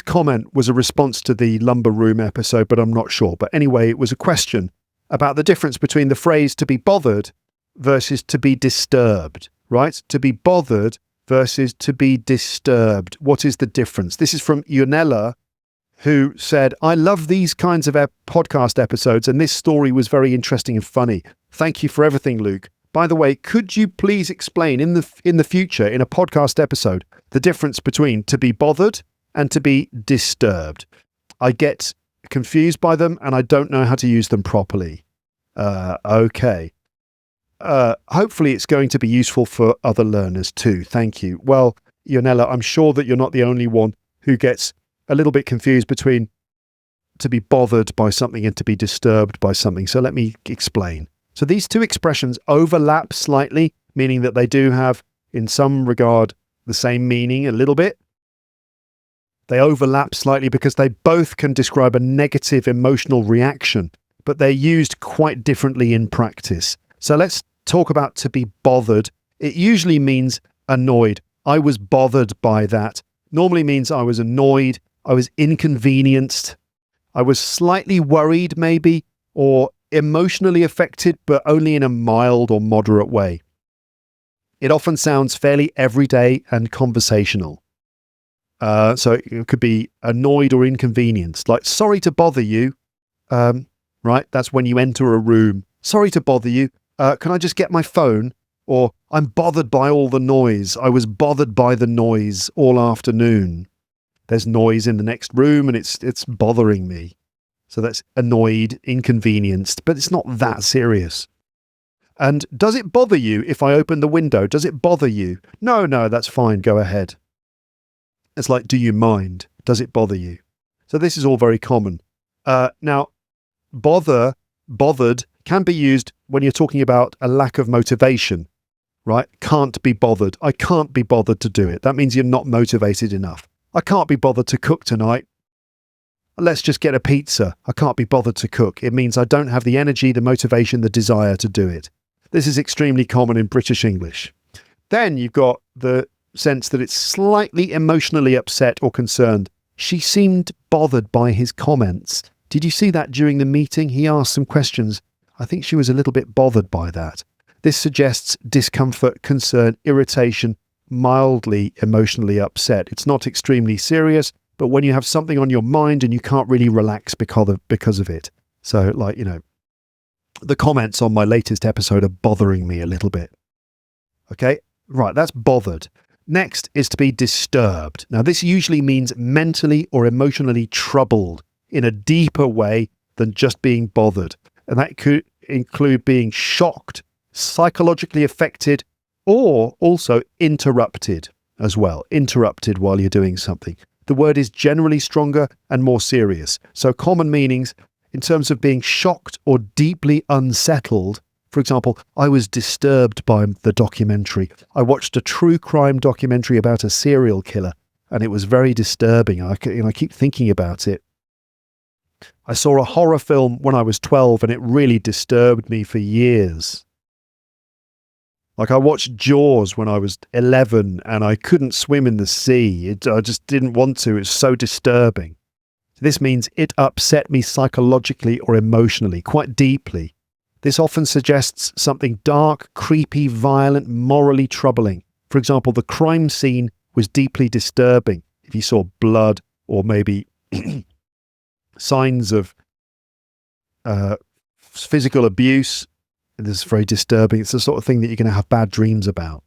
Speaker 1: comment was a response to the Lumber Room episode, but I'm not sure. But anyway, it was a question about the difference between the phrase to be bothered versus to be disturbed, right? To be bothered versus to be disturbed. What is the difference? This is from Ionella, who said, I love these kinds of podcast episodes, and this story was very interesting and funny. Thank you for everything, Luke. By the way, could you please explain in the future, in a podcast episode, the difference between to be bothered and to be disturbed? I get confused by them, and I don't know how to use them properly. Okay. Hopefully it's going to be useful for other learners too. Thank you. Well, Ionella, I'm sure that you're not the only one who gets a little bit confused between to be bothered by something and to be disturbed by something. So let me explain. So these two expressions overlap slightly, meaning that they do have, in some regard, the same meaning a little bit. They overlap slightly because they both can describe a negative emotional reaction, but they're used quite differently in practice. So let's talk about to be bothered. It usually means annoyed. I was bothered by that. Normally means I was annoyed, I was inconvenienced, I was slightly worried maybe, or emotionally affected, but only in a mild or moderate way. It often sounds fairly everyday and conversational. So it could be annoyed or inconvenienced, like sorry to bother you, right? That's when you enter a room. Sorry to bother you. Can I just get my phone? Or I'm bothered by all the noise. I was bothered by the noise all afternoon. There's noise in the next room and it's bothering me. So that's annoyed, inconvenienced, but it's not that serious. And does it bother you if I open the window? Does it bother you? No, that's fine. Go ahead. It's like, do you mind? Does it bother you? So this is all very common. Now, bothered can be used when you're talking about a lack of motivation, right? Can't be bothered. I can't be bothered to do it. That means you're not motivated enough. I can't be bothered to cook tonight. Let's just get a pizza. I can't be bothered to cook. It means I don't have the energy, the motivation, the desire to do it. This is extremely common in British English. Then you've got the sense that it's slightly emotionally upset or concerned. She seemed bothered by his comments. Did you see that during the meeting? He asked some questions. I think she was a little bit bothered by that. This suggests discomfort, concern, irritation, mildly emotionally upset. It's not extremely serious, but when you have something on your mind and you can't really relax because of it. So, like, you know, the comments on my latest episode are bothering me a little bit. Okay, right, that's bothered. Next is to be disturbed. Now, this usually means mentally or emotionally troubled in a deeper way than just being bothered. And that could include being shocked, psychologically affected, or also interrupted as well. Interrupted while you're doing something. The word is generally stronger and more serious. So common meanings in terms of being shocked or deeply unsettled. For example, I was disturbed by the documentary. I watched a true crime documentary about a serial killer, and it was very disturbing. I keep thinking about it. I saw a horror film when I was 12, and it really disturbed me for years. Like, I watched Jaws when I was 11, and I couldn't swim in the sea. I just didn't want to. It's so disturbing. This means it upset me psychologically or emotionally, quite deeply. This often suggests something dark, creepy, violent, morally troubling. For example, the crime scene was deeply disturbing. If you saw blood or maybe signs of physical abuse, this is very disturbing. It's the sort of thing that you're going to have bad dreams about.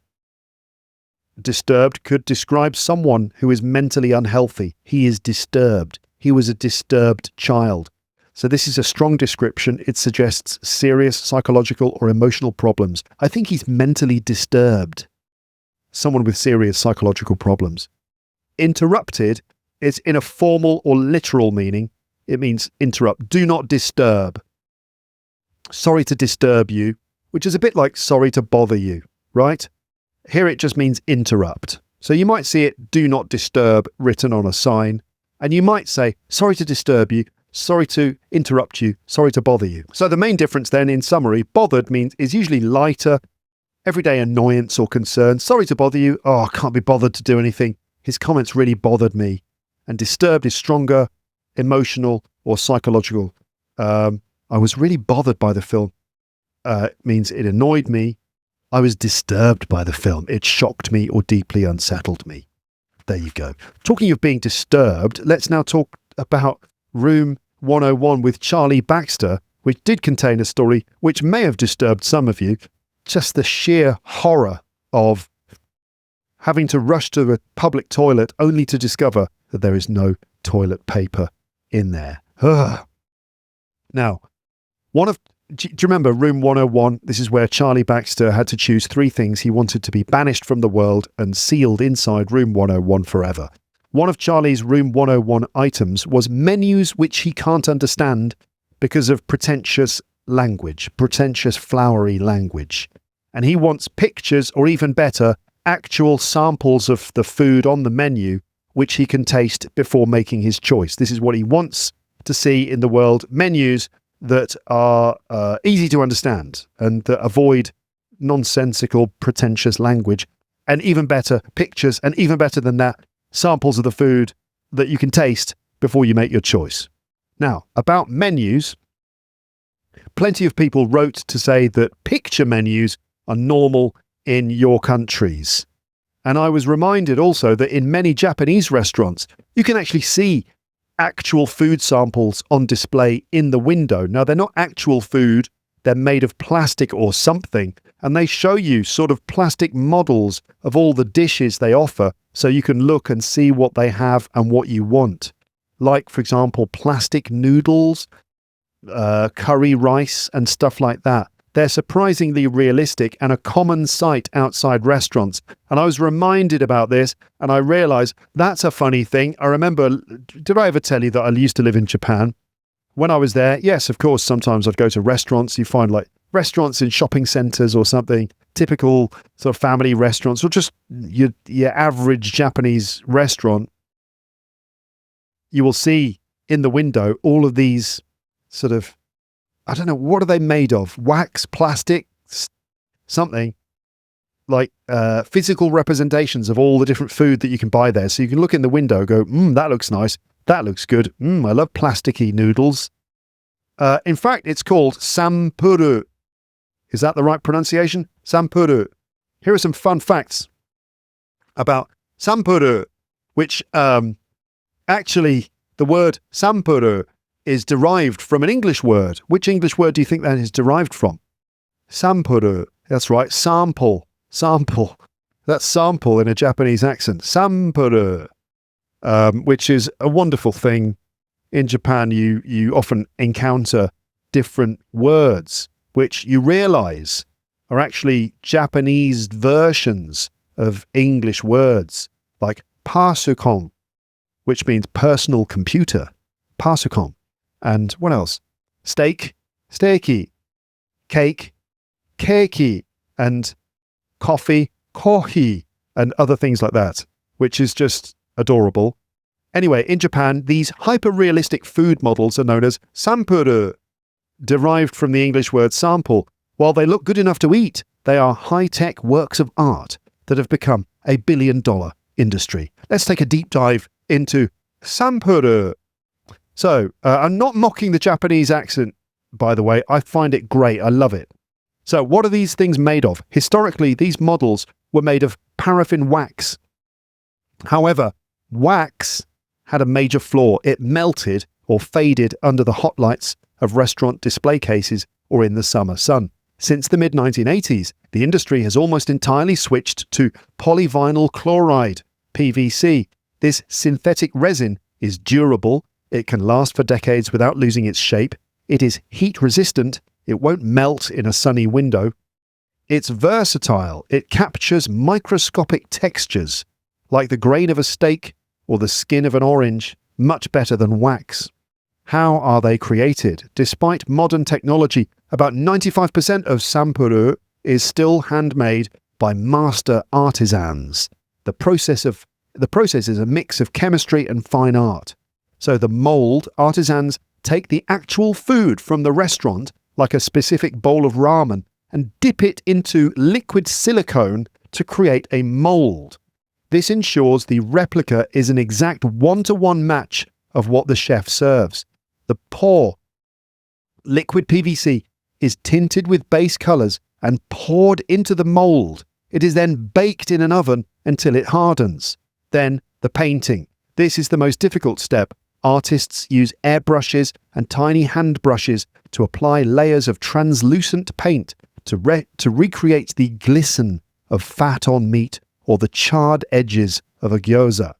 Speaker 1: Disturbed could describe someone who is mentally unhealthy. He is disturbed. He was a disturbed child. So this is a strong description. It suggests serious psychological or emotional problems. I think he's mentally disturbed. Someone with serious psychological problems. Interrupted is in a formal or literal meaning. It means interrupt. Do not disturb. Sorry to disturb you, which is a bit like sorry to bother you, right? Here it just means interrupt. So you might see it, do not disturb, written on a sign. And you might say, sorry to disturb you, sorry to interrupt you, sorry to bother you. So the main difference then, in summary, bothered is usually lighter, everyday annoyance or concern. Sorry to bother you. Oh, I can't be bothered to do anything. His comments really bothered me. And disturbed is stronger, emotional or psychological. I was really bothered by the film. It means it annoyed me. I was disturbed by the film. It shocked me or deeply unsettled me. There you go. Talking of being disturbed, let's now talk about Room 101 with Charlie Baxter, which did contain a story which may have disturbed some of you. Just the sheer horror of having to rush to a public toilet only to discover that there is no toilet paper in there. Ugh. Now, do you remember Room 101? This is where Charlie Baxter had to choose 3 things he wanted to be banished from the world and sealed inside Room 101 forever. One of Charlie's Room 101 items was menus which he can't understand because of pretentious language, pretentious flowery language. And he wants pictures, or even better, actual samples of the food on the menu which he can taste before making his choice. This is what he wants to see in the world: menus that are easy to understand and that avoid nonsensical, pretentious language, and even better, pictures, and even better than that, samples of the food that you can taste before you make your choice. Now, about menus, plenty of people wrote to say that picture menus are normal in your countries. And I was reminded also that in many Japanese restaurants, you can actually see actual food samples on display in the window. Now, they're not actual food, they're made of plastic or something, and they show you sort of plastic models of all the dishes they offer, so you can look and see what they have and what you want. Like, for example, plastic noodles, curry rice, and stuff like that. They're surprisingly realistic and a common sight outside restaurants. And I was reminded about this, and I realised that's a funny thing. I remember, did I ever tell you that I used to live in Japan? When I was there, yes, of course, sometimes I'd go to restaurants. You find like restaurants in shopping centres or something, typical sort of family restaurants, or just your average Japanese restaurant. You will see in the window all of these sort of, I don't know, what are they made of? Wax, plastic, something like physical representations of all the different food that you can buy there. So you can look in the window, go, that looks nice. That looks good. I love plasticky noodles. In fact, it's called sampuru. Is that the right pronunciation? Sampuru. Here are some fun facts about sampuru, which actually the word sampuru is derived from an English word. Which English word do you think that is derived from? Sampuru. That's right. Sample. Sample. That's sample in a Japanese accent. Sampuru. Which is a wonderful thing. In Japan, you often encounter different words which you realize are actually Japanese versions of English words, like pasukon, which means personal computer. Pasukon. And what else? Steak, steaky. Cake, keiki. And coffee, kohi. And other things like that, which is just adorable. Anyway, in Japan, these hyper-realistic food models are known as sampuru, derived from the English word sample. While they look good enough to eat, they are high-tech works of art that have become a billion-dollar industry. Let's take a deep dive into sampuru. So, I'm not mocking the Japanese accent, by the way. I find it great. I love it. So, what are these things made of? Historically, these models were made of paraffin wax. However, wax had a major flaw. It melted or faded under the hot lights of restaurant display cases or in the summer sun. Since the mid-1980s, the industry has almost entirely switched to polyvinyl chloride, PVC. This synthetic resin is durable. It can last for decades without losing its shape. It is heat resistant. It won't melt in a sunny window. It's versatile. It captures microscopic textures, like the grain of a steak or the skin of an orange, much better than wax. How are they created? Despite modern technology, about 95% of sampuru is still handmade by master artisans. The process is a mix of chemistry and fine art. So the mold, artisans take the actual food from the restaurant, like a specific bowl of ramen, and dip it into liquid silicone to create a mold. This ensures the replica is an exact one-to-one match of what the chef serves. The pour liquid PVC is tinted with base colours and poured into the mould. It is then baked in an oven until it hardens. Then the painting. This is the most difficult step. Artists use airbrushes and tiny hand brushes to apply layers of translucent paint to recreate the glisten of fat on meat or the charred edges of a gyoza.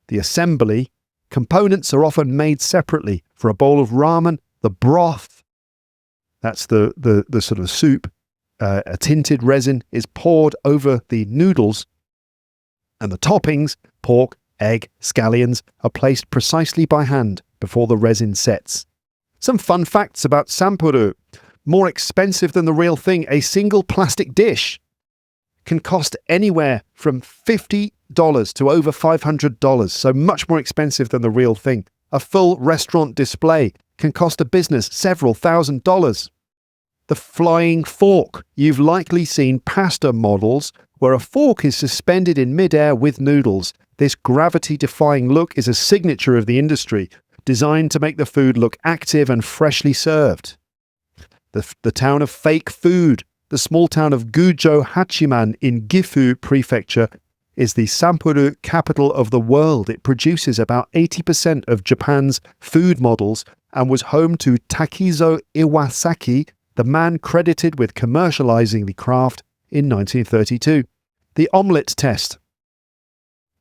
Speaker 1: The assembly components are often made separately. For a bowl of ramen, the broth, that's the sort of soup, a tinted resin is poured over the noodles, and the toppings, pork, egg, scallions, are placed precisely by hand before the resin sets. Some fun facts about sampuru. More expensive than the real thing, a single plastic dish can cost anywhere from $50 to over $500, so much more expensive than the real thing. A full restaurant display can cost a business several $1,000s. The flying fork. You've likely seen pasta models where a fork is suspended in midair with noodles. This gravity-defying look is a signature of the industry, designed to make the food look active and freshly served. The town of fake food. The small town of Gujo Hachiman in Gifu Prefecture is the sampuru capital of the world. It produces about 80% of Japan's food models and was home to Takizo Iwasaki, the man credited with commercializing the craft in 1932. The omelette test.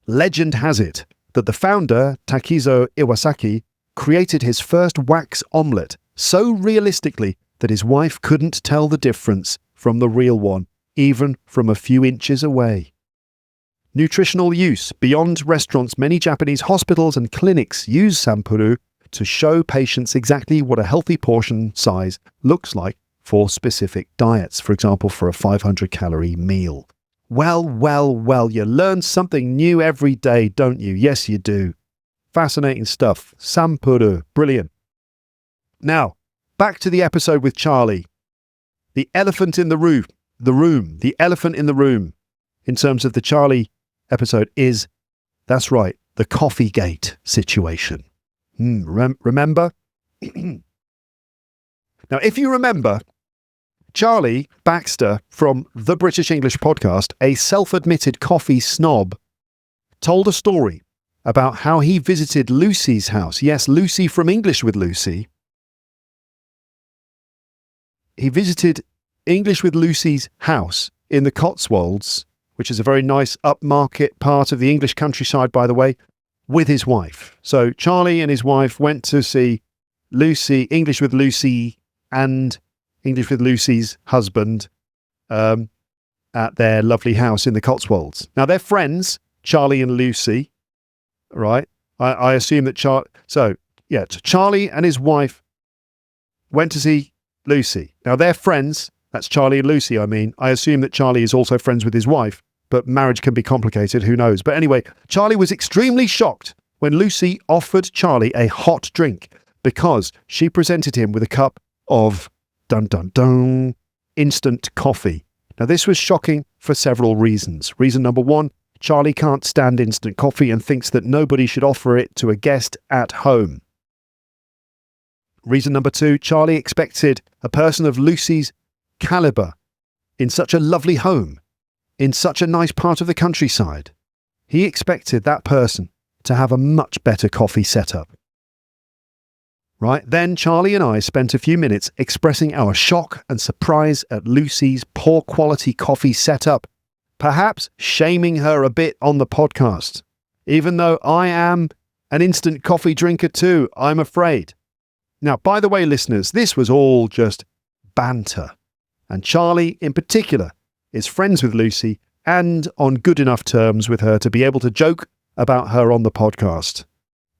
Speaker 1: Legend has it that the founder, Takizo Iwasaki, created his first wax omelette so realistically that his wife couldn't tell the difference from the real one, even from a few inches away. Nutritional use. Beyond restaurants, many Japanese hospitals and clinics use sampuru to show patients exactly what a healthy portion size looks like for specific diets, for example, for a 500-calorie meal. Well, you learn something new every day, don't you? Yes, you do. Fascinating stuff. Sampuru. Brilliant. Now, back to the episode with Charlie. The elephant in the room, the elephant in the room, in terms of the Charlie episode is, that's right, the Coffeegate situation. Remember? Now, if you remember, Charlie Baxter from the British English podcast, a self-admitted coffee snob, told a story about how he visited Lucy's house. Yes, Lucy from English with Lucy. He visited English with Lucy's house in the Cotswolds, which is a very nice upmarket part of the English countryside, by the way, with his wife. So Charlie and his wife went to see Lucy, English with Lucy and English with Lucy's husband at their lovely house in the Cotswolds. Now, they're friends, Charlie and Lucy, right? I assume that Charlie and his wife went to see Lucy. Now, they're friends. That's Charlie and Lucy, I mean. I assume that Charlie is also friends with his wife, but marriage can be complicated, who knows? But anyway, Charlie was extremely shocked when Lucy offered Charlie a hot drink because she presented him with a cup of instant coffee. Now, this was shocking for several reasons. Reason number one, Charlie can't stand instant coffee and thinks that nobody should offer it to a guest at home. Reason number two, Charlie expected a person of Lucy's caliber in such a lovely home, in such a nice part of the countryside. He expected that person to have a much better coffee setup. Right, then Charlie and I spent a few minutes expressing our shock and surprise at Lucy's poor quality coffee setup, perhaps shaming her a bit on the podcast, even though I am an instant coffee drinker too, I'm afraid. Now, by the way, listeners, this was all just banter, and Charlie in particular is friends with Lucy and on good enough terms with her to be able to joke about her on the podcast.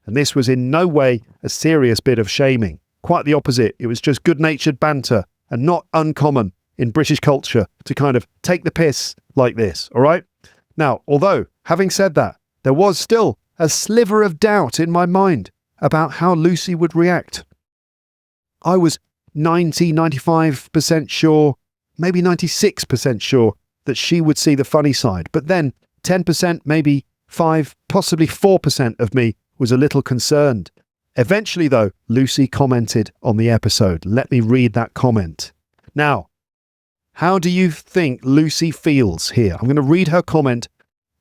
Speaker 1: And this was in no way a serious bit of shaming. Quite the opposite. It was just good-natured banter and not uncommon in British culture to kind of take the piss like this, all right? Now, although, having said that, there was still a sliver of doubt in my mind about how Lucy would react. I was 95% sure, maybe 96% sure that she would see the funny side. But then 10%, maybe 5, possibly 4% of me was a little concerned. Eventually, though, Lucy commented on the episode. Let me read that comment. Now, how do you think Lucy feels here? I'm going to read her comment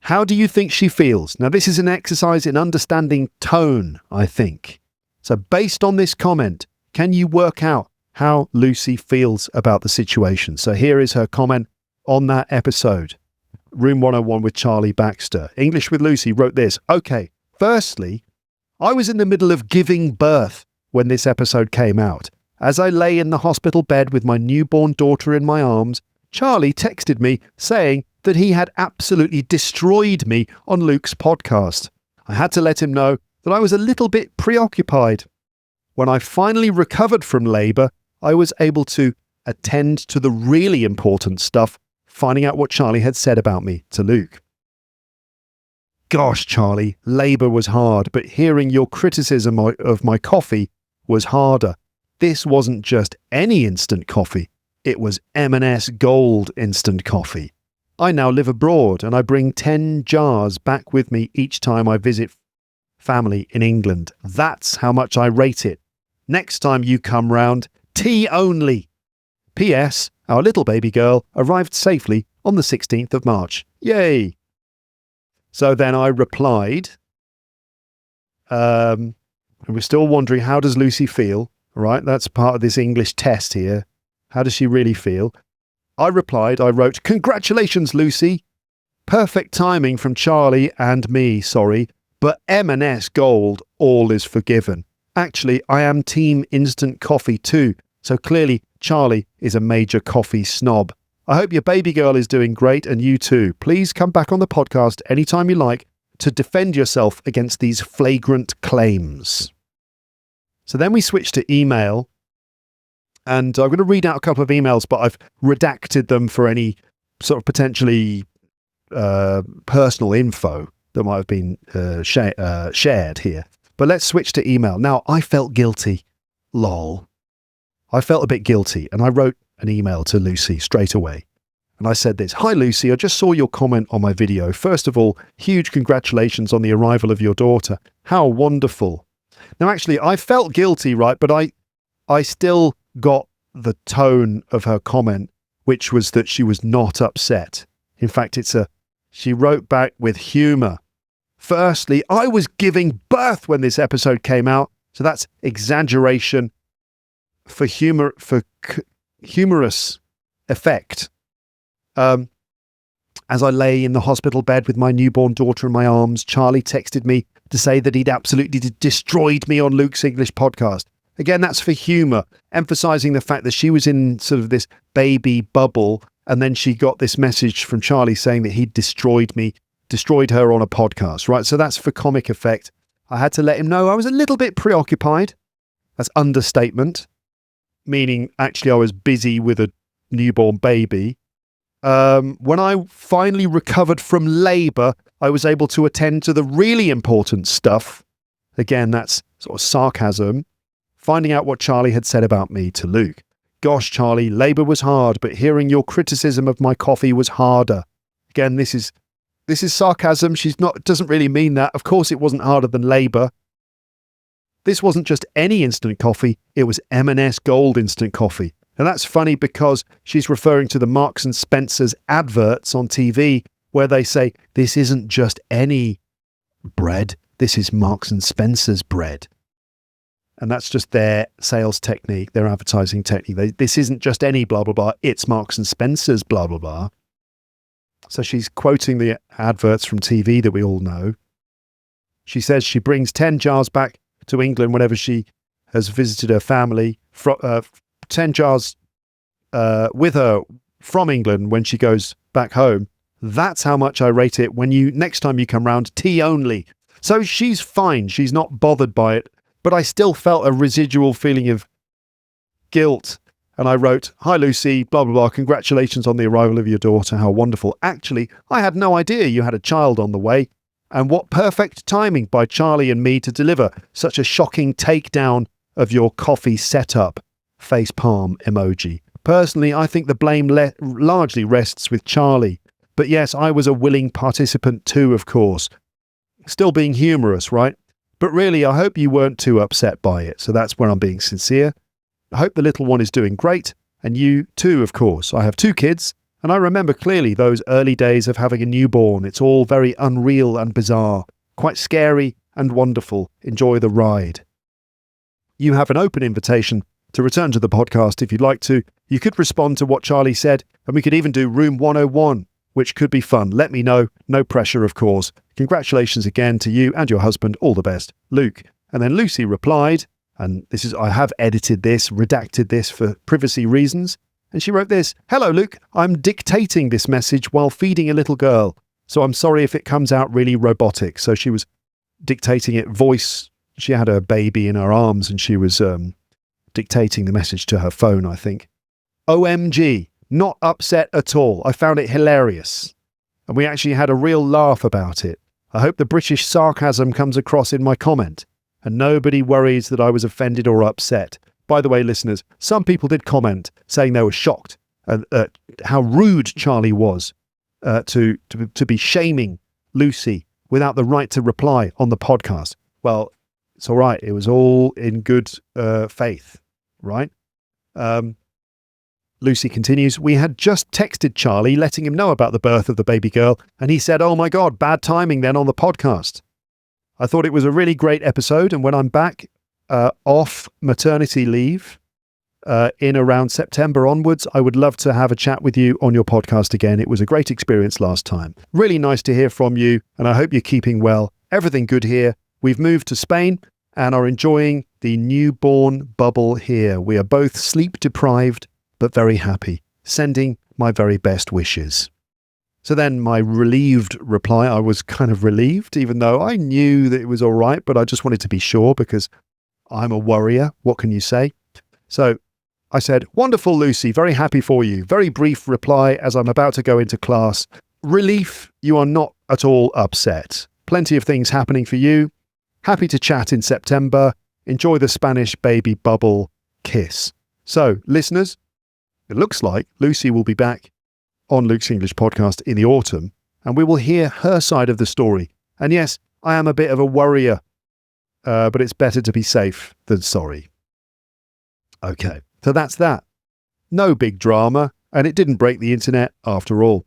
Speaker 1: How do you think she feels? Now, this is an exercise in understanding tone, I think. So based on this comment, can you work out how Lucy feels about the situation? So here is her comment on that episode. Room 101 with Charlie Baxter. English with Lucy wrote this. Okay, firstly, I was in the middle of giving birth when this episode came out. As I lay in the hospital bed with my newborn daughter in my arms, Charlie texted me saying that he had absolutely destroyed me on Luke's podcast. I had to let him know that I was a little bit preoccupied. When I finally recovered from labour, I was able to attend to the really important stuff, finding out what Charlie had said about me to Luke. Gosh, Charlie, labour was hard, but hearing your criticism of my coffee was harder. This wasn't just any instant coffee. It was M&S Gold instant coffee. I now live abroad and I bring 10 jars back with me each time I visit family in England. That's how much I rate it. Next time you come round, tea only. P.S. Our little baby girl arrived safely on the 16th of March. Yay! So then I replied, and we're still wondering, how does Lucy feel? Right, that's part of this English test here. How does she really feel? I replied, I wrote, congratulations, Lucy. Perfect timing from Charlie and me, sorry, but M&S Gold, all is forgiven. Actually, I am team instant coffee too, so clearly Charlie is a major coffee snob. I hope your baby girl is doing great and you too. Please come back on the podcast anytime you like to defend yourself against these flagrant claims. So then we switch to email. And I'm going to read out a couple of emails, but I've redacted them for any sort of potentially personal info that might have been shared here. But let's switch to email. Now, I felt guilty. Lol. I felt a bit guilty, and I wrote an email to Lucy straight away. And I said this, Hi, Lucy, I just saw your comment on my video. First of all, huge congratulations on the arrival of your daughter. How wonderful. Now, actually, I felt guilty, right? But I still got the tone of her comment, which was that she was not upset. In fact, she wrote back with humour. Firstly, I was giving birth when this episode came out, so that's exaggeration for humorous effect. As I lay in the hospital bed with my newborn daughter in my arms, Charlie texted me to say that he'd absolutely destroyed me on Luke's English podcast. Again, that's for humour, emphasising the fact that she was in sort of this baby bubble, and then she got this message from Charlie saying that he'd destroyed her on a podcast, right? So that's for comic effect. I had to let him know I was a little bit preoccupied. That's understatement, meaning actually I was busy with a newborn baby. When I finally recovered from labour, I was able to attend to the really important stuff. Again, that's sort of sarcasm. Finding out what Charlie had said about me to Luke. Gosh, Charlie, labour was hard, but hearing your criticism of my coffee was harder. Again, this is sarcasm. Doesn't really mean that. Of course it wasn't harder than labour. This wasn't just any instant coffee, it was M&S Gold instant coffee. And that's funny because she's referring to the Marks and Spencer's adverts on TV where they say, this isn't just any bread, this is Marks and Spencer's bread. And that's just their sales technique, their advertising technique. This isn't just any blah, blah, blah. It's Marks and Spencer's blah, blah, blah. So she's quoting the adverts from TV that we all know. She says she brings 10 jars back to England whenever she has visited her family. 10 jars with her from England when she goes back home. That's how much I rate it next time you come round, tea only. So she's fine. She's not bothered by it. But I still felt a residual feeling of guilt. And I wrote, Hi, Lucy, blah, blah, blah. Congratulations on the arrival of your daughter. How wonderful. Actually, I had no idea you had a child on the way. And what perfect timing by Charlie and me to deliver such a shocking takedown of your coffee setup. Face palm emoji. Personally, I think the blame largely rests with Charlie. But yes, I was a willing participant too, of course. Still being humorous, right? But really, I hope you weren't too upset by it. So that's where I'm being sincere. I hope the little one is doing great. And you too, of course. I have 2 kids And I remember clearly those early days of having a newborn. It's all very unreal and bizarre, quite scary and wonderful. Enjoy the ride. You have an open invitation to return to the podcast if you'd like to. You could respond to what Charlie said, and we could even do Room 101, which could be fun. Let me know. No pressure, of course. Congratulations again to you and your husband. All the best, Luke. And then Lucy replied, and I have edited this, redacted this for privacy reasons. And she wrote this: "Hello, Luke. I'm dictating this message while feeding a little girl. So I'm sorry if it comes out really robotic." So she was dictating it voice. She had her baby in her arms and she was dictating the message to her phone, I think. OMG, not upset at all. I found it hilarious. And we actually had a real laugh about it. I hope the British sarcasm comes across in my comment and nobody worries that I was offended or upset. By the way, listeners, some people did comment saying they were shocked at how rude Charlie was to be shaming Lucy without the right to reply on the podcast. Well, it's all right. It was all in good faith, right? Lucy continues, "We had just texted Charlie, letting him know about the birth of the baby girl, and he said, 'Oh my God, bad timing then on the podcast.' I thought it was a really great episode, and when I'm back off maternity leave in around September onwards, I would love to have a chat with you on your podcast again. It was a great experience last time. Really nice to hear from you, and I hope you're keeping well. Everything good here. We've moved to Spain and are enjoying the newborn bubble here. We are both sleep deprived, but very happy. Sending my very best wishes." So then my relieved reply, I was kind of relieved, even though I knew that it was all right, but I just wanted to be sure because I'm a worrier. What can you say? So I said, "Wonderful, Lucy. Very happy for you. Very brief reply as I'm about to go into class. Relief, you are not at all upset. Plenty of things happening for you. Happy to chat in September. Enjoy the Spanish baby bubble. Kiss." So, listeners, it looks like Lucy will be back on Luke's English podcast in the autumn, and we will hear her side of the story. And yes, I am a bit of a worrier, but it's better to be safe than sorry. Okay, so that's that. No big drama, and it didn't break the internet after all.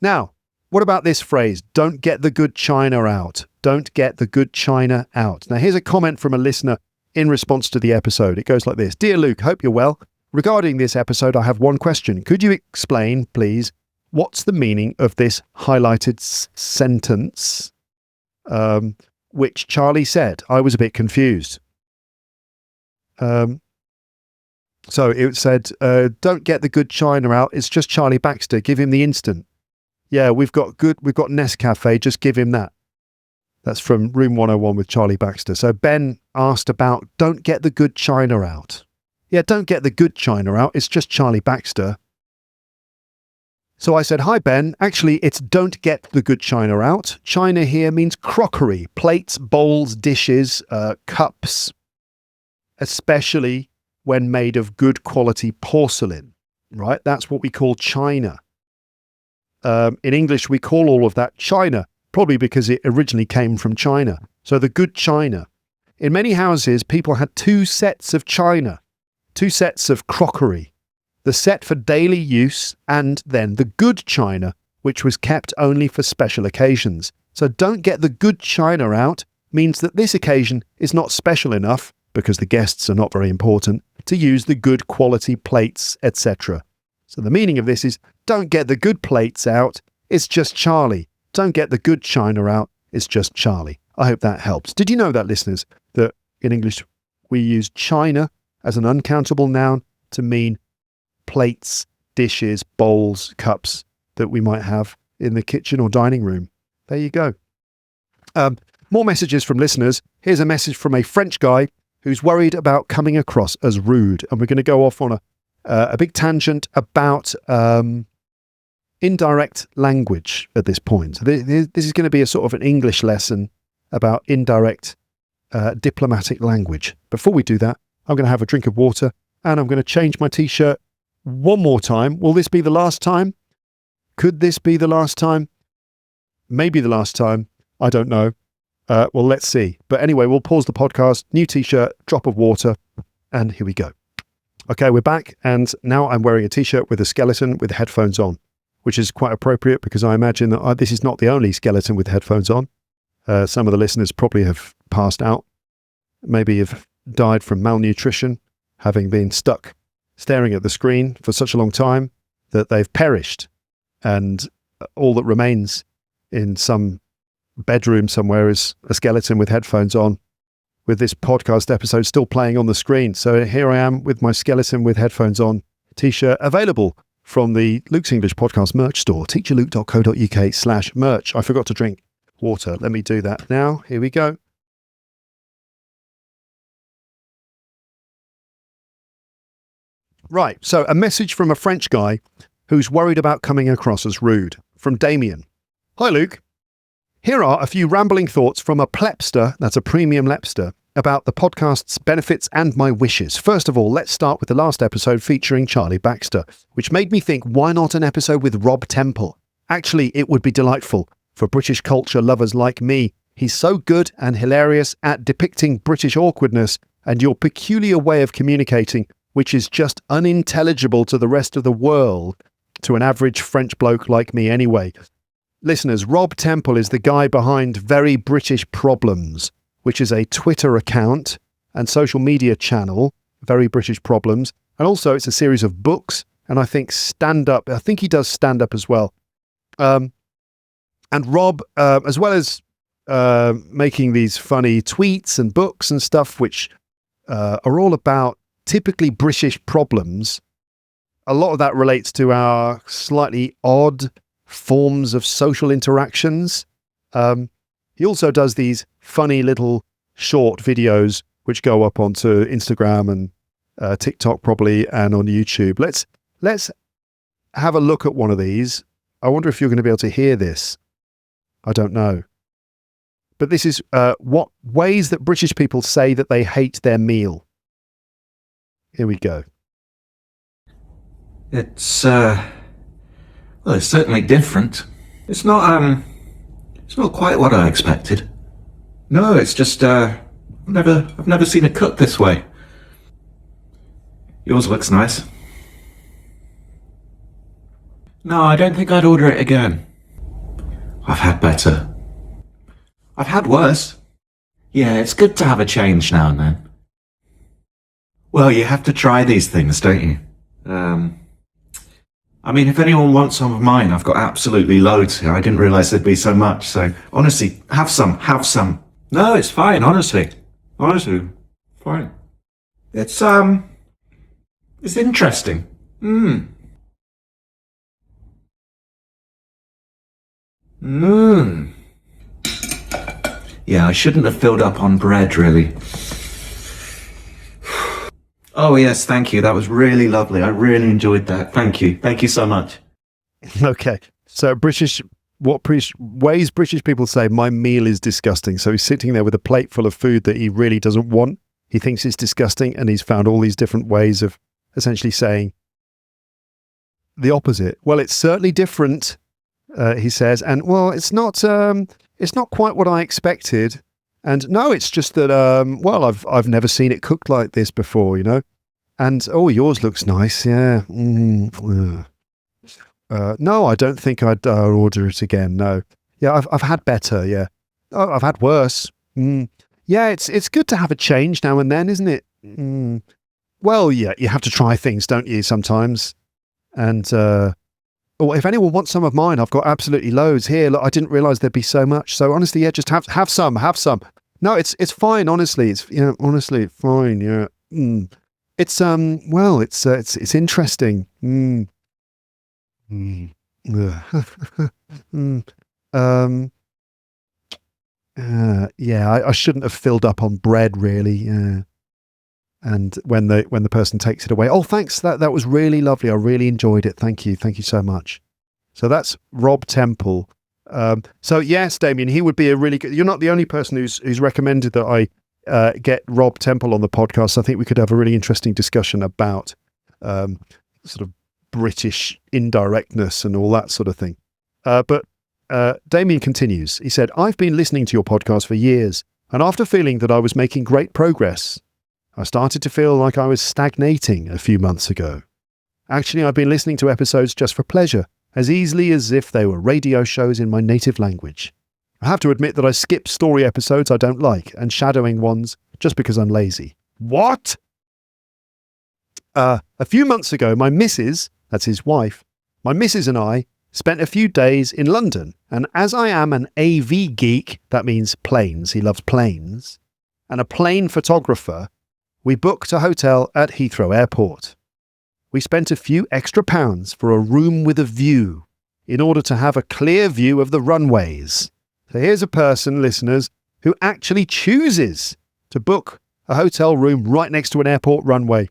Speaker 1: Now, what about this phrase, "Don't get the good china out"? Don't get the good china out. Now, here's a comment from a listener in response to the episode. It goes like this: "Dear Luke, hope you're well. Regarding this episode, I have one question. Could you explain, please, what's the meaning of this highlighted sentence, which Charlie said? I was a bit confused." So it said, "Don't get the good china out. It's just Charlie Baxter. Give him the instant." Yeah, we've got Nescafe. Just give him that. That's from Room 101 with Charlie Baxter. So Ben asked about, "Don't get the good china out." Yeah, don't get the good china out. It's just Charlie Baxter. So I said, "Hi, Ben. Actually, it's don't get the good china out. China here means crockery, plates, bowls, dishes, cups, especially when made of good quality porcelain, right? That's what we call china. In English, we call all of that china, probably because it originally came from China. So the good china. In many houses, people had two sets of china. Two sets of crockery, the set for daily use and then the good china, which was kept only for special occasions. So don't get the good china out means that this occasion is not special enough, because the guests are not very important, to use the good quality plates, etc. So the meaning of this is don't get the good plates out, it's just Charlie. Don't get the good china out, it's just Charlie. I hope that helps. Did you know that, listeners, that in English we use china as an uncountable noun to mean plates, dishes, bowls, cups that we might have in the kitchen or dining room? There you go. More messages from listeners. Here's a message from a French guy who's worried about coming across as rude. And we're going to go off on a big tangent about indirect language at this point. So this is going to be a sort of an English lesson about indirect diplomatic language. Before we do that, I'm going to have a drink of water and I'm going to change my t-shirt one more time. Will this be the last time? Could this be the last time? Maybe the last time. I don't know. Well, let's see. But anyway, we'll pause the podcast, new t-shirt, drop of water, and here we go. Okay, we're back. And now I'm wearing a t-shirt with a skeleton with headphones on. which is quite appropriate because I imagine that this is not the only skeleton with headphones on. Some of the listeners probably have passed out, maybe have died from malnutrition, having been stuck staring at the screen for such a long time that they've perished, and all that remains in some bedroom somewhere is a skeleton with headphones on, with this podcast episode still playing on the screen. So here I am with my skeleton with headphones on t-shirt, available from the Luke's English Podcast merch store, teacherluke.co.uk/merch. I forgot to drink water. Let me do that now. Here we go. Right, so a message from a French guy who's worried about coming across as rude, from Damian. Hi Luke. Here are a few rambling thoughts from a Lepster, that's a premium Lepster, about the podcast's benefits and my wishes. First of all, let's start with the last episode featuring Charlie Baxter, which made me think, why not an episode with Rob Temple? Actually, it would be delightful for British culture lovers like me. He's so good and hilarious at depicting British awkwardness and your peculiar way of communicating, which is just unintelligible to the rest of the world, to an average French bloke like me anyway. Listeners, Rob Temple is the guy behind Very British Problems, which is a Twitter account and social media channel, Very British Problems. And also it's a series of books, and I think stand-up. I think he does stand-up as well. And Rob, as well as making these funny tweets and books and stuff, which are all about typically British problems, a lot of that relates to our slightly odd forms of social interactions. He also does these funny little short videos which go up onto Instagram and TikTok probably, and on YouTube. Let's have a look at one of these. I wonder if you're going to be able to hear this. I don't know. But this is what ways that British people say that they hate their meal. Here we go.
Speaker 2: It's it's certainly different. It's not quite what I expected. No, it's just I've never seen it cooked this way. Yours looks nice. No, I don't think I'd order it again. I've had better. I've had worse. Yeah, it's good to have a change now and then. Well, you have to try these things, don't you? I mean, if anyone wants some of mine, I've got absolutely loads here. I didn't realise there'd be so much, so honestly, have some. No, it's fine, honestly, fine. It's interesting. Yeah, I shouldn't have filled up on bread, really. Oh yes, thank you. That was really lovely. I really enjoyed that. Thank you. Thank you so much.
Speaker 1: Okay, so ways British people say my meal is disgusting. So he's sitting there with a plate full of food that he really doesn't want. He thinks it's disgusting, and he's found all these different ways of essentially saying the opposite. Well, it's certainly different, he says, and well, it's not quite what I expected. And no, it's just that, well, I've never seen it cooked like this before, you know. And, oh, yours looks nice, yeah. No, I don't think I'd order it again, no. Yeah, I've had better, yeah. Oh, I've had worse. Yeah, it's good to have a change now and then, isn't it? Well, yeah, you have to try things, don't you, sometimes? And, if anyone wants some of mine, I've got absolutely loads here. Look, I didn't realise there'd be so much. So honestly, yeah, just have some. No, it's fine. Honestly, it's honestly fine. Yeah, it's well, it's interesting. Yeah, I shouldn't have filled up on bread, really. Yeah. And when the person takes it away, oh, thanks, that was really lovely. I really enjoyed it. Thank you so much. So that's Rob Temple. So yes, Damian, he would be a really good. You're not the only person who's recommended that I get Rob Temple on the podcast. I think we could have a really interesting discussion about sort of British indirectness and all that sort of thing. But Damian continues. He said, "I've been listening to your podcast for years, and after feeling that I was making great progress, I started to feel like I was stagnating a few months ago. Actually, I've been listening to episodes just for pleasure, as easily as if they were radio shows in my native language. I have to admit that I skip story episodes I don't like and shadowing ones just because I'm lazy. What? A few months ago, my missus, that's his wife, my missus and I spent a few days in London, and as I am an AV geek, that means planes, he loves planes, and a plane photographer, we booked a hotel at Heathrow Airport. We spent a few extra pounds for a room with a view in order to have a clear view of the runways. So here's a person, listeners, who actually chooses to book a hotel room right next to an airport runway.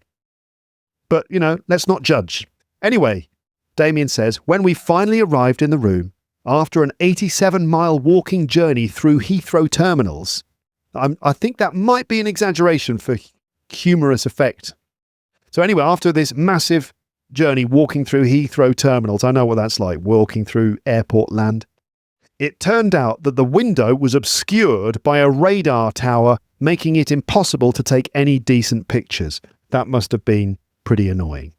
Speaker 1: But, let's not judge. Anyway, Damian says, when we finally arrived in the room, after an 87-mile walking journey through Heathrow terminals, I think that might be an exaggeration for humorous effect. So anyway, after this massive journey walking through Heathrow terminals, I know what that's like, walking through airport land, it turned out that the window was obscured by a radar tower, making it impossible to take any decent pictures. That must have been pretty annoying.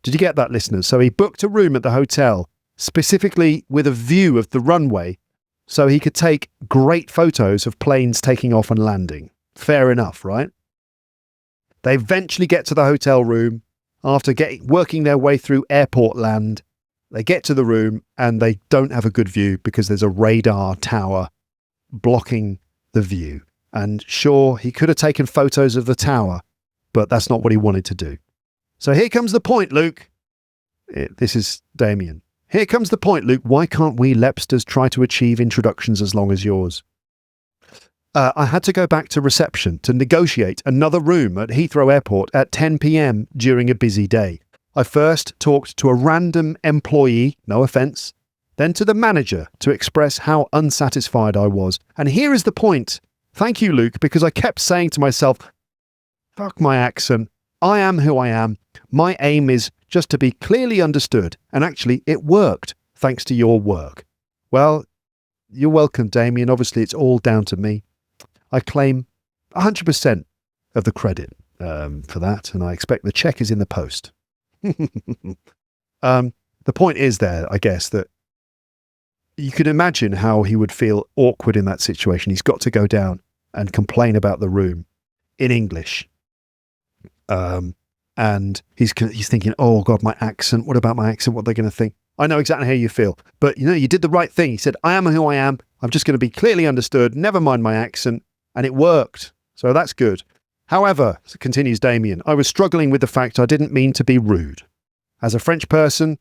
Speaker 1: Did you get that, listeners? So he booked a room at the hotel, specifically with a view of the runway, so he could take great photos of planes taking off and landing. Fair enough, right? They eventually get to the hotel room after working their way through airport land. They get to the room and they don't have a good view because there's a radar tower blocking the view. And sure, he could have taken photos of the tower, but that's not what he wanted to do. So here comes the point, Luke. This is Damian. Here comes the point, Luke. Why can't we Lepsters try to achieve introductions as long as yours? I had to go back to reception to negotiate another room at Heathrow Airport at 10 p.m. during a busy day. I first talked to a random employee, no offence, then to the manager to express how unsatisfied I was. And here is the point. Thank you, Luke, because I kept saying to myself, fuck my accent. I am who I am. My aim is just to be clearly understood. And actually, it worked, thanks to your work. Well, you're welcome, Damian. Obviously, it's all down to me. I claim 100% of the credit for that, and I expect the check is in the post. The point is there, I guess, that you can imagine how he would feel awkward in that situation. He's got to go down and complain about the room in English. And he's thinking, oh God, my accent. What about my accent? What are they going to think? I know exactly how you feel. But, you did the right thing. He said, I am who I am. I'm just going to be clearly understood. Never mind my accent. And it worked. So that's good. However, continues Damian, I was struggling with the fact I didn't mean to be rude. As a French person,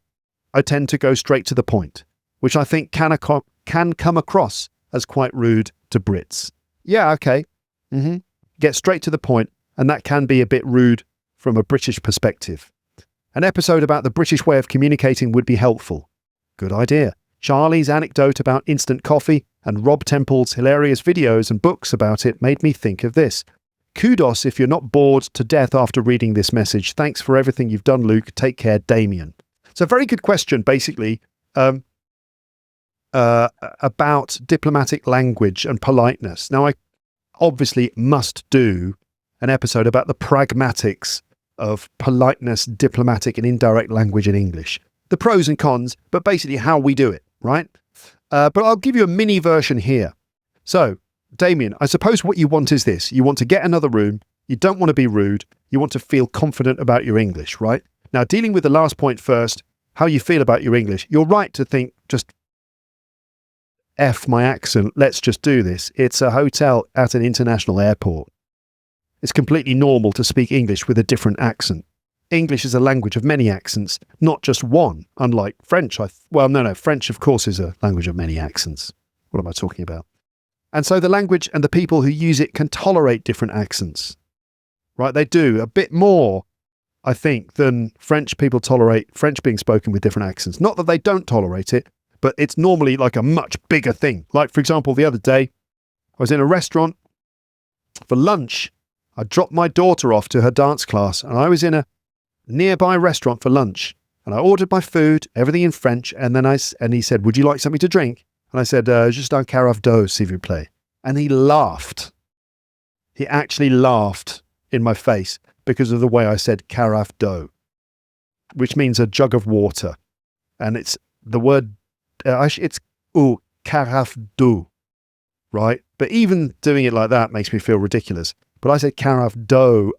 Speaker 1: I tend to go straight to the point, which I think can come across as quite rude to Brits. Yeah, okay. Get straight to the point, and that can be a bit rude from a British perspective. An episode about the British way of communicating would be helpful. Good idea. Charlie's anecdote about instant coffee and Rob Temple's hilarious videos and books about it made me think of this. Kudos if you're not bored to death after reading this message. Thanks for everything you've done, Luke. Take care, Damian. So, very good question, basically, about diplomatic language and politeness. Now, I obviously must do an episode about the pragmatics of politeness, diplomatic and indirect language in English. The pros and cons, but basically how we do it, right? But I'll give you a mini version here. So, Damian, I suppose what you want is this. You want to get another room. You don't want to be rude. You want to feel confident about your English, right? Now, dealing with the last point first, how you feel about your English. You're right to think, just F my accent. Let's just do this. It's a hotel at an international airport. It's completely normal to speak English with a different accent. English is a language of many accents, not just one, unlike French. French, of course, is a language of many accents. What am I talking about? And so the language and the people who use it can tolerate different accents, right? They do a bit more, I think, than French people tolerate French being spoken with different accents. Not that they don't tolerate it, but it's normally like a much bigger thing. Like, for example, the other day, I was in a restaurant for lunch. I dropped my daughter off to her dance class, and I was in a nearby restaurant for lunch, and I ordered my food, everything in French, and then he said, would you like something to drink? And I said, juste un carafe d'eau, s'il vous plaît. And he laughed. He actually laughed in my face because of the way I said carafe d'eau, which means a jug of water. And it's the word, it's carafe d'eau, right? But even doing it like that makes me feel ridiculous. But I said carafe d'eau,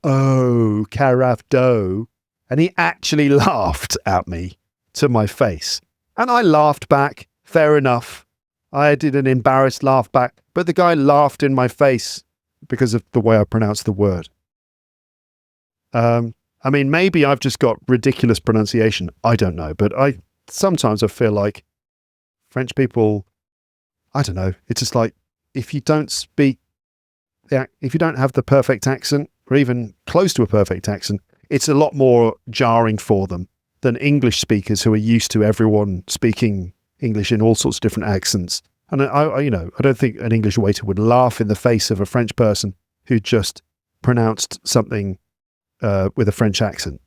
Speaker 1: carafe d'eau. And he actually laughed at me to my face. And I laughed back, fair enough. I did an embarrassed laugh back, but the guy laughed in my face because of the way I pronounced the word. I mean, maybe I've just got ridiculous pronunciation. I don't know. But sometimes I feel like French people, I don't know. It's just like, if you don't have the perfect accent, or even close to a perfect accent, it's a lot more jarring for them than English speakers who are used to everyone speaking English in all sorts of different accents. And I don't think an English waiter would laugh in the face of a French person who just pronounced something with a French accent.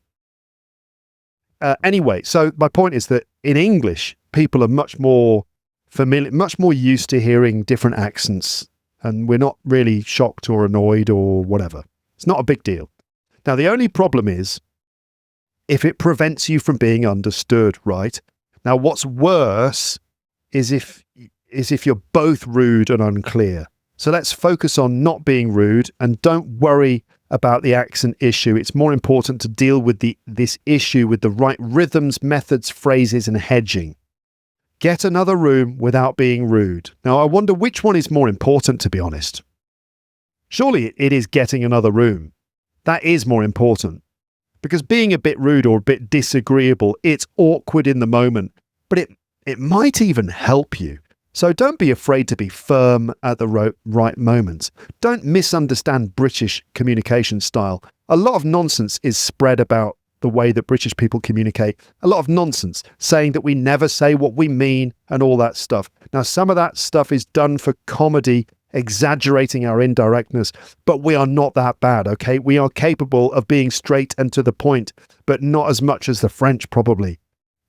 Speaker 1: Anyway, so my point is that in English, people are much more familiar, much more used to hearing different accents, and we're not really shocked or annoyed or whatever. It's not a big deal. Now, the only problem is if it prevents you from being understood, right? Now, what's worse is if you're both rude and unclear. So let's focus on not being rude and don't worry about the accent issue. It's more important to deal with this issue with the right rhythms, methods, phrases, and hedging. Get another room without being rude. Now, I wonder which one is more important, to be honest. Surely it is getting another room. That is more important. Because being a bit rude or a bit disagreeable, it's awkward in the moment, but it might even help you. So don't be afraid to be firm at the right moments. Don't misunderstand British communication style. A lot of nonsense is spread about the way that British people communicate. A lot of nonsense saying that we never say what we mean and all that stuff. Now, some of that stuff is done for comedy, exaggerating our indirectness, but we are not that bad, okay? We are capable of being straight and to the point, but not as much as the French probably.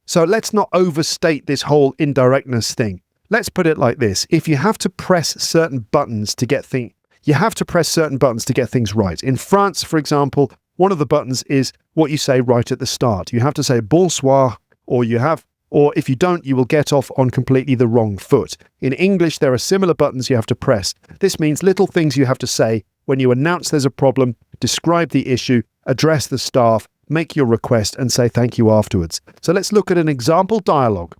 Speaker 1: So let's not overstate this whole indirectness thing. Let's put it like this. If you have to press certain buttons to get things right. In France, for example, one of the buttons is what you say right at the start. You have to say bonsoir, or if you don't, you will get off on completely the wrong foot. In English, there are similar buttons you have to press. This means little things you have to say when you announce there's a problem, describe the issue, address the staff, make your request, and say thank you afterwards. So let's look at an example dialogue.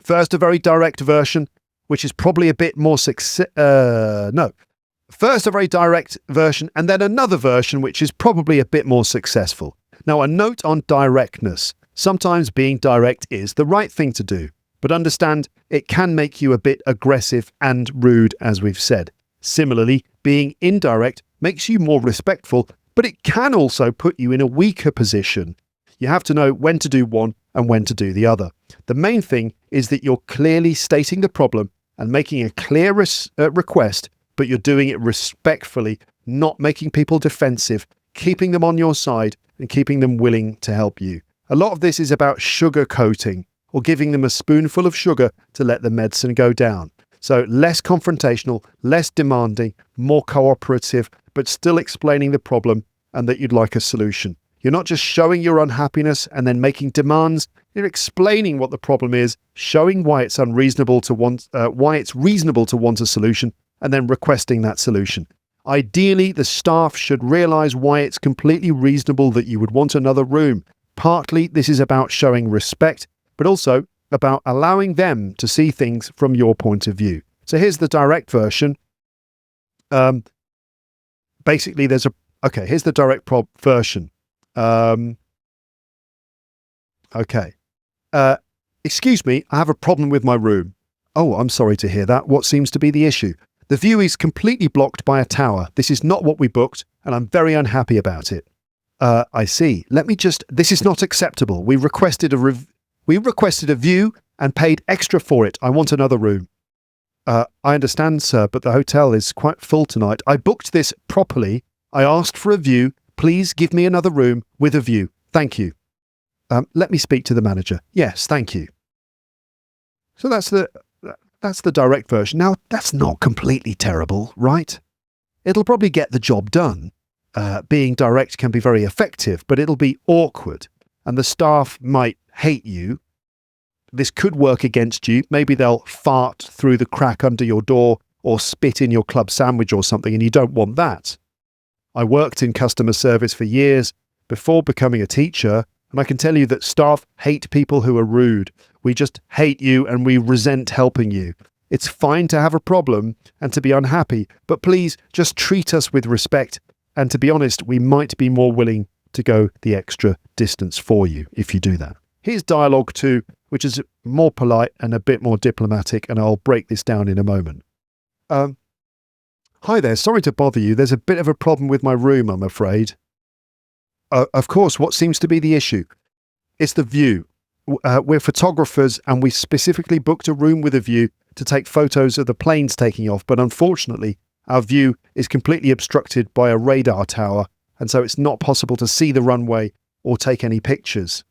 Speaker 1: First, a very direct version, which is probably a bit more First, a very direct version, and then another version, which is probably a bit more successful. Now, a note on directness. Sometimes being direct is the right thing to do, but understand it can make you a bit aggressive and rude, as we've said. Similarly, being indirect makes you more respectful, but it can also put you in a weaker position. You have to know when to do one and when to do the other. The main thing is that you're clearly stating the problem and making a clear request, but you're doing it respectfully, not making people defensive, keeping them on your side and keeping them willing to help you. A lot of this is about sugar coating or giving them a spoonful of sugar to let the medicine go down. So less confrontational, less demanding, more cooperative, but still explaining the problem and that you'd like a solution. You're not just showing your unhappiness and then making demands. You're explaining what the problem is, showing why it's reasonable to want a solution, and then requesting that solution. Ideally, the staff should realise why it's completely reasonable that you would want another room. Partly, this is about showing respect, but also about allowing them to see things from your point of view. So here's the direct version. Basically, here's the direct version. Excuse me, I have a problem with my room. Oh, I'm sorry to hear that. What seems to be the issue? The view is completely blocked by a tower. This is not what we booked, and I'm very unhappy about it. I see. This is not acceptable. We requested a view and paid extra for it. I want another room. I understand, sir, but the hotel is quite full tonight. I booked this properly. I asked for a view. Please give me another room with a view. Thank you. Let me speak to the manager. Yes, thank you. So that's the direct version. Now, that's not completely terrible, right? It'll probably get the job done. Being direct can be very effective, but it'll be awkward, and the staff might hate you. this could work against you. Maybe they'll fart through the crack under your door or spit in your club sandwich or something, and you don't want that. I worked in customer service for years before becoming a teacher, and I can tell you that staff hate people who are rude. We just hate you and we resent helping you. It's fine to have a problem and to be unhappy, but please just treat us with respect. And to be honest, we might be more willing to go the extra distance for you if you do that. Here's dialogue 2, which is more polite and a bit more diplomatic, and I'll break this down in a moment. Hi there, sorry to bother you. There's a bit of a problem with my room, I'm afraid. Of course, what seems to be the issue? It's the view. We're photographers and we specifically booked a room with a view to take photos of the planes taking off, but unfortunately, our view is completely obstructed by a radar tower, and so it's not possible to see the runway or take any pictures.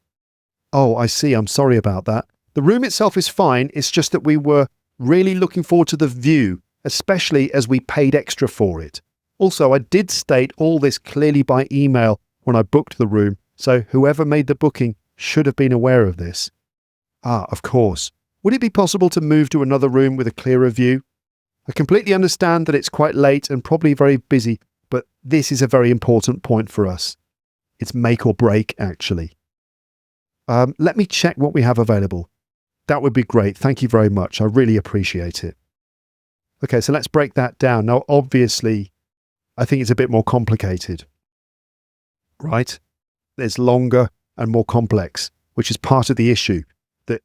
Speaker 1: Oh, I see. I'm sorry about that. The room itself is fine. It's just that we were really looking forward to the view, especially as we paid extra for it. Also, I did state all this clearly by email when I booked the room, so whoever made the booking should have been aware of this. Ah, of course. Would it be possible to move to another room with a clearer view? I completely understand that it's quite late and probably very busy, but this is a very important point for us. It's make or break, actually. Let me check what we have available. That would be great. Thank you very much. I really appreciate it. Okay, so let's break that down. Now, obviously, I think it's a bit more complicated, right? It's longer and more complex, which is part of the issue, that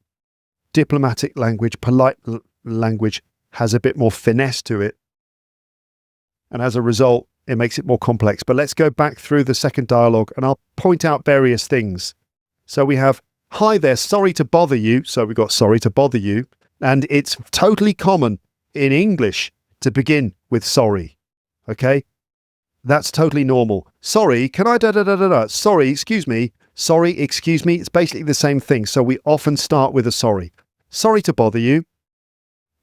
Speaker 1: diplomatic language, polite language has a bit more finesse to it. And as a result, it makes it more complex. But let's go back through the second dialogue and I'll point out various things. So we have, hi there, sorry to bother you. So we've got sorry to bother you. And it's totally common in English to begin with sorry. Okay? That's totally normal. Sorry, can I da-da-da-da-da? Sorry, excuse me. Sorry, excuse me. It's basically the same thing. So we often start with a sorry. Sorry to bother you.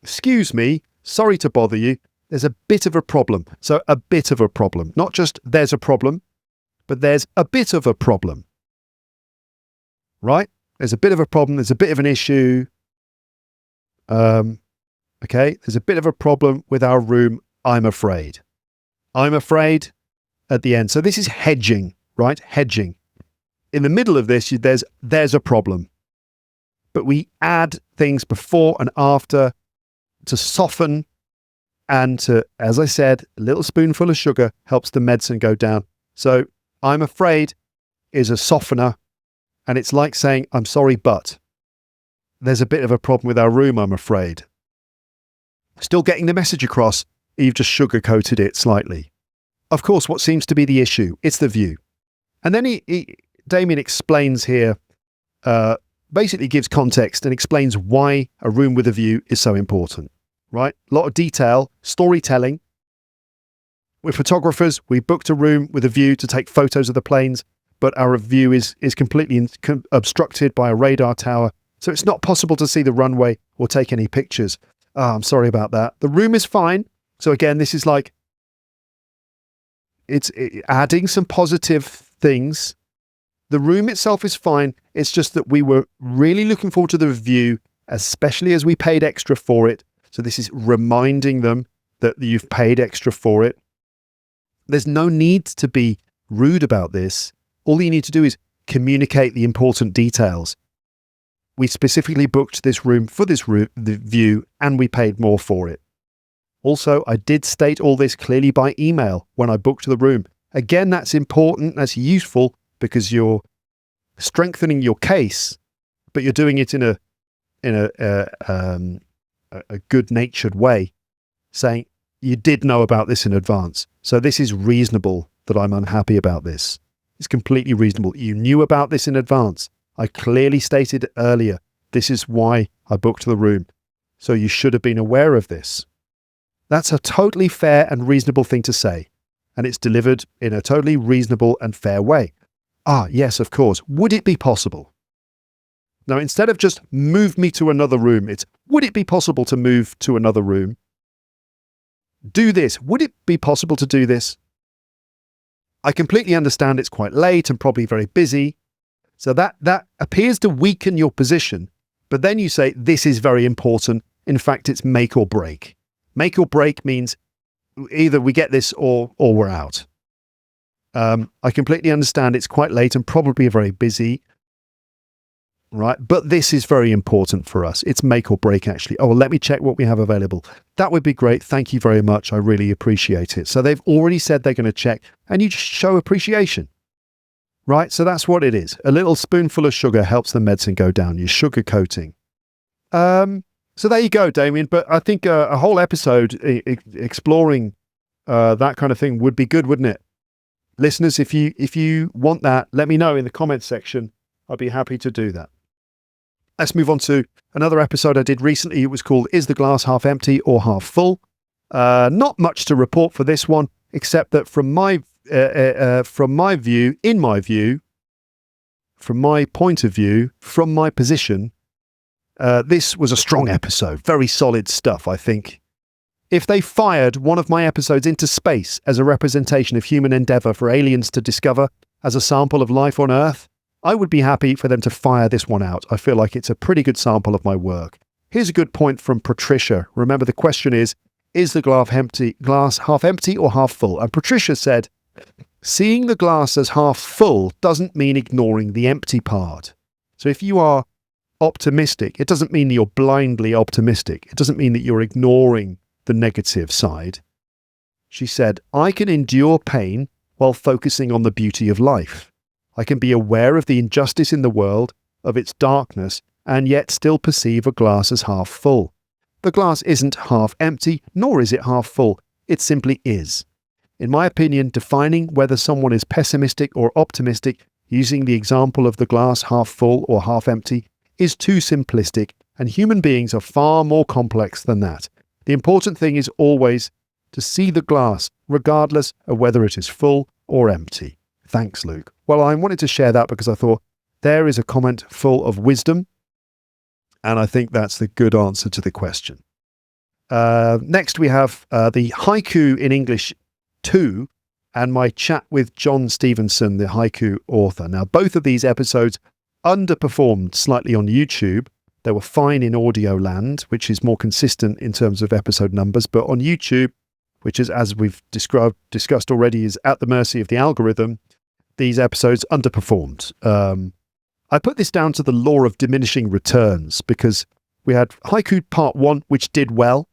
Speaker 1: Excuse me. Sorry to bother you. There's a bit of a problem. So a bit of a problem. Not just there's a problem, but there's a bit of a problem. Right? There's a bit of a problem. There's a bit of an issue. Okay. There's a bit of a problem with our room. I'm afraid. I'm afraid at the end. So this is hedging, right? Hedging. In the middle of this, there's a problem. But we add things before and after to soften and to, as I said, a little spoonful of sugar helps the medicine go down. So I'm afraid is a softener, and it's like saying, I'm sorry, but there's a bit of a problem with our room, I'm afraid. Still getting the message across, you've just sugar-coated it slightly. Of course, what seems to be the issue? It's the view. And then Damian explains here, basically gives context and explains why a room with a view is so important, right? A lot of detail, storytelling. We're photographers. We booked a room with a view to take photos of the planes, but our view is completely obstructed by a radar tower, so it's not possible to see the runway or take any pictures. Oh, I'm sorry about that. The room is fine. So again, this is like, it's adding some positive things. The room itself is fine. It's just that we were really looking forward to the view, especially as we paid extra for it. So this is reminding them that you've paid extra for it. There's no need to be rude about this. All you need to do is communicate the important details. We specifically booked this room for this the view, and we paid more for it. Also, I did state all this clearly by email when I booked the room. Again, that's important, that's useful, because you're strengthening your case, but you're doing it in a good-natured way, saying you did know about this in advance. So this is reasonable that I'm unhappy about this. It's completely reasonable. You knew about this in advance. I clearly stated earlier, this is why I booked the room. So you should have been aware of this. That's a totally fair and reasonable thing to say. And it's delivered in a totally reasonable and fair way. Ah, yes, of course. Would it be possible? Now, instead of just move me to another room, it's would it be possible to move to another room? Do this. Would it be possible to do this? I completely understand it's quite late and probably very busy. So that appears to weaken your position, But then you say, this is very important. In fact, it's make or break. Make or break means either we get this or we're out. I completely understand it's quite late and probably very busy, right? But this is very important for us. It's make or break, actually. Oh, well, let me check what we have available. That would be great. Thank you very much. I really appreciate it. So they've already said they're going to check, and you just show appreciation, right? So that's what it is. A little spoonful of sugar helps the medicine go down. You're sugar coating. So there you go, Damian. But I think a whole episode exploring that kind of thing would be good, wouldn't it? Listeners, if you want that, let me know in the comments section. I'd be happy to do that. Let's move on to another episode I did recently. It was called Is the Glass Half Empty or Half Full? Not much to report for this one, except that from my point of view, from my position, this was a strong episode. Very solid stuff, I think. If they fired one of my episodes into space as a representation of human endeavour for aliens to discover as a sample of life on Earth, I would be happy for them to fire this one out. I feel like it's a pretty good sample of my work. Here's a good point from Patricia. Remember, the question is the glass half empty or half full? And Patricia said, seeing the glass as half full doesn't mean ignoring the empty part. So if you are optimistic, it doesn't mean that you're blindly optimistic. It doesn't mean that you're ignoring the negative side. She said, I can endure pain while focusing on the beauty of life. I can be aware of the injustice in the world, of its darkness, and yet still perceive a glass as half full. The glass isn't half empty, nor is it half full. It simply is. In my opinion, defining whether someone is pessimistic or optimistic using the example of the glass half full or half empty is too simplistic, and human beings are far more complex than that. The important thing is always to see the glass, regardless of whether it is full or empty. Thanks, Luke. Well, I wanted to share that because I thought there is a comment full of wisdom, and I think that's the good answer to the question. Next, we have the Haiku in English 2 and my chat with John Stevenson, the Haiku author. Now, both of these episodes underperformed slightly on YouTube. They were fine in audio land, which is more consistent in terms of episode numbers, but on YouTube, which is, as we've discussed already, is at the mercy of the algorithm, these episodes underperformed. I put this down to the law of diminishing returns because we had Haiku Part 1, which did well.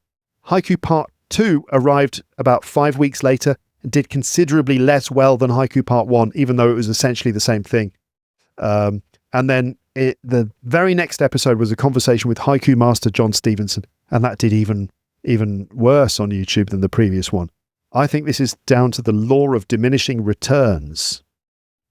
Speaker 1: Haiku Part 2 arrived about 5 weeks later and did considerably less well than Haiku Part 1, even though it was essentially the same thing. And then the very next episode was a conversation with Haiku master John Stevenson, and that did even worse on YouTube than the previous one. I think this is down to the law of diminishing returns,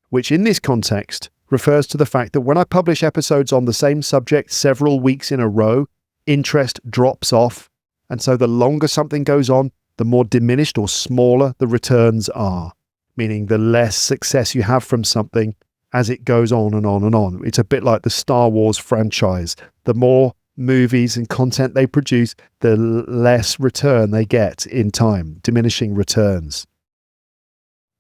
Speaker 1: which in this context refers to the fact that when I publish episodes on the same subject several weeks in a row, interest drops off, and so the longer something goes on, the more diminished or smaller the returns are, meaning the less success you have from something as it goes on and on and on. It's a bit like the Star Wars franchise. The more movies and content they produce, the less return they get in time, diminishing returns.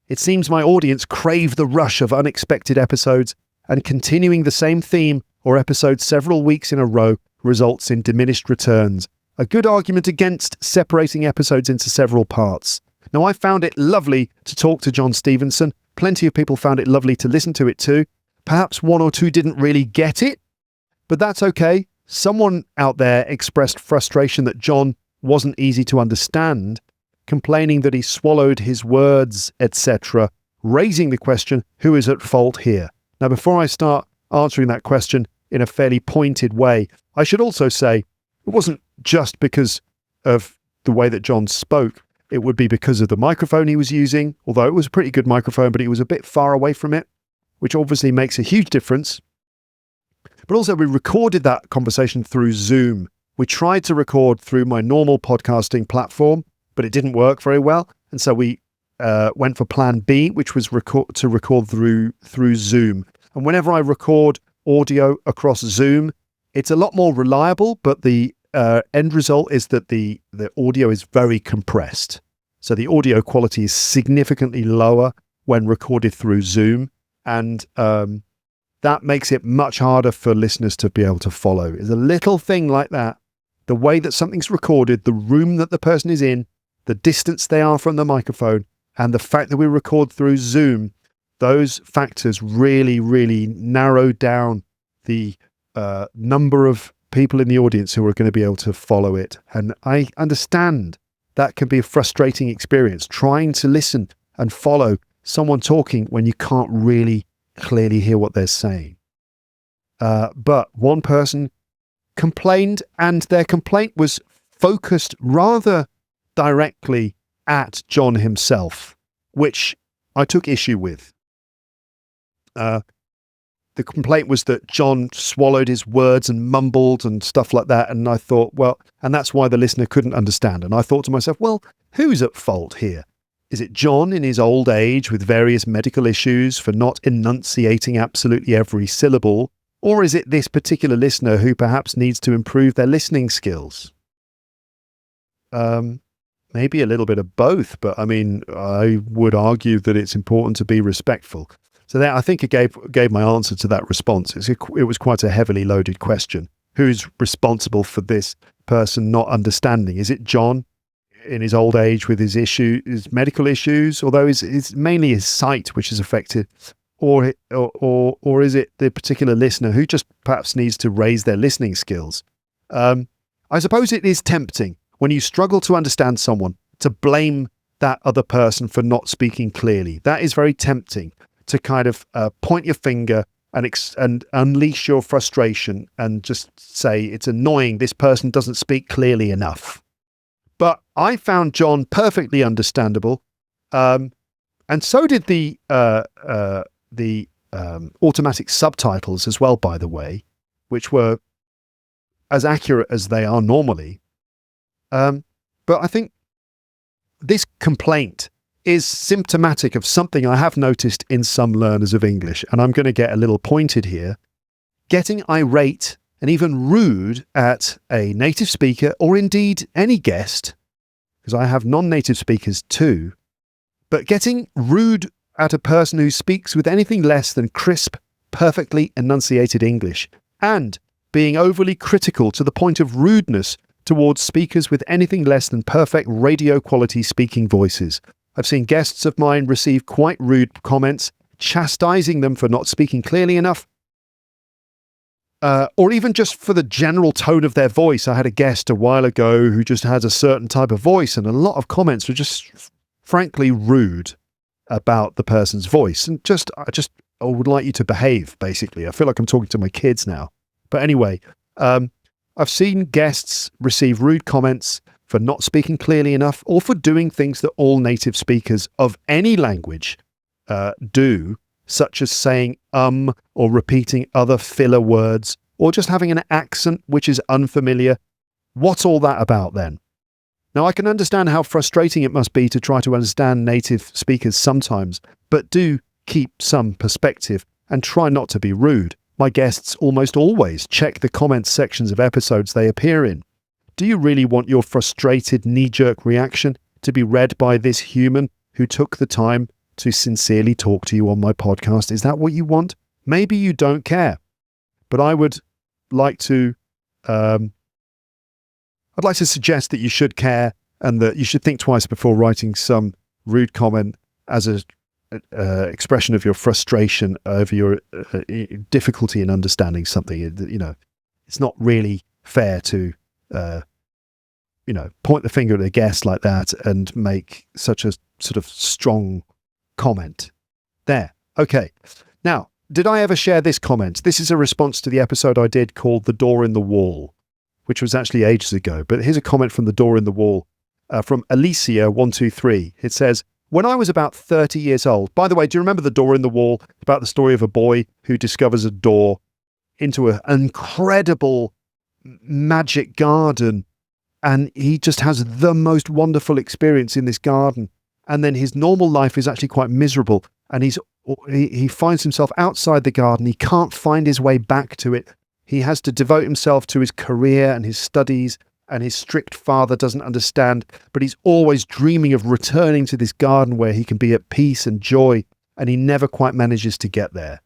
Speaker 1: It seems my audience crave the rush of unexpected episodes, and continuing the same theme or episode several weeks in a row results in diminished returns. A good argument against separating episodes into several parts. Now, I found it lovely to talk to John Stevenson. Plenty of people found it lovely to listen to it too. Perhaps one or two didn't really get it, but that's okay. Someone out there expressed frustration that John wasn't easy to understand, complaining that he swallowed his words, etc., raising the question, who is at fault here? Now, before I start answering that question in a fairly pointed way, I should also say it wasn't just because of the way that John spoke. It would be because of the microphone he was using, although it was a pretty good microphone, but he was a bit far away from it, which obviously makes a huge difference. But also we recorded that conversation through Zoom. We tried to record through my normal podcasting platform, but it didn't work very well. And so we went for plan B, which was to record through Zoom. And whenever I record audio across Zoom, it's a lot more reliable, but the end result is that the audio is very compressed. So the audio quality is significantly lower when recorded through Zoom. And that makes it much harder for listeners to be able to follow. Is a little thing like that. The way that something's recorded, the room that the person is in, the distance they are from the microphone, and the fact that we record through Zoom, those factors really, really narrow down the number of people in the audience who are going to be able to follow it. And I understand that can be a frustrating experience, trying to listen and follow someone talking when you can't really clearly hear what they're saying. But one person complained, and their complaint was focused rather directly at John himself, which I took issue with. The complaint was that John swallowed his words and mumbled and stuff like that. And I thought, well, and that's why the listener couldn't understand. And I thought to myself, well, who's at fault here? Is it John in his old age with various medical issues for not enunciating absolutely every syllable? Or is it this particular listener who perhaps needs to improve their listening skills? Maybe a little bit of both, but I mean, I would argue that it's important to be respectful. So that, I think, it gave my answer to that response. It was quite a heavily loaded question. Who's responsible for this person not understanding? Is it John in his old age with his medical issues, although it's mainly his sight which is affected, or is it the particular listener who just perhaps needs to raise their listening skills? I suppose it is tempting when you struggle to understand someone to blame that other person for not speaking clearly. That is very tempting, to kind of point your finger and unleash your frustration and just say, it's annoying, this person doesn't speak clearly enough. But I found John perfectly understandable, and so did the automatic subtitles as well, by the way, which were as accurate as they are normally. But I think this complaint is symptomatic of something I have noticed in some learners of English, and I'm going to get a little pointed here. Getting irate and even rude at a native speaker, or indeed any guest, because I have non-native speakers too, but getting rude at a person who speaks with anything less than crisp, perfectly enunciated English, and being overly critical to the point of rudeness towards speakers with anything less than perfect radio quality speaking voices. I've seen guests of mine receive quite rude comments, chastising them for not speaking clearly enough, or even just for the general tone of their voice. I had a guest a while ago who just has a certain type of voice, and a lot of comments were just frankly rude about the person's voice. And I would like you to behave, basically. I feel like I'm talking to my kids now. But anyway, I've seen guests receive rude comments for not speaking clearly enough, or for doing things that all native speakers of any language do, such as saying or repeating other filler words, or just having an accent which is unfamiliar. What's all that about then? Now, I can understand how frustrating it must be to try to understand native speakers sometimes, but do keep some perspective and try not to be rude. My guests almost always check the comments sections of episodes they appear in. Do you really want your frustrated knee-jerk reaction to be read by this human who took the time to sincerely talk to you on my podcast? Is that what you want? Maybe you don't care, but I would like to I'd like to suggest that you should care, and that you should think twice before writing some rude comment as a expression of your frustration over your difficulty in understanding something. You know, it's not really fair to point the finger at a guest like that and make such a sort of strong comment. There. Okay. Now, did I ever share this comment? This is a response to the episode I did called The Door in the Wall, which was actually ages ago. But here's a comment from The Door in the Wall from Alicia 123. It says, when I was about 30 years old, by the way, do you remember The Door in the Wall? About the story of a boy who discovers a door into an incredible magic garden, and he just has the most wonderful experience in this garden, and then his normal life is actually quite miserable, and he finds himself outside the garden. He can't find his way back to it. He has to devote himself to his career and his studies, and his strict father doesn't understand, but he's always dreaming of returning to this garden where he can be at peace and joy, and he never quite manages to get there.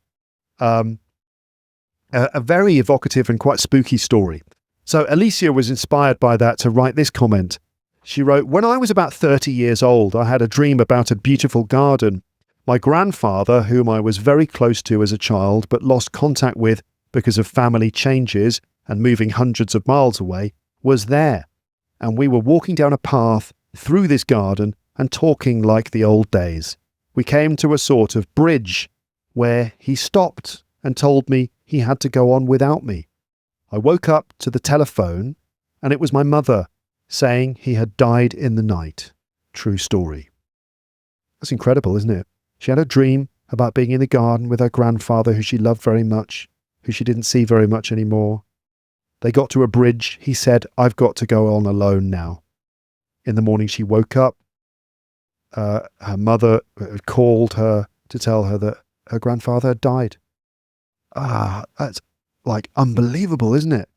Speaker 1: A very evocative and quite spooky story. So Alicia was inspired by that to write this comment. She wrote, "When I was about 30 years old, I had a dream about a beautiful garden. My grandfather, whom I was very close to as a child but lost contact with because of family changes and moving hundreds of miles away, was there. And we were walking down a path through this garden and talking like the old days. We came to a sort of bridge where he stopped and told me he had to go on without me. I woke up to the telephone and it was my mother saying he had died in the night. True story." That's incredible, isn't it? She had a dream about being in the garden with her grandfather, who she loved very much, who she didn't see very much anymore. They got to a bridge. He said, "I've got to go on alone now." In the morning she woke up. Her mother called her to tell her that her grandfather had died. That's like unbelievable, isn't it?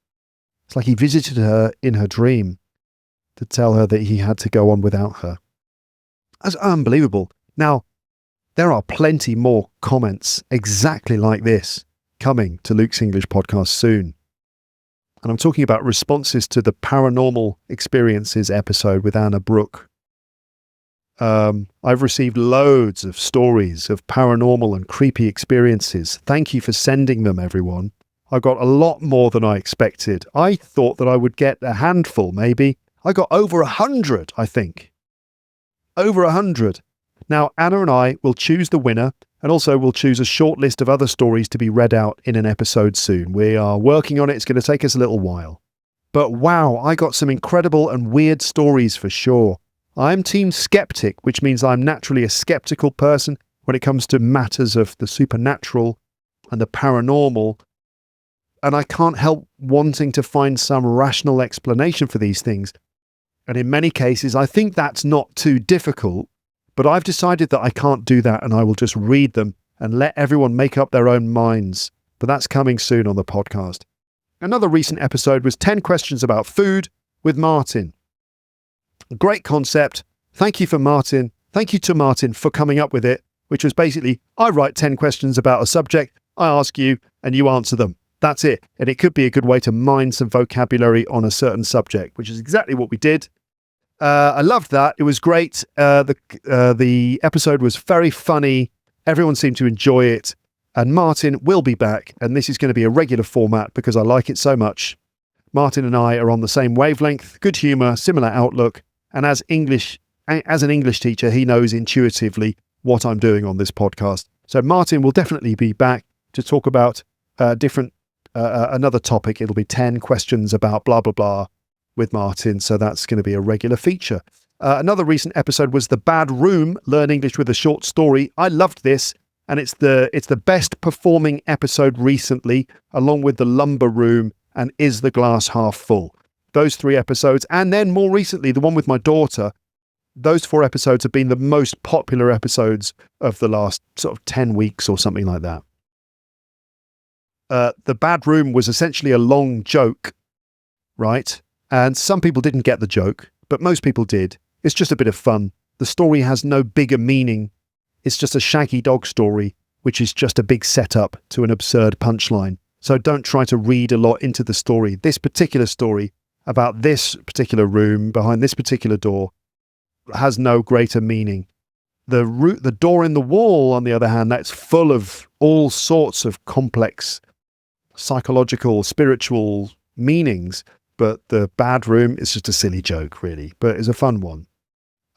Speaker 1: It's like he visited her in her dream to tell her that he had to go on without her. That's unbelievable. Now, there are plenty more comments exactly like this coming to Luke's English podcast soon. And I'm talking about responses to the Paranormal Experiences episode with Anna Brooke. I've received loads of stories of paranormal and creepy experiences. Thank you for sending them, everyone. I got a lot more than I expected. I thought that I would get a handful, maybe. I got over 100, I think. Over 100. Now, Anna and I will choose the winner, and also we'll choose a short list of other stories to be read out in an episode soon. We are working on it. It's going to take us a little while. But wow, I got some incredible and weird stories for sure. I'm team skeptic, which means I'm naturally a skeptical person when it comes to matters of the supernatural and the paranormal. And I can't help wanting to find some rational explanation for these things. And in many cases, I think that's not too difficult, but I've decided that I can't do that and I will just read them and let everyone make up their own minds. But that's coming soon on the podcast. Another recent episode was 10 questions about food with Martin. Great concept. Thank you to Martin for coming up with it, which was basically, I write 10 questions about a subject, I ask you, and you answer them. That's it. And it could be a good way to mine some vocabulary on a certain subject, which is exactly what we did. I loved that. It was great. The episode was very funny. Everyone seemed to enjoy it. And Martin will be back. And this is going to be a regular format because I like it so much. Martin and I are on the same wavelength, good humour, similar outlook. And as an English teacher, he knows intuitively what I'm doing on this podcast. So Martin will definitely be back to talk about another topic. It'll be 10 questions about blah, blah, blah with Martin. So that's going to be a regular feature. Another recent episode was The Bad Room, Learn English with a Short Story. I loved this. And it's the best performing episode recently, along with The Lumber Room and Is the Glass Half Full. Those 3 episodes. And then more recently, the one with my daughter. Those 4 episodes have been the most popular episodes of the last sort of 10 weeks or something like that. The Bad Room was essentially a long joke, right? And some people didn't get the joke, but most people did. It's just a bit of fun. The story has no bigger meaning. It's just a shaggy dog story, which is just a big setup to an absurd punchline. So don't try to read a lot into the story. This particular story about this particular room behind this particular door has no greater meaning. The door in the wall, on the other hand, that's full of all sorts of complex psychological, spiritual meanings. But the Bad Room is just a silly joke, really. But it's a fun one.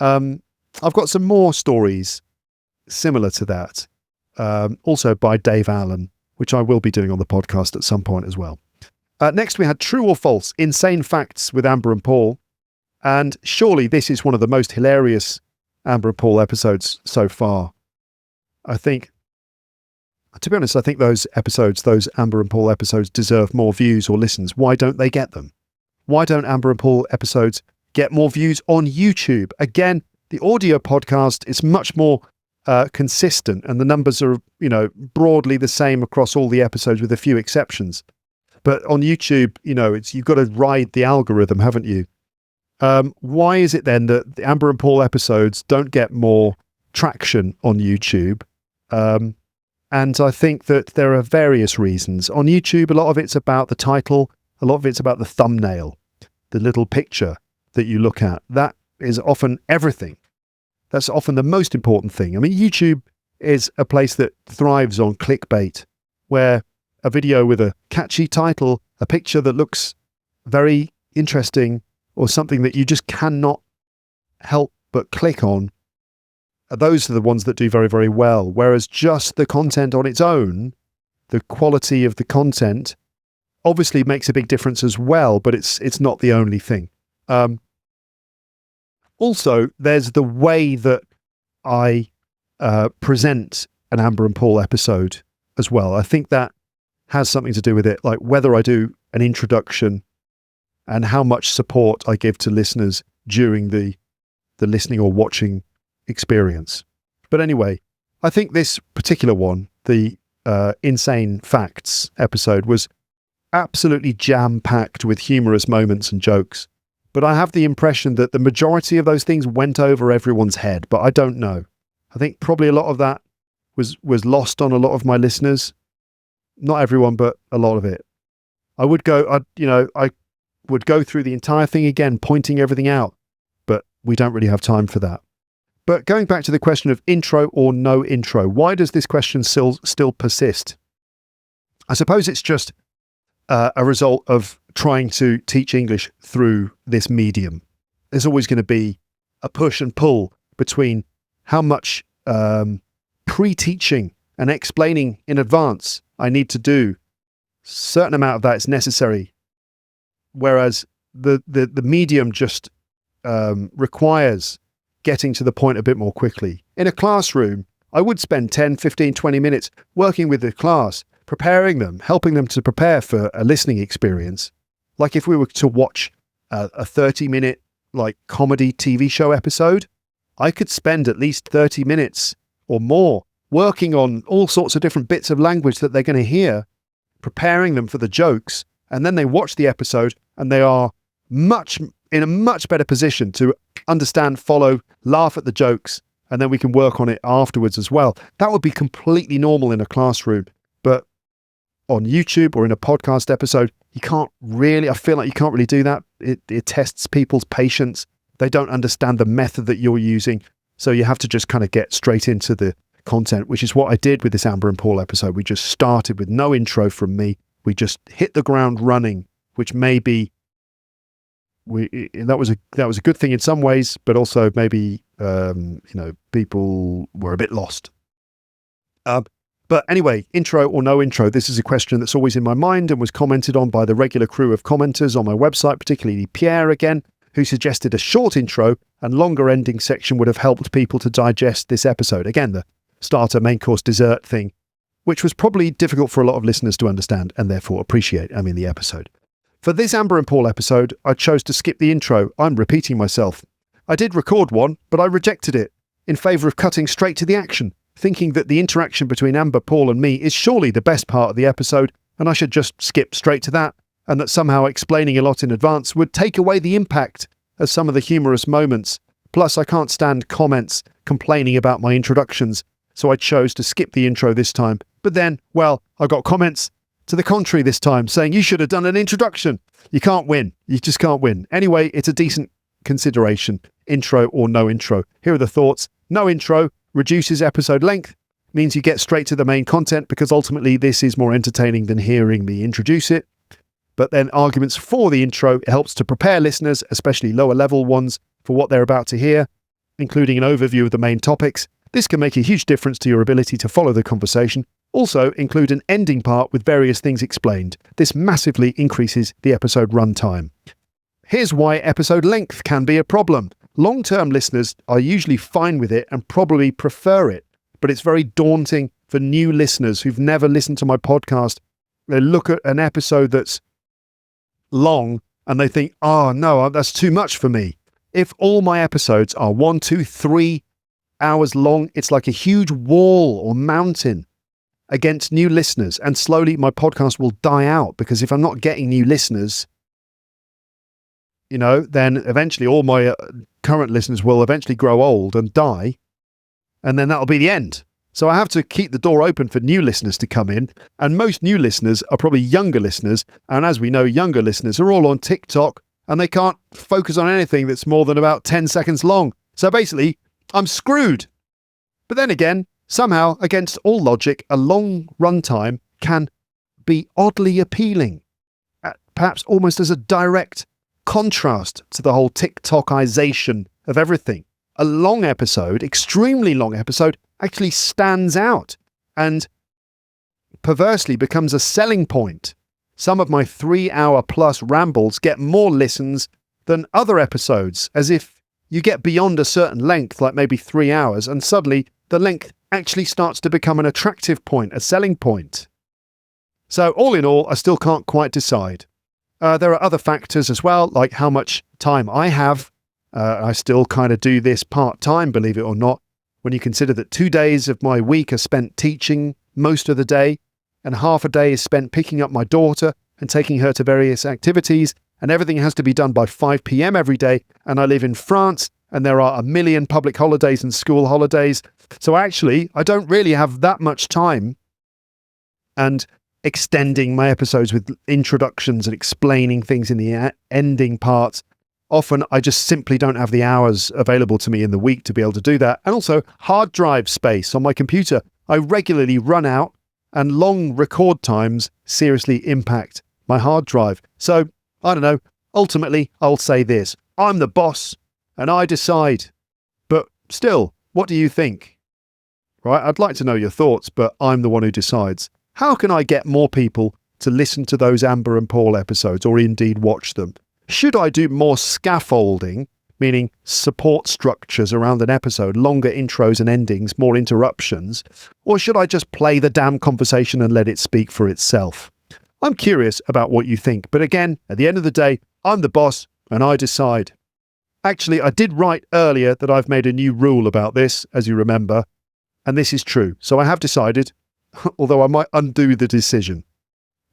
Speaker 1: I've got some more stories similar to that, also by Dave Allen, which I will be doing on the podcast at some point as well. Next, we had True or False, Insane Facts with Amber and Paul. And surely this is one of the most hilarious Amber and Paul episodes so far. I think, to be honest, I think those Amber and Paul episodes deserve more views or listens. Why don't they get them? Why don't Amber and Paul episodes get more views on YouTube? Again, the audio podcast is much more consistent and the numbers are, broadly the same across all the episodes with a few exceptions. But on YouTube, you've got to ride the algorithm, haven't you? Why is it then that the Amber and Paul episodes don't get more traction on YouTube? And And I think that there are various reasons. On YouTube, a lot of it's about the title, a lot of it's about the thumbnail, the little picture that you look at. That is often everything. That's often the most important thing. I mean, YouTube is a place that thrives on clickbait, where a video with a catchy title, a picture that looks very interesting, or something that you just cannot help but click on, those are the ones that do very, very well. Whereas just the content on its own, the quality of the content, obviously makes a big difference as well, but it's not the only thing. Also, there's the way that I present an Amber and Paul episode as well. I think that has something to do with it, like whether I do an introduction and how much support I give to listeners during the listening or watching experience. But anyway, I think this particular one, the Insane Facts episode, was absolutely jam-packed with humorous moments and jokes. But I have the impression that the majority of those things went over everyone's head, but I don't know. I think probably a lot of that was lost on a lot of my listeners. Not everyone, but a lot of it. I would go through the entire thing again, pointing everything out, but we don't really have time for that. But going back to the question of intro or no intro, why does this question still persist? I suppose it's just a result of trying to teach English through this medium. There's always going to be a push and pull between how much pre-teaching and explaining in advance I need to do. A certain amount of that is necessary, whereas the medium just requires getting to the point a bit more quickly. In a classroom, I would spend 10, 15, 20 minutes working with the class, preparing them, helping them to prepare for a listening experience. Like if we were to watch a 30-minute like comedy TV show episode, I could spend at least 30 minutes or more working on all sorts of different bits of language that they're going to hear, preparing them for the jokes, and then they watch the episode and they are in a much better position to understand, follow, laugh at the jokes, and then we can work on it afterwards as well. That would be completely normal in a classroom, but on YouTube or in a podcast episode, I feel like you can't really do that. It tests people's patience. They don't understand the method that you're using. So you have to just kind of get straight into the content, which is what I did with this Amber and Paul episode. We just started with no intro from me. We just hit the ground running, which maybe that was a good thing in some ways, but also maybe people were a bit lost. But anyway, intro or no intro, this is a question that's always in my mind and was commented on by the regular crew of commenters on my website, particularly Pierre again, who suggested a short intro and longer ending section would have helped people to digest this episode. Again, the starter, main course, dessert thing, which was probably difficult for a lot of listeners to understand and therefore appreciate, the episode. For this Amber and Paul episode, I chose to skip the intro. I'm repeating myself. I did record one, but I rejected it in favour of cutting straight to the action, thinking that the interaction between Amber, Paul and me is surely the best part of the episode and I should just skip straight to that, and that somehow explaining a lot in advance would take away the impact of some of the humorous moments. Plus, I can't stand comments complaining about my introductions, so I chose to skip the intro this time. But then, I got comments to the contrary this time, saying you should have done an introduction. You can't win. You just can't win. Anyway, it's a decent consideration, intro or no intro. Here are the thoughts. No intro reduces episode length, means you get straight to the main content because ultimately this is more entertaining than hearing me introduce it. But then arguments for the intro, it helps to prepare listeners, especially lower level ones, for what they're about to hear, including an overview of the main topics. This can make a huge difference to your ability to follow the conversation. Also, include an ending part with various things explained. This massively increases the episode runtime. Here's why episode length can be a problem. Long-term listeners are usually fine with it and probably prefer it, but it's very daunting for new listeners who've never listened to my podcast. They look at an episode that's long and they think, oh no, that's too much for me. If all my episodes are 1, 2, 3 hours long, it's like a huge wall or mountain against new listeners, and slowly my podcast will die out, because if I'm not getting new listeners, then eventually all my current listeners will eventually grow old and die, and then that'll be the end. So I have to keep the door open for new listeners to come in. And most new listeners are probably younger listeners. And as we know, younger listeners are all on TikTok and they can't focus on anything that's more than about 10 seconds long. So basically, I'm screwed. But then again, somehow, against all logic, a long runtime can be oddly appealing, perhaps almost as a direct contrast to the whole TikTokization of everything. A long episode, extremely long episode, actually stands out and perversely becomes a selling point. Some of my 3-hour plus rambles get more listens than other episodes, as if you get beyond a certain length, like maybe 3 hours, and suddenly the length actually starts to become an attractive point, a selling point. So all in all, I still can't quite decide. There are other factors as well, like how much time I have. I still kind of do this part-time, believe it or not, when you consider that 2 days of my week are spent teaching most of the day, and half a day is spent picking up my daughter and taking her to various activities, and everything has to be done by 5 p.m. every day, and I live in France, and there are a million public holidays and school holidays. So actually, I don't really have that much time, and extending my episodes with introductions and explaining things in the ending parts, often I just simply don't have the hours available to me in the week to be able to do that. And also hard drive space on my computer. I regularly run out, and long record times seriously impact my hard drive. So, I don't know, ultimately I'll say this: I'm the boss and I decide. But still, what do you think? Right, I'd like to know your thoughts, but I'm the one who decides. How can I get more people to listen to those Amber and Paul episodes, or indeed watch them? Should I do more scaffolding, meaning support structures around an episode, longer intros and endings, more interruptions? Or should I just play the damn conversation and let it speak for itself? I'm curious about what you think, but again, at the end of the day, I'm the boss and I decide. Actually, I did write earlier that I've made a new rule about this, as you remember, and this is true. So I have decided, although I might undo the decision,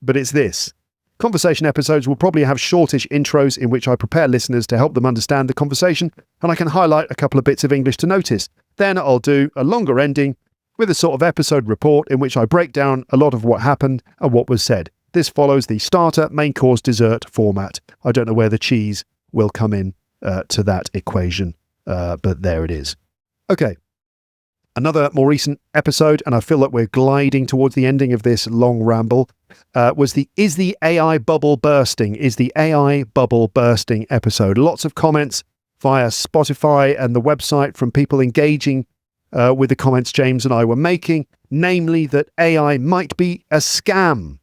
Speaker 1: but it's this. Conversation episodes will probably have shortish intros in which I prepare listeners to help them understand the conversation, and I can highlight a couple of bits of English to notice. Then I'll do a longer ending with a sort of episode report in which I break down a lot of what happened and what was said. This follows the starter, main course, dessert format. I don't know where the cheese will come in to that equation, but there it is. Okay. Another more recent episode, and I feel like we're gliding towards the ending of this long ramble, was the Is the AI Bubble Bursting? Is the AI Bubble Bursting episode. Lots of comments via Spotify and the website from people engaging with the comments James and I were making, namely that AI might be a scam.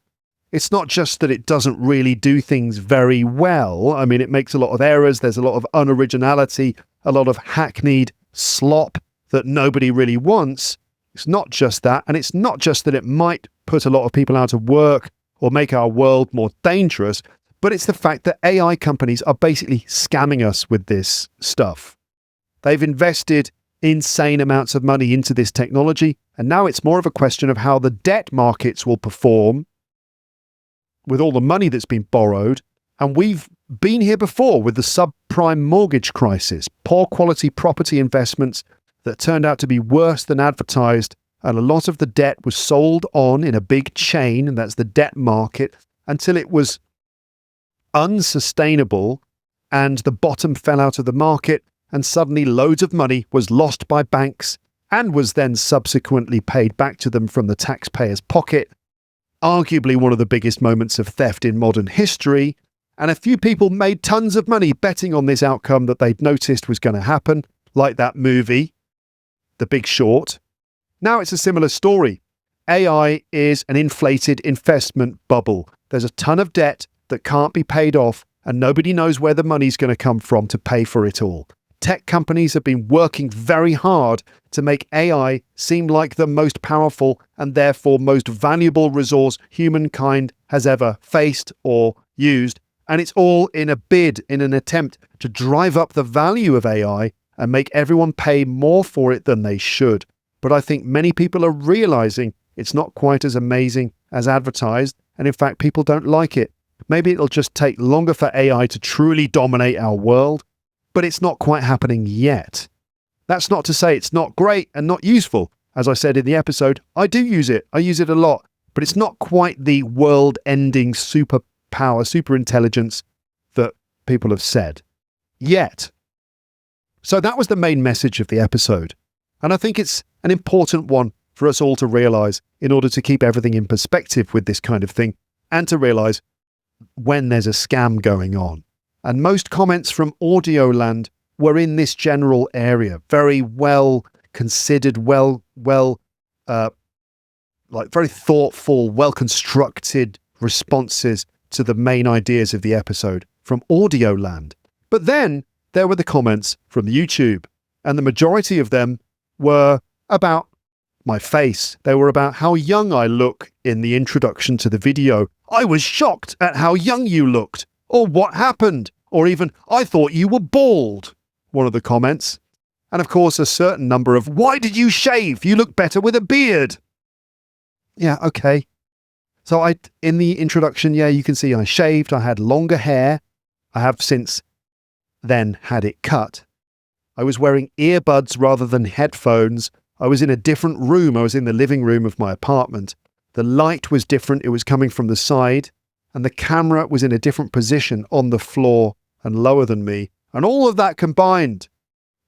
Speaker 1: It's not just that it doesn't really do things very well. I mean, it makes a lot of errors. There's a lot of unoriginality, a lot of hackneyed slop that nobody really wants. It's not just that. And it's not just that it might put a lot of people out of work or make our world more dangerous, but it's the fact that AI companies are basically scamming us with this stuff. They've invested insane amounts of money into this technology, and now it's more of a question of how the debt markets will perform with all the money that's been borrowed. And we've been here before with the subprime mortgage crisis, poor quality property investments that turned out to be worse than advertised, and a lot of the debt was sold on in a big chain, and that's the debt market, until it was unsustainable and the bottom fell out of the market, and suddenly loads of money was lost by banks and was then subsequently paid back to them from the taxpayer's pocket. Arguably one of the biggest moments of theft in modern history, and a few people made tons of money betting on this outcome that they'd noticed was going to happen, like that movie, The Big Short. Now it's a similar story. AI is an inflated investment bubble. There's a ton of debt that can't be paid off, and nobody knows where the money's going to come from to pay for it all. Tech companies have been working very hard to make AI seem like the most powerful and therefore most valuable resource humankind has ever faced or used. And it's all in a bid, in an attempt to drive up the value of AI and make everyone pay more for it than they should. But I think many people are realizing it's not quite as amazing as advertised, and in fact people don't like it. Maybe it'll just take longer for AI to truly dominate our world, but it's not quite happening yet. That's not to say it's not great and not useful. As I said in the episode, I do use it. I use it a lot, but it's not quite the world-ending superpower, super intelligence that people have said yet. So that was the main message of the episode. And I think it's an important one for us all to realise in order to keep everything in perspective with this kind of thing and to realise when there's a scam going on. And most comments from Audioland were in this general area, very well considered, very thoughtful, well constructed responses to the main ideas of the episode from Audioland. But then there were the comments from YouTube, and the majority of them were about my face. They were about how young I look in the introduction to the video. I was shocked at how young you looked, or what happened, or even, I thought you were bald, one of the comments. And of course, a certain number of, why did you shave? You look better with a beard. Yeah, okay. So in the introduction, you can see I shaved, I had longer hair. I have since then had it cut. I was wearing earbuds rather than headphones. I was in a different room. I was in the living room of my apartment. The light was different. It was coming from the side, and the camera was in a different position on the floor and lower than me. And all of that combined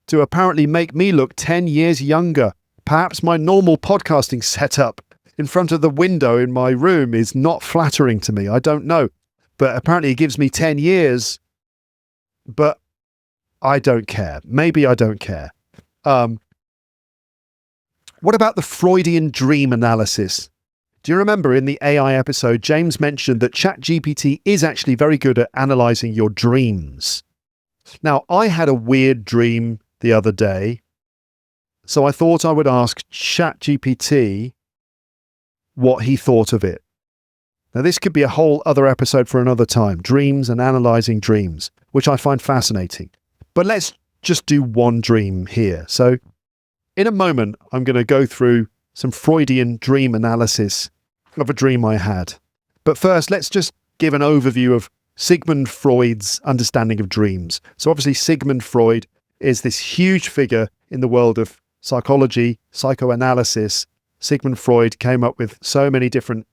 Speaker 1: to apparently make me look 10 years younger. Perhaps my normal podcasting setup in front of the window in my room is not flattering to me. I don't know. But apparently it gives me 10 years. But I don't care. Maybe I don't care. What about the Freudian dream analysis? Do you remember in the AI episode, James mentioned that ChatGPT is actually very good at analysing your dreams. Now, I had a weird dream the other day, so I thought I would ask ChatGPT what he thought of it. Now, this could be a whole other episode for another time, dreams and analysing dreams, which I find fascinating. But let's just do one dream here. So in a moment, I'm going to go through some Freudian dream analysis of a dream I had. But first, let's just give an overview of Sigmund Freud's understanding of dreams. So obviously, Sigmund Freud is this huge figure in the world of psychology, psychoanalysis. Sigmund Freud came up with so many different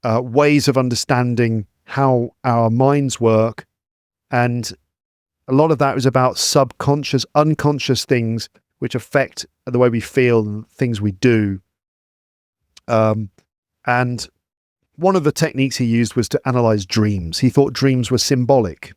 Speaker 1: ways of understanding how our minds work. And a lot of that was about subconscious, unconscious things which affect the way we feel and things we do. And one of the techniques he used was to analyze dreams. He thought dreams were symbolic.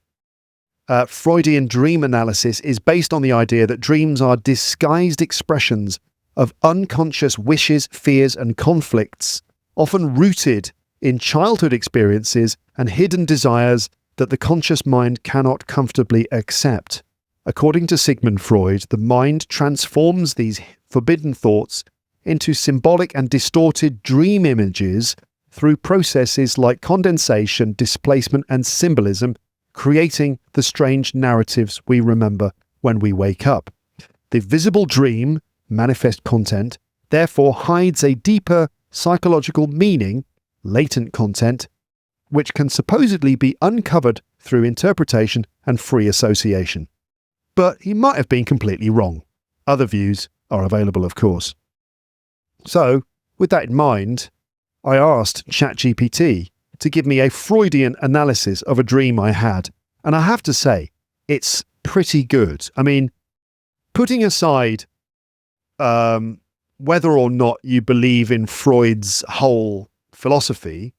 Speaker 1: Freudian dream analysis is based on the idea that dreams are disguised expressions of unconscious wishes, fears, and conflicts, often rooted in childhood experiences and hidden desires that the conscious mind cannot comfortably accept. According to Sigmund Freud, the mind transforms these forbidden thoughts into symbolic and distorted dream images through processes like condensation, displacement, and symbolism, creating the strange narratives we remember when we wake up. The visible dream, manifest content, therefore hides a deeper psychological meaning, latent content, which can supposedly be uncovered through interpretation and free association. But he might have been completely wrong. Other views are available, of course. So, with that in mind, I asked ChatGPT to give me a Freudian analysis of a dream I had. And I have to say, it's pretty good. I mean, putting aside whether or not you believe in Freud's whole philosophy,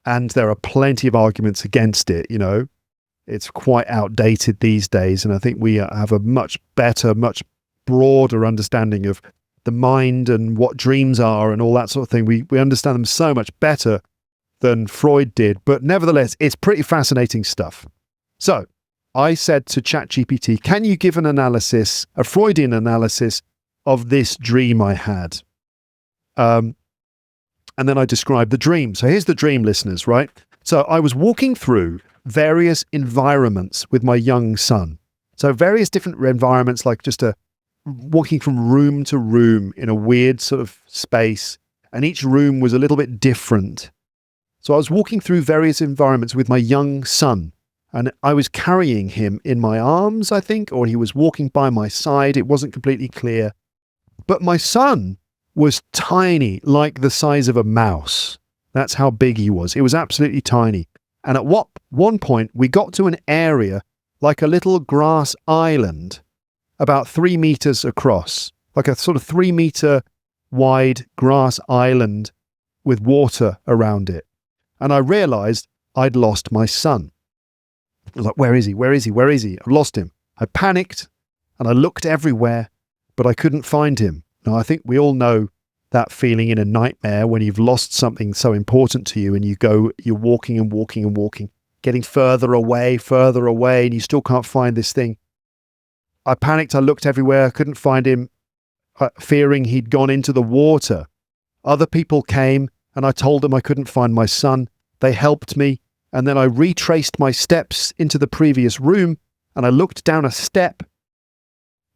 Speaker 1: and there are plenty of arguments against it, you know, it's quite outdated these days. And I think we have a much better, much broader understanding of the mind and what dreams are and all that sort of thing. We understand them so much better than Freud did. But nevertheless, it's pretty fascinating stuff. So I said to ChatGPT, can you give an analysis, a Freudian analysis of this dream I had? And then I described the dream. So here's the dream, listeners, right? So I was walking through various environments with my young son. So various different environments, like just walking from room to room in a weird sort of space. And each room was a little bit different. So I was walking through various environments with my young son. And I was carrying him in my arms, I think, or he was walking by my side. It wasn't completely clear. But my son was tiny, like the size of a mouse. That's how big he was. He was absolutely tiny. And at one point, we got to an area like a little grass island, about 3 meters across, like a sort of 3 meter wide grass island with water around it. And I realized I'd lost my son. I was like, where is he? Where is he? Where is he? I've lost him. I panicked and I looked everywhere, but I couldn't find him. Now, I think we all know that feeling in a nightmare when you've lost something so important to you and you're walking and walking and walking, getting further away, and you still can't find this thing. I panicked. I looked everywhere. I couldn't find him, fearing he'd gone into the water. Other people came and I told them I couldn't find my son. They helped me. And then I retraced my steps into the previous room and I looked down a step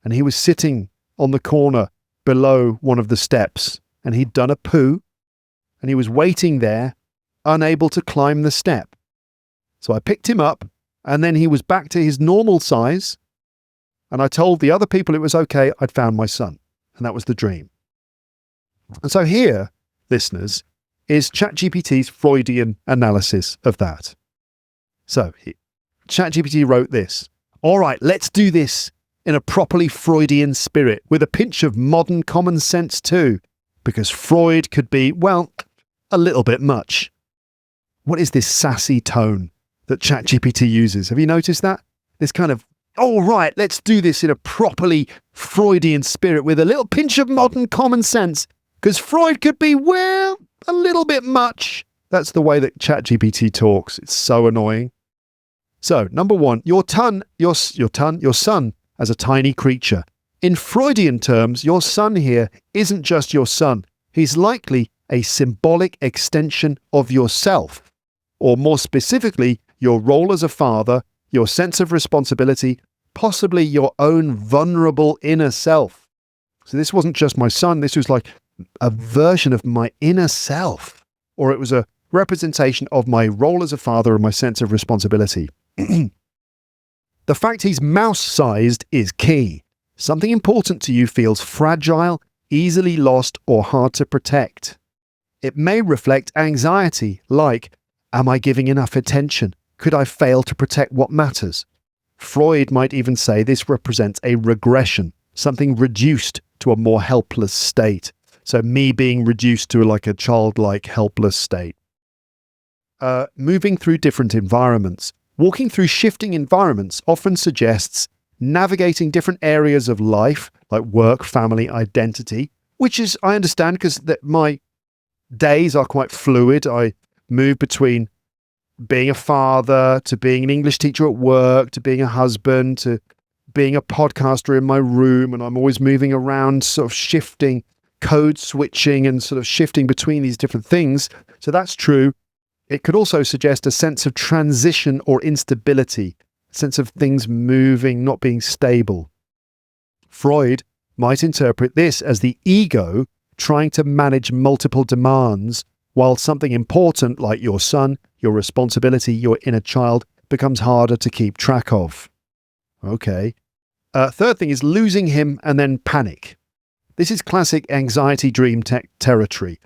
Speaker 1: and he was sitting on the corner below one of the steps and he'd done a poo and he was waiting there, unable to climb the step. So I picked him up and then he was back to his normal size and I told the other people it was okay, I'd found my son. And that was the dream. And so here, listeners, is ChatGPT's Freudian analysis of that. So ChatGPT wrote this. All right, let's do this in a properly Freudian spirit with a pinch of modern common sense too, because Freud could be, well, a little bit much. What is this sassy tone that ChatGPT uses? Have you noticed that? This kind of, all right, let's do this in a properly Freudian spirit with a little pinch of modern common sense, because Freud could be, well, a little bit much. That's the way that ChatGPT talks. It's so annoying. So, number one, your son as a tiny creature. In Freudian terms, your son here isn't just your son. He's likely a symbolic extension of yourself, or more specifically, your role as a father, your sense of responsibility, possibly your own vulnerable inner self. So this wasn't just my son, this was like a version of my inner self, or it was a representation of my role as a father and my sense of responsibility. The fact he's mouse-sized is key. Something important to you feels fragile, easily lost, or hard to protect. It may reflect anxiety, like, am I giving enough attention? Could I fail to protect what matters? Freud might even say this represents a regression, something reduced to a more helpless state. So me being reduced to like a childlike, helpless state. Moving through different environments. Walking through shifting environments often suggests navigating different areas of life, like work, family, identity, which is, I understand, because my days are quite fluid. I move between being a father to being an English teacher at work, to being a husband, to being a podcaster in my room, and I'm always moving around, sort of shifting, code switching and sort of shifting between these different things. So that's true. It could also suggest a sense of transition or instability, a sense of things moving, not being stable. Freud might interpret this as the ego trying to manage multiple demands, while something important like your son, your responsibility, your inner child becomes harder to keep track of. Okay. Third thing is losing him and then panic. This is classic anxiety dream territory.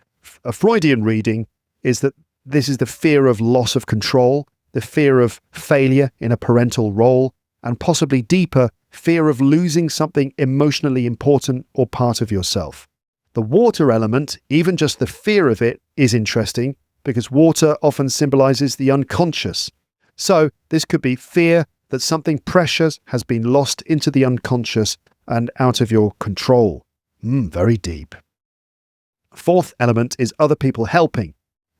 Speaker 1: A Freudian reading is that this is the fear of loss of control, the fear of failure in a parental role, and possibly deeper, fear of losing something emotionally important or part of yourself. The water element, even just the fear of it, is interesting because water often symbolizes the unconscious. So this could be fear that something precious has been lost into the unconscious and out of your control. Very deep. Fourth element is other people helping.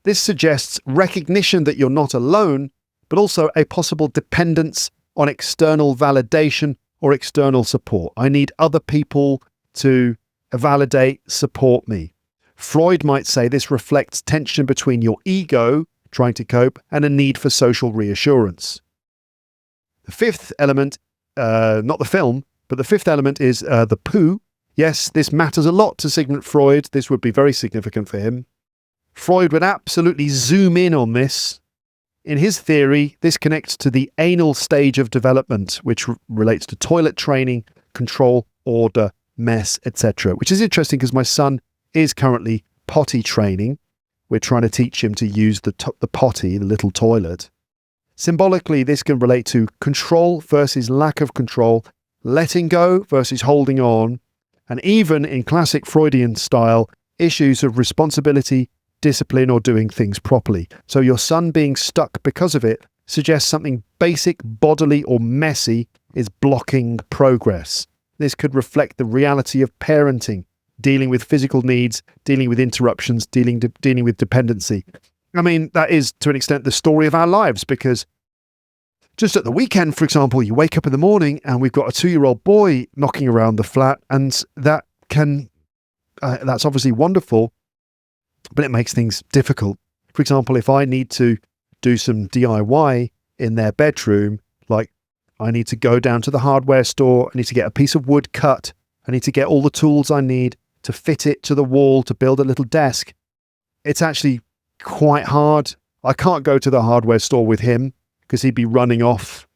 Speaker 1: This suggests recognition that you're not alone, but also a possible dependence on external validation or external support. I need other people to validate, support me. Freud might say this reflects tension between your ego, trying to cope, and a need for social reassurance. The fifth element, not the film, but the fifth element is the poo. Yes, this matters a lot to Sigmund Freud. This would be very significant for him. Freud would absolutely zoom in on this. In his theory, this connects to the anal stage of development, which relates to toilet training, control, order, mess, etc. Which is interesting because my son is currently potty training. We're trying to teach him to use the potty, the little toilet. Symbolically, this can relate to control versus lack of control, letting go versus holding on, and even in classic Freudian style, issues of responsibility, discipline, or doing things properly. So your son being stuck because of it suggests something basic, bodily, or messy is blocking progress. This could reflect the reality of parenting, dealing with physical needs, dealing with interruptions, dealing with dependency. I mean, that is to an extent the story of our lives, because just at the weekend, for example, you wake up in the morning and we've got a 2-year-old boy knocking around the flat, and that's obviously wonderful, but it makes things difficult. For example, if I need to do some DIY in their bedroom, like I need to go down to the hardware store, I need to get a piece of wood cut, I need to get all the tools I need to fit it to the wall to build a little desk. It's actually quite hard. I can't go to the hardware store with him because he'd be running off.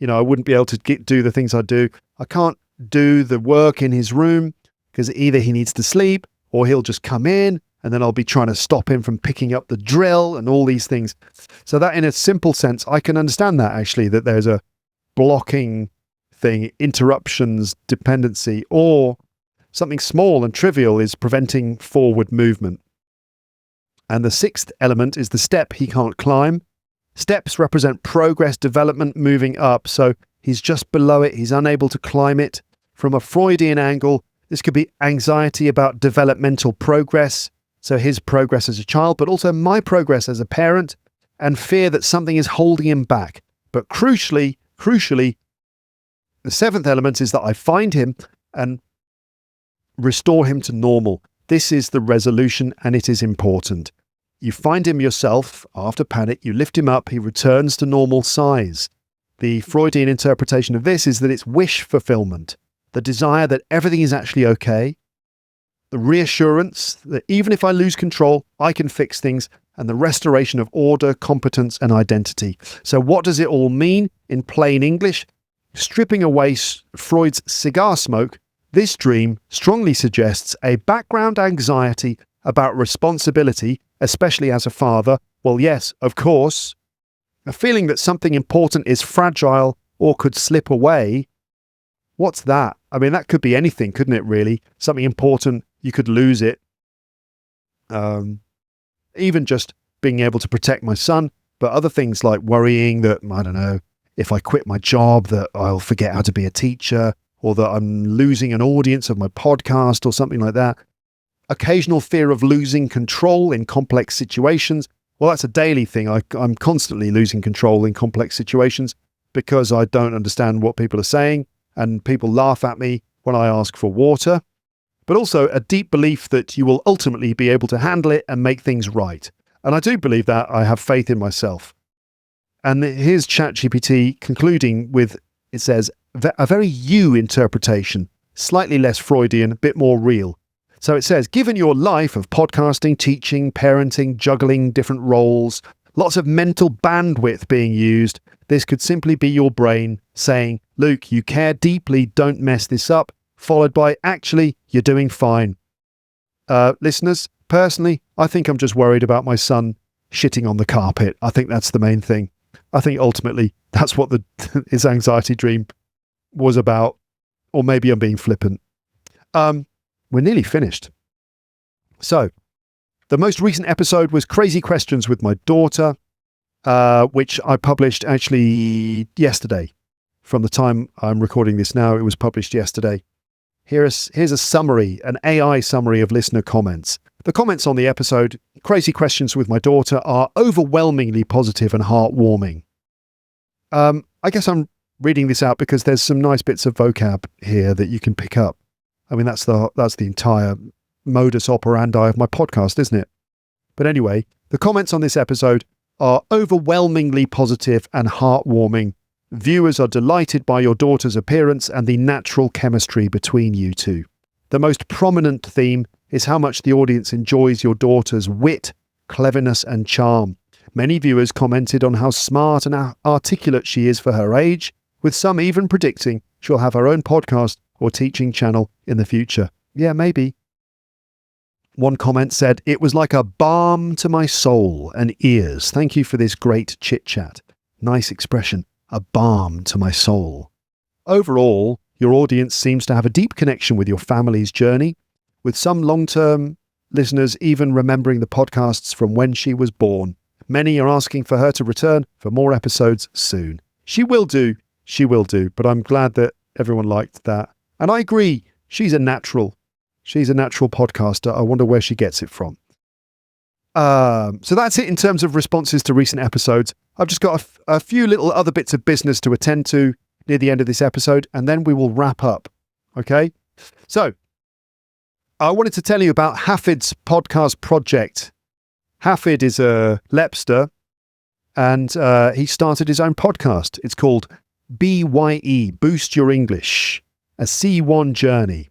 Speaker 1: I wouldn't be able to do the things I do. I can't do the work in his room because either he needs to sleep or he'll just come in, and then I'll be trying to stop him from picking up the drill and all these things. So that, in a simple sense, I can understand that actually, that there's a blocking thing, interruptions, dependency, or something small and trivial is preventing forward movement. And the 6th element is the step he can't climb. Steps represent progress, development, moving up. So he's just below it. He's unable to climb it. From a Freudian angle, this could be anxiety about developmental progress. So his progress as a child, but also my progress as a parent, and fear that something is holding him back. But crucially, the 7th element is that I find him and restore him to normal. This is the resolution, and it is important. You find him yourself after panic, you lift him up, he returns to normal size. The Freudian interpretation of this is that it's wish fulfillment, the desire that everything is actually okay, the reassurance that even if I lose control, I can fix things, and the restoration of order, competence, and identity. So what does it all mean in plain English? Stripping away Freud's cigar smoke, this dream strongly suggests a background anxiety about responsibility, especially as a father. Well, yes, of course. A feeling that something important is fragile or could slip away. What's that? I mean, that could be anything, couldn't it, really? Something important, you could lose it. Even just being able to protect my son, but other things like worrying that, I don't know, if I quit my job, that I'll forget how to be a teacher, or that I'm losing an audience of my podcast or something like that. Occasional fear of losing control in complex situations. Well, that's a daily thing. I'm constantly losing control in complex situations because I don't understand what people are saying, and people laugh at me when I ask for water. But also a deep belief that you will ultimately be able to handle it and make things right. And I do believe that. I have faith in myself. And here's ChatGPT concluding with, it says, a very you interpretation, slightly less Freudian, a bit more real. So it says, given your life of podcasting, teaching, parenting, juggling different roles, lots of mental bandwidth being used, this could simply be your brain saying, Luke, you care deeply, don't mess this up, followed by, actually, you're doing fine. Listeners, personally, I think I'm just worried about my son shitting on the carpet. I think that's the main thing. I think ultimately that's what his anxiety dream was about. Or maybe I'm being flippant. We're nearly finished. So, the most recent episode was Crazy Questions with my daughter, which I published actually yesterday. From the time I'm recording this now, it was published yesterday. Here's a summary, an AI summary of listener comments. The comments on the episode, Crazy Questions with my daughter, are overwhelmingly positive and heartwarming. I guess I'm reading this out because there's some nice bits of vocab here that you can pick up. I mean, that's the entire modus operandi of my podcast, isn't it? But anyway, the comments on this episode are overwhelmingly positive and heartwarming. Viewers are delighted by your daughter's appearance and the natural chemistry between you two. The most prominent theme is how much the audience enjoys your daughter's wit, cleverness, and charm. Many viewers commented on how smart and articulate she is for her age, with some even predicting she'll have her own podcast or teaching channel in the future. Yeah, maybe. One comment said, "It was like a balm to my soul and ears. Thank you for this great chit-chat." Nice expression, a balm to my soul. Overall, your audience seems to have a deep connection with your family's journey, with some long-term listeners even remembering the podcasts from when she was born. Many are asking for her to return for more episodes soon. She will do, but I'm glad that everyone liked that. And I agree, she's a natural. She's a natural podcaster. I wonder where she gets it from. So that's it in terms of responses to recent episodes. I've just got a few little other bits of business to attend to near the end of this episode, and then we will wrap up. Okay? So, I wanted to tell you about Hafid's podcast project. Hafid is a Lepster, and he started his own podcast. It's called BYE, Boost Your English, a C1 journey.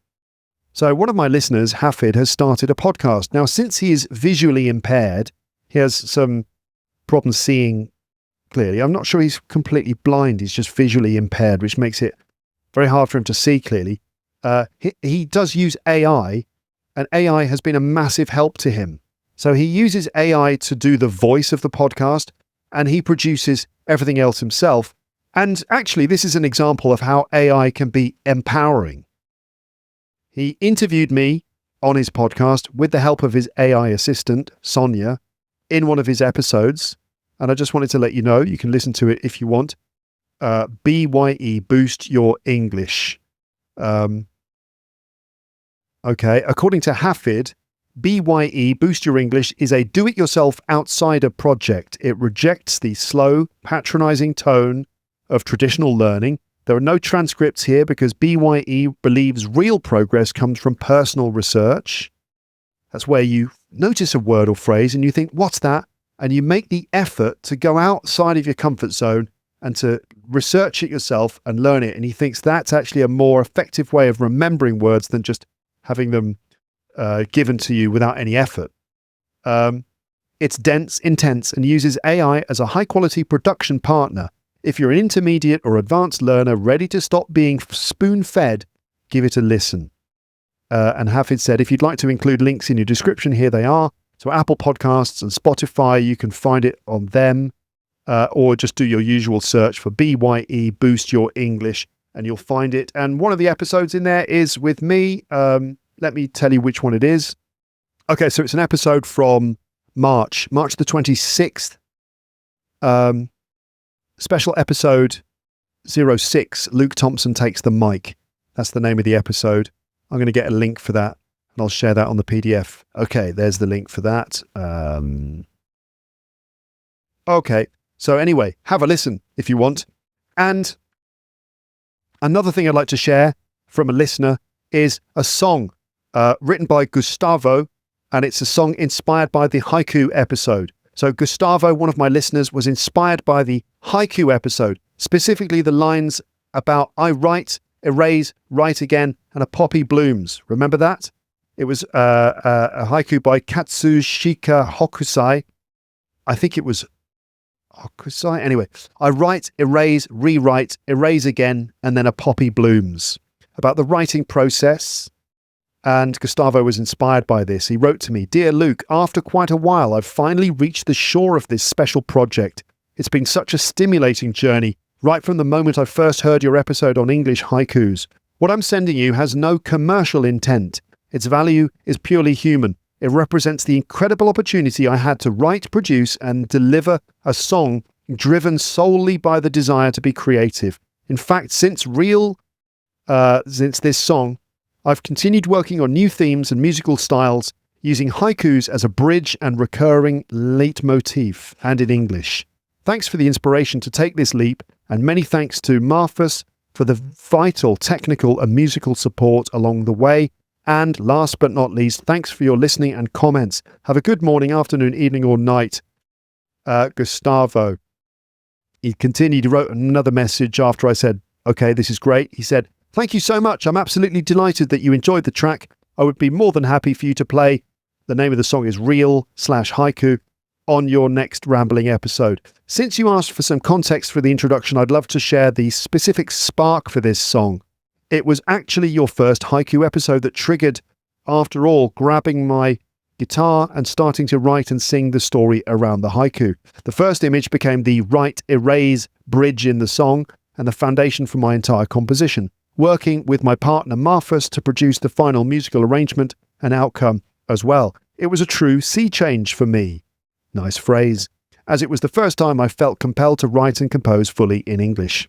Speaker 1: So one of my listeners, Hafid, has started a podcast. Now, since he is visually impaired, he has some problems seeing clearly. I'm not sure he's completely blind. He's just visually impaired, which makes it very hard for him to see clearly. He does use AI, and AI has been a massive help to him. So he uses AI to do the voice of the podcast, and he produces everything else himself. And actually, this is an example of how AI can be empowering. He interviewed me on his podcast with the help of his AI assistant, Sonia, in one of his episodes. And I just wanted to let you know, you can listen to it if you want. BYE, Boost Your English. Okay, according to Hafid, BYE, Boost Your English, is a do-it-yourself outsider project. It rejects the slow, patronizing tone of traditional learning. There are no transcripts here because BYE believes real progress comes from personal research. That's where you notice a word or phrase and you think, what's that? And you make the effort to go outside of your comfort zone and to research it yourself and learn it. And he thinks that's actually a more effective way of remembering words than just having them given to you without any effort. It's dense, intense, and uses AI as a high-quality production partner. If you're an intermediate or advanced learner ready to stop being spoon-fed, give it a listen. And Hafid said, if you'd like to include links in your description, here they are. So Apple Podcasts and Spotify, you can find it on them, or just do your usual search for BYE, Boost Your English, and you'll find it. And one of the episodes in there is with me. Let me tell you which one it is. Okay, so it's an episode from March the 26th. Special episode 06, Luke Thompson Takes the Mic. That's the name of the episode. I'm going to get a link for that, and I'll share that on the PDF. Okay, there's the link for that. Okay, so anyway, have a listen if you want. And another thing I'd like to share from a listener is a song written by Gustavo, and it's a song inspired by the Haiku episode. So Gustavo, one of my listeners, was inspired by the Haiku episode, specifically the lines about I write, erase, write again, and a poppy blooms. Remember that? It was a haiku by Katsushika Hokusai. I think it was Hokusai. Anyway, I write, erase, rewrite, erase again, and then a poppy blooms. About the writing process. And Gustavo was inspired by this. He wrote to me, "Dear Luke, after quite a while, I've finally reached the shore of this special project. It's been such a stimulating journey, right from the moment I first heard your episode on English haikus. What I'm sending you has no commercial intent. Its value is purely human. It represents the incredible opportunity I had to write, produce, and deliver a song driven solely by the desire to be creative. In fact, since this song, I've continued working on new themes and musical styles, using haikus as a bridge and recurring leitmotif, and in English. Thanks for the inspiration to take this leap, and many thanks to Marfus for the vital technical and musical support along the way. And last but not least, thanks for your listening and comments. Have a good morning, afternoon, evening, or night." Gustavo. He continued, he wrote another message after I said, "Okay, this is great." He said, "Thank you so much. I'm absolutely delighted that you enjoyed the track. I would be more than happy for you to play." The name of the song is Real/Haiku on your next Rambling episode. Since you asked for some context for the introduction, I'd love to share the specific spark for this song. It was actually your first Haiku episode that triggered, after all, grabbing my guitar and starting to write and sing the story around the haiku. The first image became the write erase bridge in the song and the foundation for my entire composition, working with my partner Marfus to produce the final musical arrangement and outcome as well. It was a true sea change for me. Nice phrase, as it was the first time I felt compelled to write and compose fully in English.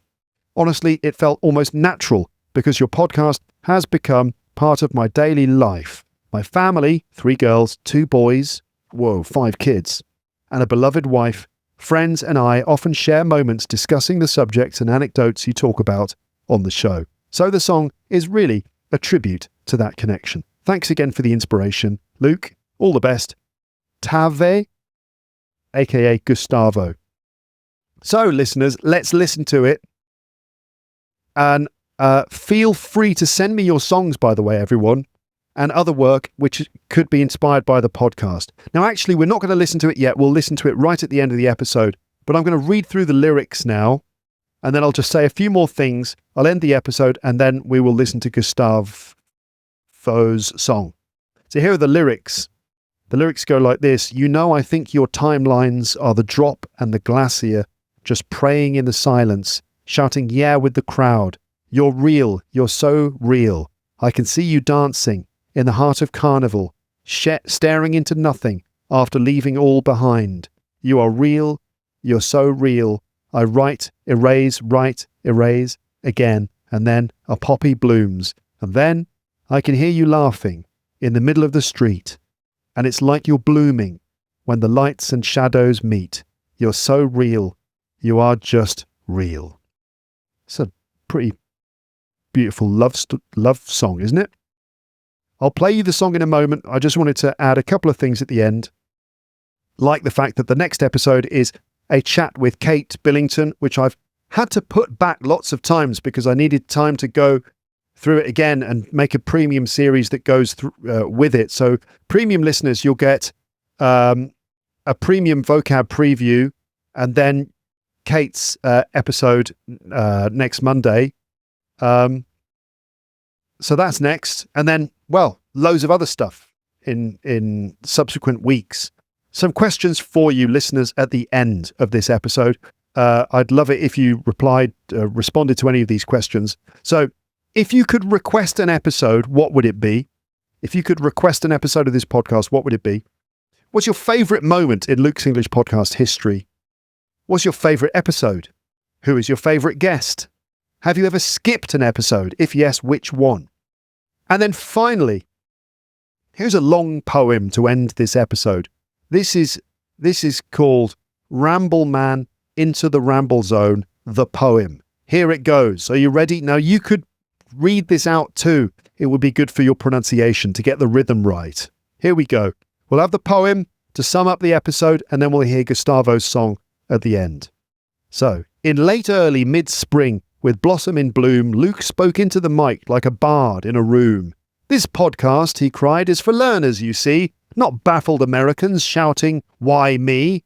Speaker 1: Honestly, it felt almost natural because your podcast has become part of my daily life. My family, 3 girls, 2 boys, 5 kids, and a beloved wife, friends and I often share moments discussing the subjects and anecdotes you talk about on the show. So the song is really a tribute to that connection. Thanks again for the inspiration. Luke, all the best. Tave, aka Gustavo. So listeners, let's listen to it. And feel free to send me your songs, by the way, everyone, and other work which could be inspired by the podcast. Now, actually, we're not going to listen to it yet. We'll listen to it right at the end of the episode. But I'm going to read through the lyrics now, and then I'll just say a few more things. I'll end the episode, and then we will listen to Gustavo's song. So here are the lyrics. The lyrics go like this. You know, I think your timelines are the drop and the glacier, just praying in the silence, shouting yeah with the crowd. You're real. You're so real. I can see you dancing in the heart of carnival, staring into nothing after leaving all behind. You are real. You're so real. I write, erase again, and then a poppy blooms. And then I can hear you laughing in the middle of the street. And it's like you're blooming when the lights and shadows meet. You're so real. You are just real. It's a pretty beautiful love song, isn't it? I'll play you the song in a moment. I just wanted to add a couple of things at the end, like the fact that the next episode is a chat with Kate Billington, which I've had to put back lots of times because I needed time to go through it again and make a premium series that goes with it. So premium listeners, you'll get a premium vocab preview and then Kate's episode next Monday. So that's next. And then, well, loads of other stuff in subsequent weeks. Some questions for you listeners at the end of this episode. I'd love it if you responded to any of these questions. So if you could request an episode, what would it be? If you could request an episode of this podcast, what would it be? What's your favourite moment in Luke's English podcast history? What's your favourite episode? Who is your favourite guest? Have you ever skipped an episode? If yes, which one? And then finally, here's a long poem to end this episode. This is called Rambleman Into the Ramblezone, the poem. Here it goes. Are you ready? Now you could read this out too. It would be good for your pronunciation to get the rhythm right. Here we go. We'll have the poem to sum up the episode and then we'll hear Gustavo's song at the end. So, in late early mid-spring, with blossom in bloom, Luke spoke into the mic like a bard in a room. This podcast, he cried, is for learners, you see, not baffled Americans shouting, why me?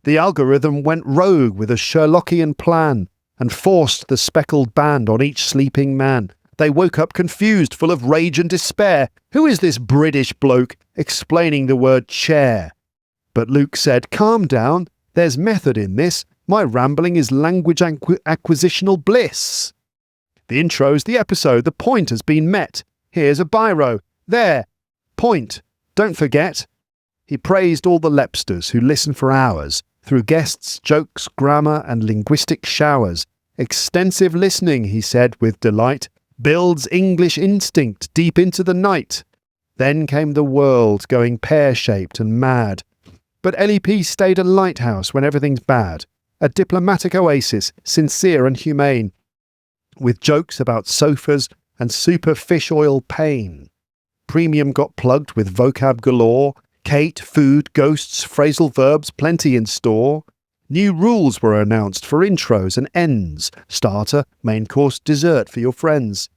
Speaker 1: The algorithm went rogue with a Sherlockian plan and forced the speckled band on each sleeping man. They woke up confused, full of rage and despair. Who is this British bloke explaining the word chair? But Luke said, calm down, there's method in this. My rambling is language acquisitional bliss. The intro's the episode, the point has been met. Here's a biro. There. Point. Don't forget. He praised all the Lepsters who listened for hours, through guests, jokes, grammar and linguistic showers. Extensive listening, he said with delight, builds English instinct deep into the night. Then came the world going pear-shaped and mad. But LEP stayed a lighthouse when everything's bad. A diplomatic oasis, sincere and humane, with jokes about sofas and super fish oil pain. Premium got plugged with vocab galore, Kate, food, ghosts, phrasal verbs, plenty in store. New rules were announced for intros and ends, starter, main course, dessert for your friends.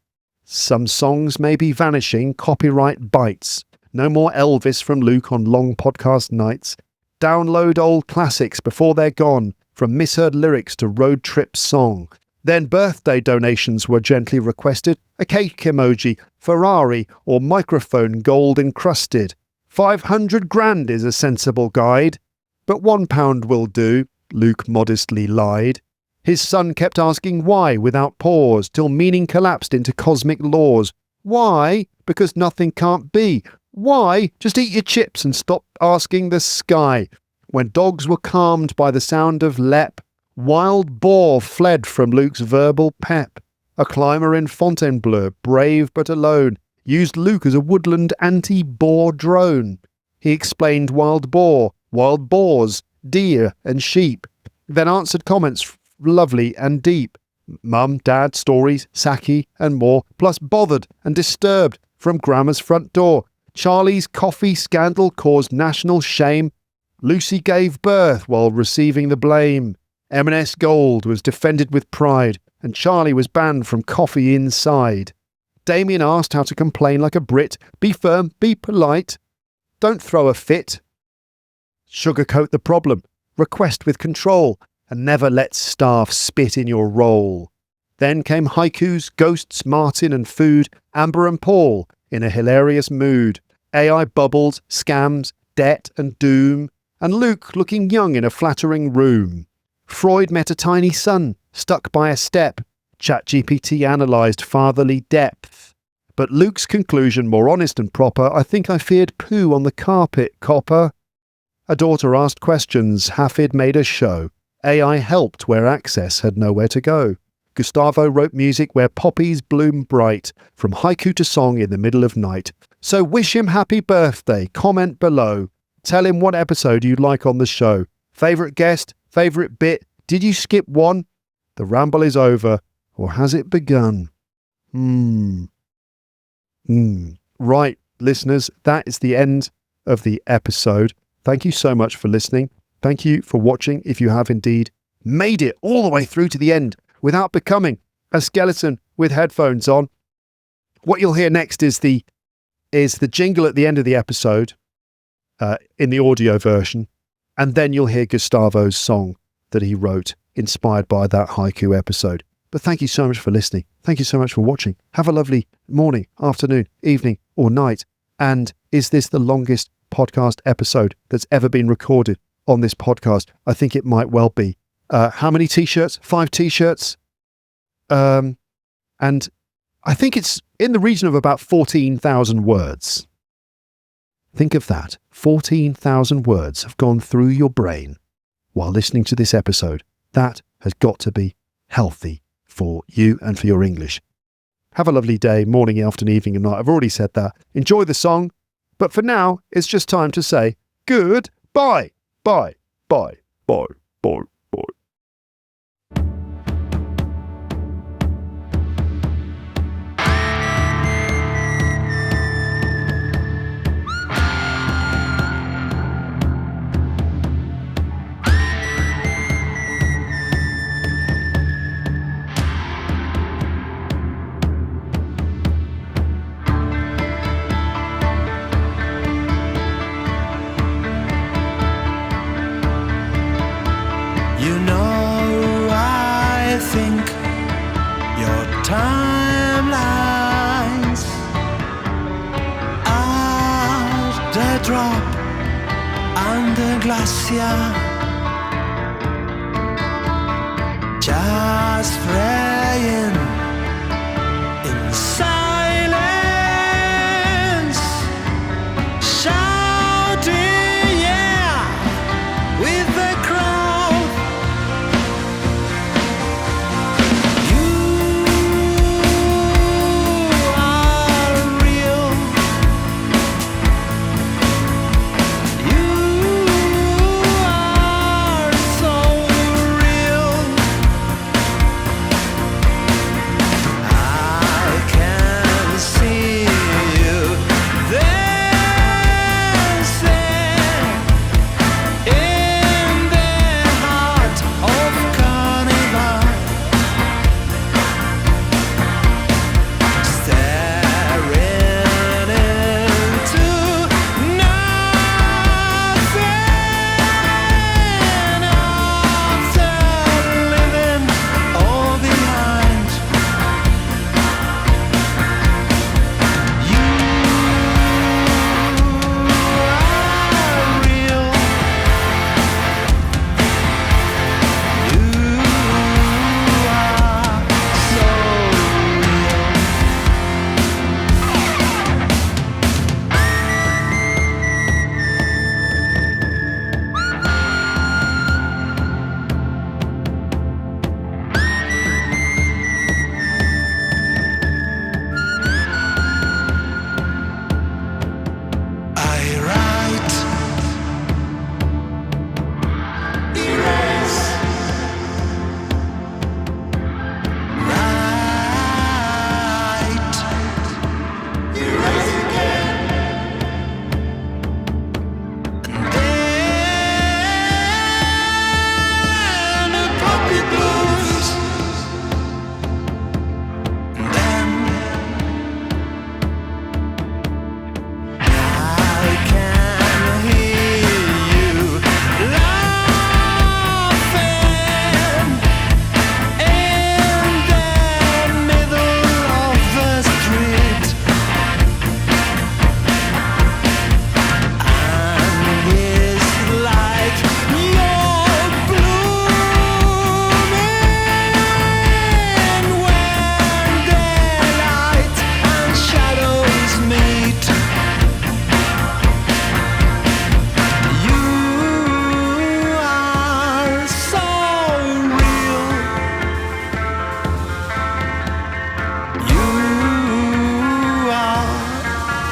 Speaker 1: Some songs may be vanishing, copyright bites. No more Elvis from Luke on long podcast nights. Download old classics before they're gone, from misheard lyrics to road trip song. Then birthday donations were gently requested, a cake emoji, Ferrari, or microphone gold encrusted. 500 grand is a sensible guide. But £1 will do, Luke modestly lied. His son kept asking why without pause, till meaning collapsed into cosmic laws. Why? Because nothing can't be. Why? Just eat your chips and stop asking the sky. When dogs were calmed by the sound of Lep, wild boar fled from Luke's verbal pep. A climber in Fontainebleau, brave but alone, used Luke as a woodland anti-boar drone. He explained wild boar, wild boars, deer and sheep, then answered comments lovely and deep. Mum, dad, stories, Saki and more, plus bothered and disturbed from Grandma's front door. Charlie's coffee scandal caused national shame. Lucy gave birth while receiving the blame. M&S Gold was defended with pride, and Charlie was banned from coffee inside. Damian asked how to complain like a Brit. Be firm, be polite. Don't throw a fit. Sugarcoat the problem. Request with control. And never let staff spit in your roll. Then came haikus, ghosts, Martin and food, Amber and Paul in a hilarious mood. AI bubbles, scams, debt and doom, and Luke looking young in a flattering room. Freud met a tiny son, stuck by a step. ChatGPT analysed fatherly depth. But Luke's conclusion more honest and proper. I think I feared poo on the carpet, copper. A daughter asked questions, Hafid made a show. AI helped where access had nowhere to go. Gustavo wrote music where poppies bloom bright, from haiku to song in the middle of night. So wish him happy birthday, comment below. Tell him what episode you'd like on the show. Favourite guest, favourite bit, did you skip one? The ramble is over, or has it begun? Right, listeners, that is the end of the episode. Thank you so much for listening. Thank you for watching if you have indeed made it all the way through to the end without becoming a skeleton with headphones on. What you'll hear next is the jingle at the end of the episode in the audio version, and then you'll hear Gustavo's song that he wrote inspired by that haiku episode. But thank you so much for listening. Thank you so much for watching. Have a lovely morning, afternoon, evening or night. And is this the longest podcast episode that's ever been recorded on this podcast? I think it might well be. How many t-shirts? 5 t-shirts. And I think it's in the region of about 14,000 words. Think of that. 14,000 words have gone through your brain while listening to this episode. That has got to be healthy for you and for your English. Have a lovely day, morning, afternoon, evening and night. I've already said that. Enjoy the song. But for now, it's just time to say goodbye. Bye, bye, bye, bye, bye.
Speaker 3: Timelines out the drop on the glacier, just praying in silence, shouting yeah with the crowd.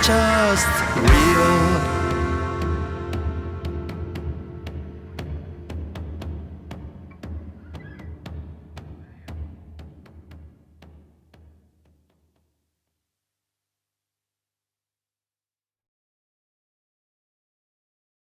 Speaker 3: just real.